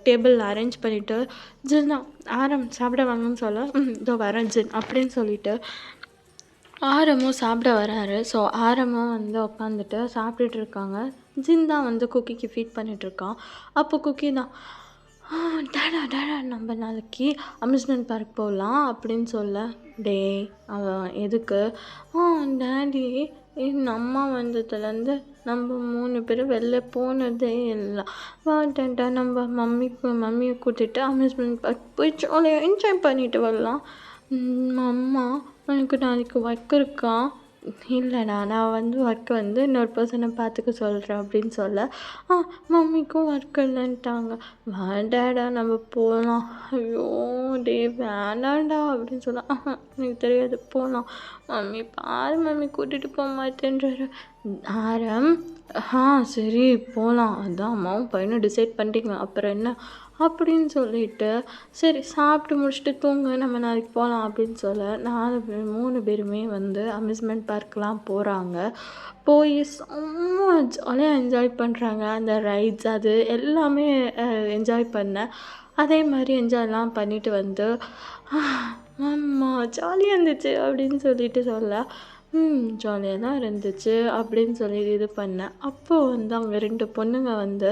டேபிள் அரேஞ்ச் பண்ணிவிட்டு ஜின்னா சாப்பிட வாங்கன்னு சொல்ல இதோ வரேன் ஜின் அப்படின்னு சொல்லிட்டு ஆரமும் சாப்பிட வராரு. ஸோ ஆரமும் வந்து உட்காந்துட்டு சாப்பிட்டுட்டு இருக்காங்க. ஜின் தான் வந்து குக்கிக்கு ஃபீட் பண்ணிகிட்ருக்கான். அப்போ குக்கி தான் டேடா டேடா நம்ம நாளைக்கு அம்யூஸ்மெண்ட் பார்க் போகலாம் அப்படின்னு சொல்ல, அவன் எதுக்கு? டேடி எங்கள் அம்மா வந்ததுலேருந்து நம்ம 3 பேரும் வெளில போனதே இல்லை, வாட்டா நம்ம மம்மியை கூட்டிகிட்டு அம்யூஸ்மெண்ட் பார்க் போய் ஜாலியாக என்ஜாய் பண்ணிட்டு வரலாம். அம்மா எனக்கு நாளைக்கு ஒர்க் இருக்கா? இல்லைடா நான் வந்து ஒர்க் வந்து இன்னொரு பர்சனை பார்த்துக்க சொல்கிறேன் அப்படின்னு சொல்ல, மம்மிக்கும் ஒர்க் இல்லைன்ட்டாங்க, வேண்டாடா நம்ம போகலாம். ஐயோ வேணாண்டா அப்படின்னு சொல்ல, எனக்கு தெரியாது போகலாம். மம்மி பாரு மம்மி கூட்டிகிட்டு போக மாட்டேன்றாரு. ஆரம் சரி போகலாம், அதான் அம்மாவும் பையனும் டிசைட் பண்ணிட்டீங்க அப்புறம் என்ன அப்படின்னு சொல்லிட்டு, சரி சாப்பிட்டு முடிச்சுட்டு தூங்க நம்ம நாளைக்கு போகலாம் அப்படின்னு சொல்ல 3 பேருமே வந்து அம்யூஸ்மெண்ட் பார்க்லாம் போகிறாங்க. போய் செம்ம ஜாலியாக என்ஜாய் பண்ணுறாங்க. அந்த ரைட்ஸ் அது எல்லாமே என்ஜாய் பண்ணேன். அதே மாதிரி என்ஜாய்லாம் பண்ணிவிட்டு வந்து அம்மா ஜாலியாக இருந்துச்சு அப்படின்னு சொல்லிட்டு சொல்ல, ஜாலியாக தான் இருந்துச்சு அப்படின்னு சொல்லி இது பண்ணேன். அப்போது வந்து அவங்க 2 பொண்ணுங்க வந்து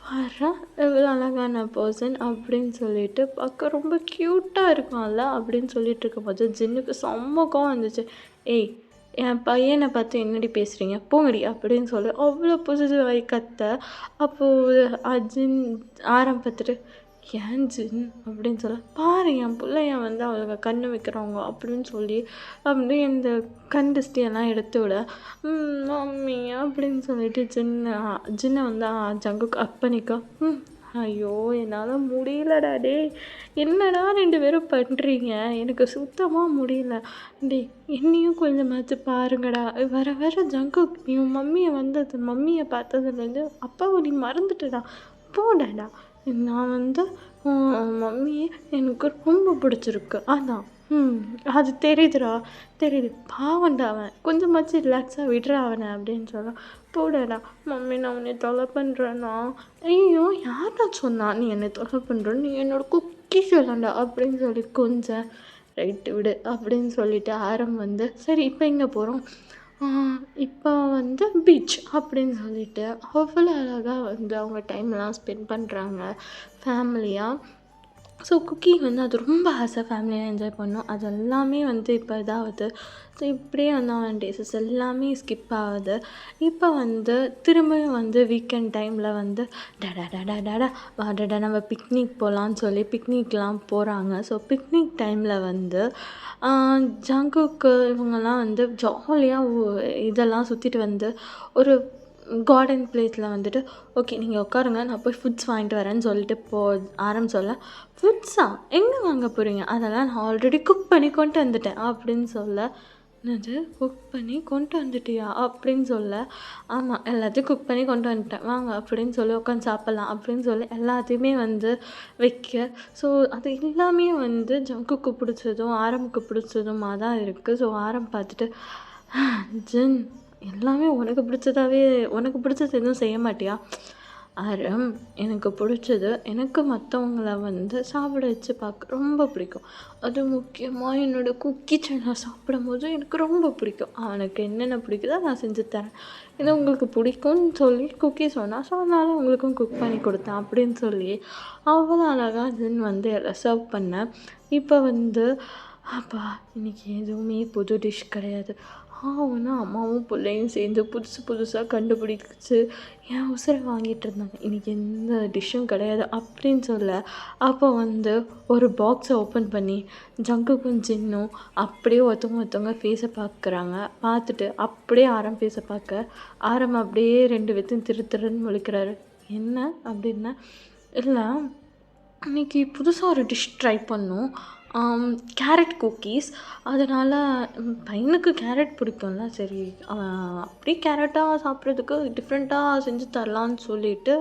பாரா எவ்வளோ அழகான பர்சன் அப்படின்னு சொல்லிட்டு பார்க்க ரொம்ப க்யூட்டாக இருக்கான்ல அப்படின்னு சொல்லிட்டு இருக்கும்போது ஜின்னுக்கு செம்ம கோவம் வந்துச்சு. என் பையனை பார்த்து என்னடி பேசுகிறீங்க போங்கடி அப்படின்னு சொல்லி அவ்வளோ பொசிட்டிவாகி கத்த. அப்போது ஜின் ஆரம்பத்துட்டு ஏன் ஜின் அப்படின்னு சொல்ல, பாரு என் பிள்ளைய வந்து அவங்க கண்ணு வைக்கிறவங்க அப்படின்னு சொல்லி அப்படியே இந்த கண் திருஷ்டியெல்லாம் எடுத்து விட, மம்மி அப்படின்னு சொல்லிட்டு ஜின்னை வந்து ஜங்குக்கு பண்ணிக்க. ஐயோ என்னால் முடியலடா என்னடா 2 பேரும் பண்ணுறீங்க, எனக்கு சுத்தமாக முடியல. என்னையும் கொஞ்சமாச்சு பாருங்கடா. வர ஜங்குக் நீ மம்மியை பார்த்ததுலேருந்து அப்பாவை நீ மறந்துட்டடா, போடாடா. நான் வந்து மம்மியை எனக்கு ரொம்ப பிடிச்சிருக்கு, அதான் அது தெரியுது பாவண்டா, அவன் கொஞ்சமாச்சு ரிலாக்ஸாக விடுறா அவனை அப்படின்னு சொல்ல, போடா மம்மி நான் உன்னை தொலை பண்ணுறேன்னா. ஐயோ யார்டா சொன்னா நீ என்னை தொலை பண்ணுறேன்னு, நீ என்னோட குக்கி சொல்லண்டா அப்படின்னு சொல்லி கொஞ்சம் ரைட்டு விடு அப்படின்னு சொல்லிட்டு ஆரம் வந்து சரி இப்போ எங்கே போகிறோம்? இப்போ வந்து பீச் அப்படின்னு சொல்லிட்டு அவ்வளோ அழகாக வந்து அவங்க டைம்லாம் ஸ்பெண்ட் பண்ணுறாங்க ஃபேமிலியாக. ஸோ குக்கி வந்து அது ரொம்ப ஃபேமிலியாக என்ஜாய் பண்ணோம். அது எல்லாமே வந்து இப்போ இதாகுது. ஸோ இப்படியே வந்து அவன் டேஸஸ் எல்லாமே ஸ்கிப் ஆகுது. இப்போ வந்து திரும்பியும் வந்து வீக்கெண்ட் டைமில் வந்து டடா நம்ம பிக்னிக் போகலான்னு சொல்லி பிக்னிக்லாம் போகிறாங்க. ஸோ பிக்னிக் டைமில் வந்து ஜங்குக்கு இவங்கெல்லாம் வந்து ஜாலியாக இதெல்லாம் சுற்றிட்டு வந்து ஒரு கார்டன் பிளேஸில் வந்துட்டு ஓகே நீங்கள் உட்காருங்க நான் போய் ஃபுட்ஸ் வாங்கிட்டு வரேன்னு சொல்லிட்டு ஆரம்பிச்சோல்ல, ஃபுட்ஸா எங்கே வாங்க போகிறீங்க? அதெல்லாம் நான் ஆல்ரெடி குக் பண்ணி கொண்டு வந்துட்டேன் அப்படின்னு சொல்ல, என்னது குக் பண்ணி கொண்டு வந்துட்டியா அப்படின்னு சொல்ல, ஆமாம் எல்லாத்தையும் குக் பண்ணி கொண்டு வந்துட்டேன் வாங்க அப்படின்னு சொல்லி உட்காந்து சாப்பிட்லாம் அப்படின்னு சொல்லி எல்லாத்தையுமே வந்து வைக்க. ஸோ அது எல்லாமே வந்து ஜங்குக்கு பிடிச்சதும் ஆரம்புக்கு பிடிச்சதுமாக தான் இருக்குது. ஸோ ஆரம் பார்த்துட்டு ஜின் எல்லாமே உனக்கு பிடிச்சது எதுவும் செய்ய மாட்டியா? ஆரம் எனக்கு பிடிச்சது எனக்கு மற்றவங்கள வந்து சாப்பிட வச்சு பார்க்க ரொம்ப பிடிக்கும். அது முக்கியமாக என்னோடய குக்கி சேனல் சாப்பிடும்போது எனக்கு ரொம்ப பிடிக்கும். அவனுக்கு என்னென்ன பிடிக்குதோ நான் செஞ்சு தரேன். இது உங்களுக்கு பிடிக்கும்னு சொல்லி குக்கி சொன்னால் ஸோ அதனால் உங்களுக்கும் குக் பண்ணி கொடுத்தேன் அப்படின்னு சொல்லி அவ்வளோ அழகாக ஜின் வந்து எல்லாம் சர்வ் பண்ணேன். இப்போ வந்து அப்பா இன்றைக்கி எதுவுமே புது டிஷ் கிடையாது. ஒன்று அம்மாவும் பிள்ளையும் சேர்ந்து புதுசாக கண்டுபிடிச்சி என் உசுரை வாங்கிட்டு இருந்தாங்க. இன்றைக்கி எந்த டிஷ்ஷும் கிடையாது அப்படின்னு சொல்ல, அப்போ வந்து ஒரு பாக்ஸை ஓப்பன் பண்ணி ஜங்குக்கும் ஜின்னும் அப்படியே ஒருத்தவங்க ஃபேஸை பார்க்குறாங்க. பார்த்துட்டு அப்படியே ஆரம் ஃபேஸை பார்க்க ஆரம் அப்படியே 2 பேர்த்தையும் திருன்னு முழிக்கிறாரு. என்ன அப்படின்னா, இல்லை இன்றைக்கி புதுசாக ஒரு டிஷ் ட்ரை பண்ணோம், கேரட் குக்கீஸ். அதனால் பையனுக்கு கேரட் பிடிக்கும்ல, சரி அவன் அப்படியே கேரட்டாக சாப்பிட்றதுக்கு டிஃப்ரெண்ட்டாக செஞ்சு தரலான்னு சொல்லிட்டு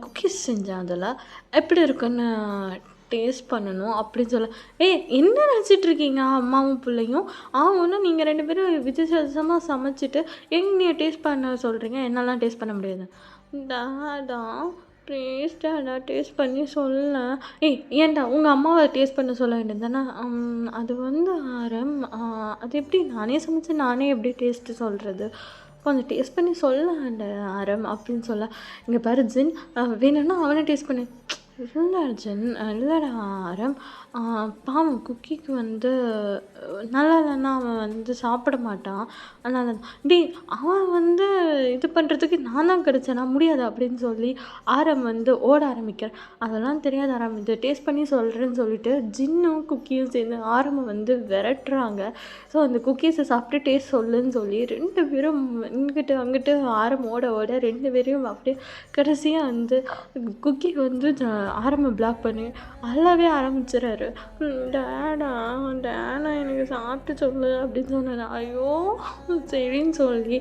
குக்கீஸ் செஞ்சேன். அதில் எப்படி இருக்குன்னு டேஸ்ட் பண்ணணும் அப்படின்னு சொல்ல, என்ன நினச்சிட்ருக்கீங்க அம்மாவும் பிள்ளையும்? ஒன்றும் நீங்கள் 2 பேரும் வித்தியாசமாக சமைச்சிட்டு எங்க டேஸ்ட் பண்ண சொல்கிறீங்க, என்னெல்லாம் டேஸ்ட் பண்ண முடியாது. டாடா ப்ளீஸ் டாடா டேஸ்ட் பண்ணி சொல்லேன். ஏன்டா உங்கள் அம்மாவை டேஸ்ட் பண்ண சொல்ல வேண்டியது தானே. அது வந்து ஆரம் அது எப்படி நானே சமைச்சு நானே எப்படி டேஸ்ட்டு சொல்கிறது, கொஞ்சம் டேஸ்ட் பண்ணி சொல்ல ஆரம் அப்படின்னு சொல்ல, இங்கே பாரு ஜின், வேணும்னா அவனை டேஸ்ட் பண்ணு. இல்லை ஜென், இல்லைடா ஆரம், பாவம் குக்கிக்கு வந்து நல்லா இல்லைன்னா அவன் வந்து சாப்பிட மாட்டான். அதனால தான் அவன் வந்து இது பண்ணுறதுக்கு நான் தான் கிடச்சேனா முடியாது அப்படின்னு சொல்லி ஆரம் வந்து ஓட ஆரம்பிக்கிறேன். அதெல்லாம் தெரியாது ஆரம், இது டேஸ்ட் பண்ணி சொல்கிறேன்னு சொல்லிட்டு ஜின்னும் குக்கியும் சேர்ந்து ஆரம்பை வந்து விரட்டுறாங்க. ஸோ அந்த குக்கீஸை சாப்பிட்டு டேஸ்ட் சொல்லுன்னு சொல்லி 2 பேரும் இங்கிட்டு அங்கிட்டு ஆரம் ஓட 2 பேரையும் அப்படியே கடைசியாக வந்து குக்கி வந்து ஆரம்பை பிளாக் பண்ணி அழவே ஆரம்பிச்சிடறாரு. டேடா டேடா எனக்கு சாப்பிட்டு சொல்லு அப்படின்னு சொன்னார். ஐயோ சரின்னு சொல்லி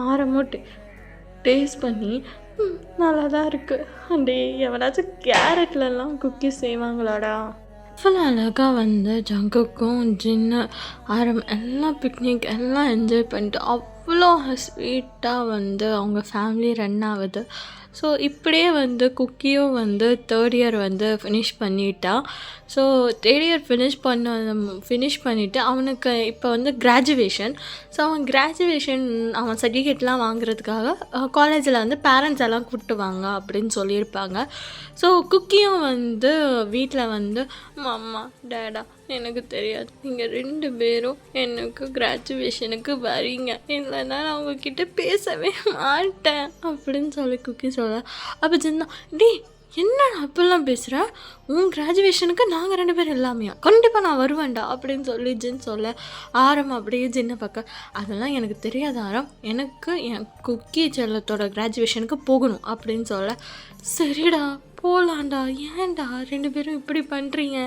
ஆரம்பம் டேஸ்ட் பண்ணி நல்லா தான் இருக்குது. எவனாச்சும் கேரட்லலாம் குக்கீஸ் செய்வாங்களாடா. அவ்வளோ அழகாக வந்து ஜங்குக்கும் ஜின்னு ஆரம் எல்லாம் பிக்னிக் எல்லாம் என்ஜாய் பண்ணிட்டு அவ்வளோ ஸ்வீட்டாக வந்து அவங்க ஃபேமிலி ரன் ஆகுது. ஸோ இப்படியே வந்து குக்கியும் வந்து 3rd இயர் வந்து ஃபினிஷ் பண்ணிட்டா. ஸோ 3rd இயர் ஃபினிஷ் பண்ணிவிட்டு அவனுக்கு இப்போ வந்து கிராஜுவேஷன். ஸோ அவன் சர்டிஃபிகேட்லாம் வாங்குறதுக்காக காலேஜில் வந்து பேரண்ட்ஸ் எல்லாம் கூப்பிட்டு வாங்க அப்படின்னு சொல்லியிருப்பாங்க. ஸோ குக்கியும் வந்து வீட்டில் வந்து அம்மா டேடா எனக்கு தெரியாது, நீங்கள் 2 பேரும் எனக்கு கிராஜுவேஷனுக்கு வரீங்க, இல்லைன்னா நான் உங்ககிட்ட பேசவே மாட்டேன் அப்படின்னு சொல்லி குக்கி சொல்ல. அப்போ சின்ன என்னடா அப்பெல்லாம் பேசுகிற, உன் கிராஜுவேஷனுக்கு நாங்கள் 2 பேரும் எல்லாமே கண்டிப்பாக நான் வருவேன்டா அப்படின்னு சொல்லி ஜின் சொல்ல, ஆரம் அப்படியே ஜின்னை பார்க்க, அதெல்லாம் எனக்கு தெரியாது ஆரம், எனக்கு என் குக்கி செல்லத்தோட கிராஜுவேஷனுக்கு போகணும் அப்படின்னு சொல்ல, சரிடா போகலாண்டா, ஏன்டா 2 பேரும் இப்படி பண்ணுறீங்க,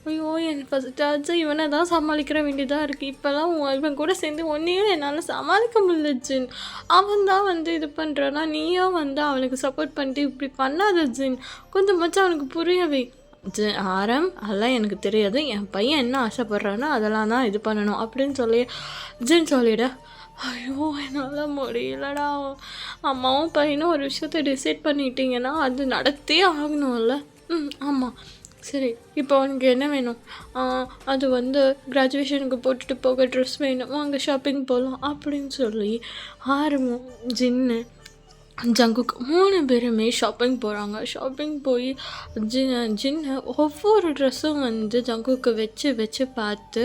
ஐயோ என் ஃபஸ்ட்டாச்சு இவனை தான் சமாளிக்கிற வேண்டியதாக இருக்குது, இப்போல்லாம் இவன் கூட சேர்ந்து ஒன்றையும் என்னால் சமாளிக்க முடியல ஜின், அவன் தான் வந்து இது பண்ணுறான்னா நீயும் வந்து அவனுக்கு சப்போர்ட் பண்ணிட்டு இப்படி பண்ணாத ஜின், கொஞ்சமாச்சும் அவனுக்கு புரியவே. ஆரம் அதெல்லாம் எனக்கு தெரியாது, என் பையன் என்ன ஆசைப்பட்றானோ அதெல்லாம் தான் இது பண்ணணும் அப்படின்னு சொல்லி ஜின் சொல்லிவிட, ஐயோ என்னால் முடியலடா, அம்மாவும் பையனும் ஒரு விஷயத்தை டிசைட் பண்ணிட்டீங்கன்னா அது நடத்தே ஆகணும்ல. ஆமாம் சரி, இப்போ உனக்கு என்ன வேணும், அது வந்து கிராஜுவேஷனுக்கு போட்டுட்டு போக ட்ரெஸ் வேணும், வாங்க ஷாப்பிங் போகலாம் அப்படின்னு சொல்லி ஆரமும் ஜின்னு ஜங்குக் 3 பேருமே ஷாப்பிங் போகிறாங்க. ஷாப்பிங் போய் ஜின்னு ஒவ்வொரு ட்ரெஸ்ஸும் வந்து ஜங்குக்கு வச்சு பார்த்து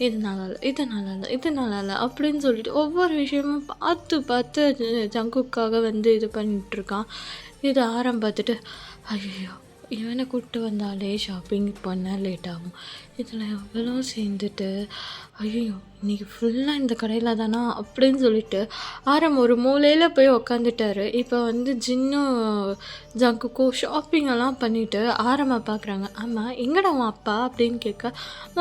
இது நல்லா இல்லை, இது நல்லா இல்லை, இது நல்லா இல்லை அப்படின்னு சொல்லிட்டு ஒவ்வொரு விஷயமும் பார்த்து ஜங்குக்காக வந்து இது பண்ணிகிட்ருக்கான். இது பார்த்துட்டு ஐயோ இவனை கூப்பிட்டு வந்தாலே ஷாப்பிங் பண்ண லேட் ஆகும், இதில் எவ்வளோ சேர்ந்துட்டு ஐயோ இன்றைக்கி ஃபுல்லாக இந்த கடையில் தானா அப்படின்னு சொல்லிட்டு ஒரு மூலையில் போய் உக்காந்துட்டாரு. இப்போ வந்து ஜின்னும் ஜங்குக்கும் ஷாப்பிங்கெல்லாம் பண்ணிவிட்டு பார்க்குறாங்க. ஆமாம் எங்கடா உன் அப்பா அப்படின்னு கேட்க,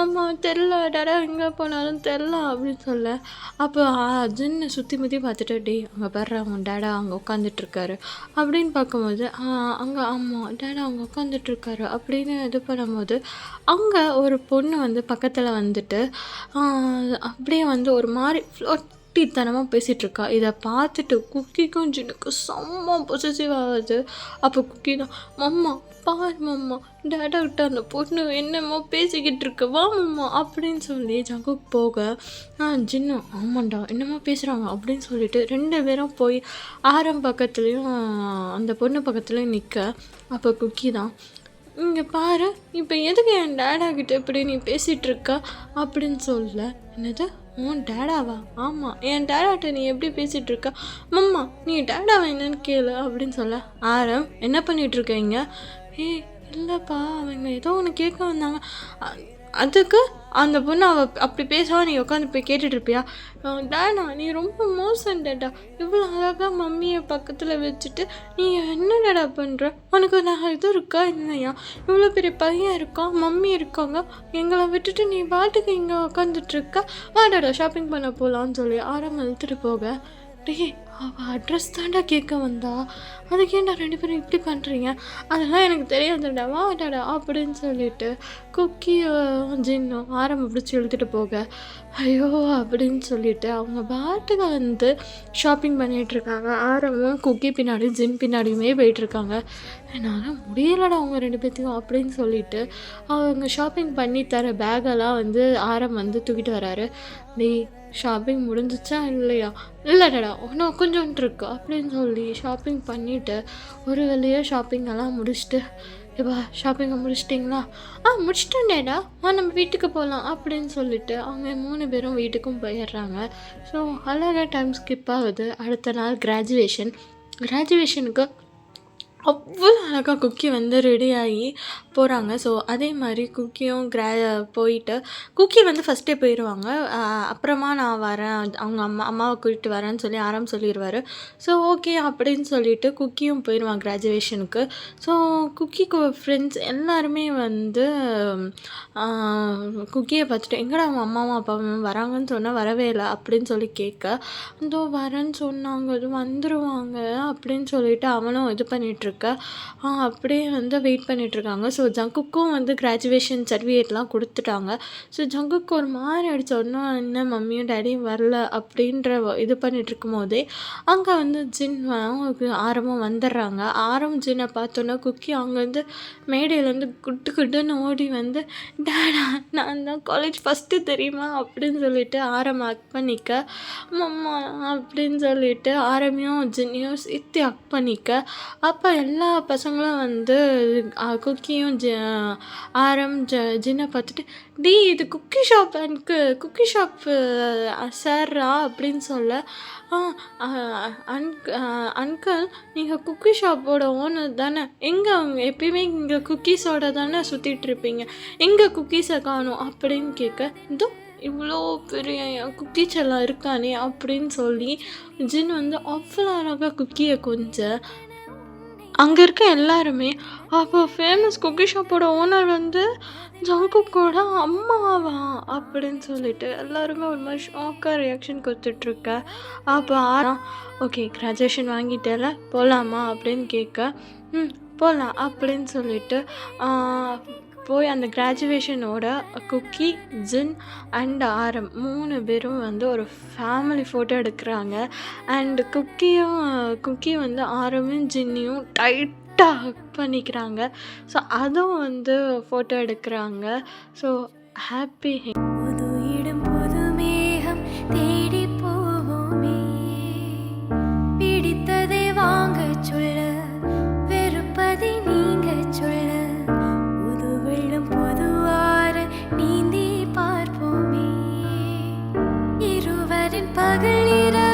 அம்மா தெரில டாடா, எங்கே போனாலும் தெரில அப்படின்னு சொல்ல. அப்போ ஜின்னு சுற்றி முற்றி பார்த்துட்டு அங்கே பாரு அவன் டேடா அங்கே உட்காந்துட்ருக்காரு அப்படின்னு பார்க்கும்போது அங்கே ஆமாம் டேடா அங்கே உட்காந்துட்ருக்காரு அப்படின்னு இது பண்ணும்போது அங்கே ஒரு பொண்ணு வந்து பக்கத்தில் வந்துட்டு அப்படியே வந்து ஒரு மாதிரி ஃப்ளோட்டித்தனமாக பேசிகிட்ருக்கா. இதை பார்த்துட்டு குக்கிக்கும் ஜின்னுக்கும் செம்ம பொசசிவ் ஆகுது. அப்போ குக்கி தான் மம்மா பாரு மம்மா டேடா விட்டு அந்த பொண்ணு என்னமோ பேசிக்கிட்டு இருக்கு வா மம்மா அப்படின்னு சொல்லி ஜங்குக்கு போக ஜின்னு ஆமாண்டா என்னமோ பேசுகிறாங்க அப்படின்னு சொல்லிட்டு 2 பேரும் போய் பக்கத்துலேயும் அந்த பொண்ணு பக்கத்துலேயும் நிற்க. அப்போ குக்கி தான் இங்கே பாரு இப்போ எதுக்கு என் டேடா கிட்ட இப்படி நீ பேசிகிட்ருக்க அப்படின்னு சொல்ல. என்னது உன் டேடாவா? ஆமாம் என் டேடாட்ட நீ எப்படி பேசிகிட்ருக்க, மம்மா நீ டேடாவா என்னன்னு கேளு அப்படின்னு சொல்ல. என்ன பண்ணிகிட்ருக்கீங்க? இல்லைப்பா அவங்க ஏதோ ஒன்று கேட்க வந்தாங்க, அதுக்கு அந்த பொண்ணு அப்படி பேசுவா, நீ உட்காந்து போய் கேட்டுட்ருப்பியா? டேடா நீ ரொம்ப மோசம் டேடா, இவ்வளோ அழகாக மம்மியை பக்கத்தில் வச்சுட்டு நீ என்னடா பண்ணுற? உனக்கு நான் இது இருக்கா இல்லையா? இவ்வளோ பெரிய பையன் இருக்கான், மம்மி இருக்காங்க, எங்களை விட்டுட்டு நீ பாட்டுக்கு இங்கே உட்காந்துட்ருக்க, வாடாடா ஷாப்பிங் பண்ண போகலான்னு சொல்லி ஆரம் இழுத்துட்டு போக, டே அவள் அட்ரஸ் தாண்டா கேட்க வந்தா, அதுக்கேண்டா 2 பேரும் இப்படி பண்ணுறீங்க? அதெல்லாம் எனக்கு தெரியாதுடா, வாடாடா அப்படின்னு சொல்லிட்டு குக்கியும் ஜின்னும் ஆரம்பம் பிடிச்சி இழுத்துட்டு போக, ஐயோ அப்படின்னு சொல்லிட்டு அவங்க பாட்டுக்கு வந்து ஷாப்பிங் பண்ணிகிட்ருக்காங்க. ஆரமும் குக்கி பின்னாடி ஜின் பின்னாடியுமே போயிட்டுருக்காங்க. என்னால் முடியலடா அவங்க 2 பேர்த்தையும் அப்படின்னு சொல்லிட்டு அவங்க ஷாப்பிங் பண்ணி தர பேகெல்லாம் வந்து ஆரம் வந்து தூக்கிட்டு வராரு. டே ஷாப்பிங் முடிஞ்சிச்சா இல்லையா? இல்லைடா இன்னும் கொஞ்சோன்ட்டு இருக்கு அப்படின்னு சொல்லி ஷாப்பிங் பண்ணிவிட்டு ஒரு வேலையாக ஷாப்பிங்கெல்லாம் முடிச்சுட்டு, எப்பா ஷாப்பிங்கை முடிச்சிட்டிங்களா? முடிச்சிட்டேன்டா, நம்ம வீட்டுக்கு போகலாம் அப்படின்னு சொல்லிட்டு அவங்க 3 பேரும் வீட்டுக்கும் போயிடுறாங்க. ஸோ அழகாக டைம் ஸ்கிப் ஆகுது. அடுத்த நாள் கிராஜுவேஷனுக்கு அவ்வளோ அழகாக குக்கி வந்து ரெடி ஆகி போகிறாங்க. ஸோ அதே மாதிரி குக்கியும் போயிட்டு குக்கி வந்து ஃபஸ்ட்டே போயிடுவாங்க. அப்புறமா நான் வரேன், அவங்க அம்மாவை கூட்டிட்டு வரேன்னு சொல்லி ஆரம் சொல்லிடுவார். ஸோ ஓகே அப்படின்னு சொல்லிட்டு குக்கியும் போயிடுவான் கிராஜுவேஷனுக்கு. ஸோ குக்கிக்கு ஃப்ரெண்ட்ஸ் எல்லாருமே வந்து குக்கியை பார்த்துட்டு, எங்கடா அவங்க அம்மாவும் அப்பாவும் வராங்கன்னு சொன்னால் வரவே இல்லை அப்படின்னு சொல்லி கேட்க, இதோ வரேன்னு சொன்னாங்க, இது வந்துடுவாங்க அப்படின்னு சொல்லிட்டு அவனும் இது பண்ணிகிட்ருக்க, அப்படியே வந்து வெயிட் பண்ணிகிட்ருக்காங்க. ஸோ ஜங்குக்கும் வந்து கிராஜுவேஷன் சர்டிஃபிகேட்லாம் கொடுத்துட்டாங்க. ஸோ ஜங்குக்கு ஒரு மாதிரி அடித்தோன்னா, என்ன மம்மியும் டேடியும் வரல அப்படின்ற இது பண்ணிகிட்ருக்கும் போதே அங்கே வந்து ஜின் ஆரமும் வந்துடுறாங்க. ஆரம் ஜின்னை பார்த்தோன்னா குக்கி அங்கேருந்து மேடையிலேருந்து குட்டுன்னு ஓடி வந்து, டேடா நான் தான் காலேஜ் ஃபஸ்ட்டு தெரியுமா அப்படின்னு சொல்லிட்டு ஆரம் அக் பண்ணிக்க, மம்மா அப்படின்னு சொல்லிட்டு ஆரமையும் ஜின்னையும் சேர்த்து அக் பண்ணிக்க, அப்போ எல்லா பசங்களும் வந்து குக்கியும் ஆரம் ஜின்னை பார்த்துட்டு, டி இது குக்கி ஷாப்பு சார்ரா அப்படின்னு சொல்ல, அங்கிள் நீங்கள் குக்கி ஷாப்போட ஓனர் தானே? எங்கே அவங்க எப்பயுமே இங்கே குக்கீஸோட தானே சுற்றிட்டுருப்பீங்க, எங்கே குக்கீஸை காணும் அப்படின்னு கேட்க, இதோ இவ்வளோ பெரிய குக்கீஸ் எல்லாம் இருக்கானே அப்படின்னு சொல்லி ஜின் வந்து அவ்வளோ அழகாக குக்கியை கொஞ்சம் அங்கே இருக்க எல்லாருமே, அப்போ ஃபேமஸ் குக்கி ஷாப்போட ஓனர் வந்து ஜங்குக்கோட அம்மாவா அப்படின்னு சொல்லிட்டு எல்லாருமே ஒரு மாதிரி ஷாக்காக ரியாக்ஷன் கொடுத்துட்ருக்க. அப்போ ஓகே கிராஜுவேஷன் வாங்கிட்டேல போகலாமா அப்படின்னு கேட்க, போகலாம் அப்படின்னு சொல்லிட்டு போய் அந்த கிராஜுவேஷனோட குக்கி ஜின் அண்ட் ஆரம் 3 பேரும் வந்து ஒரு ஃபேமிலி ஃபோட்டோ எடுக்கிறாங்க. அண்ட் குக்கி வந்து ஆரமும் ஜின்னையும் டைட்டாக ஹக் பண்ணிக்கிறாங்க. ஸோ அதுவும் வந்து ஃபோட்டோ எடுக்கிறாங்க. ஸோ ஹாப்பி பிடித்ததை வாங்க சொல்ல, வெறுப்பதை நீங்க சொல்ல, நீந்தி பார்ப்போமே, இருவரின் பகல் இரவு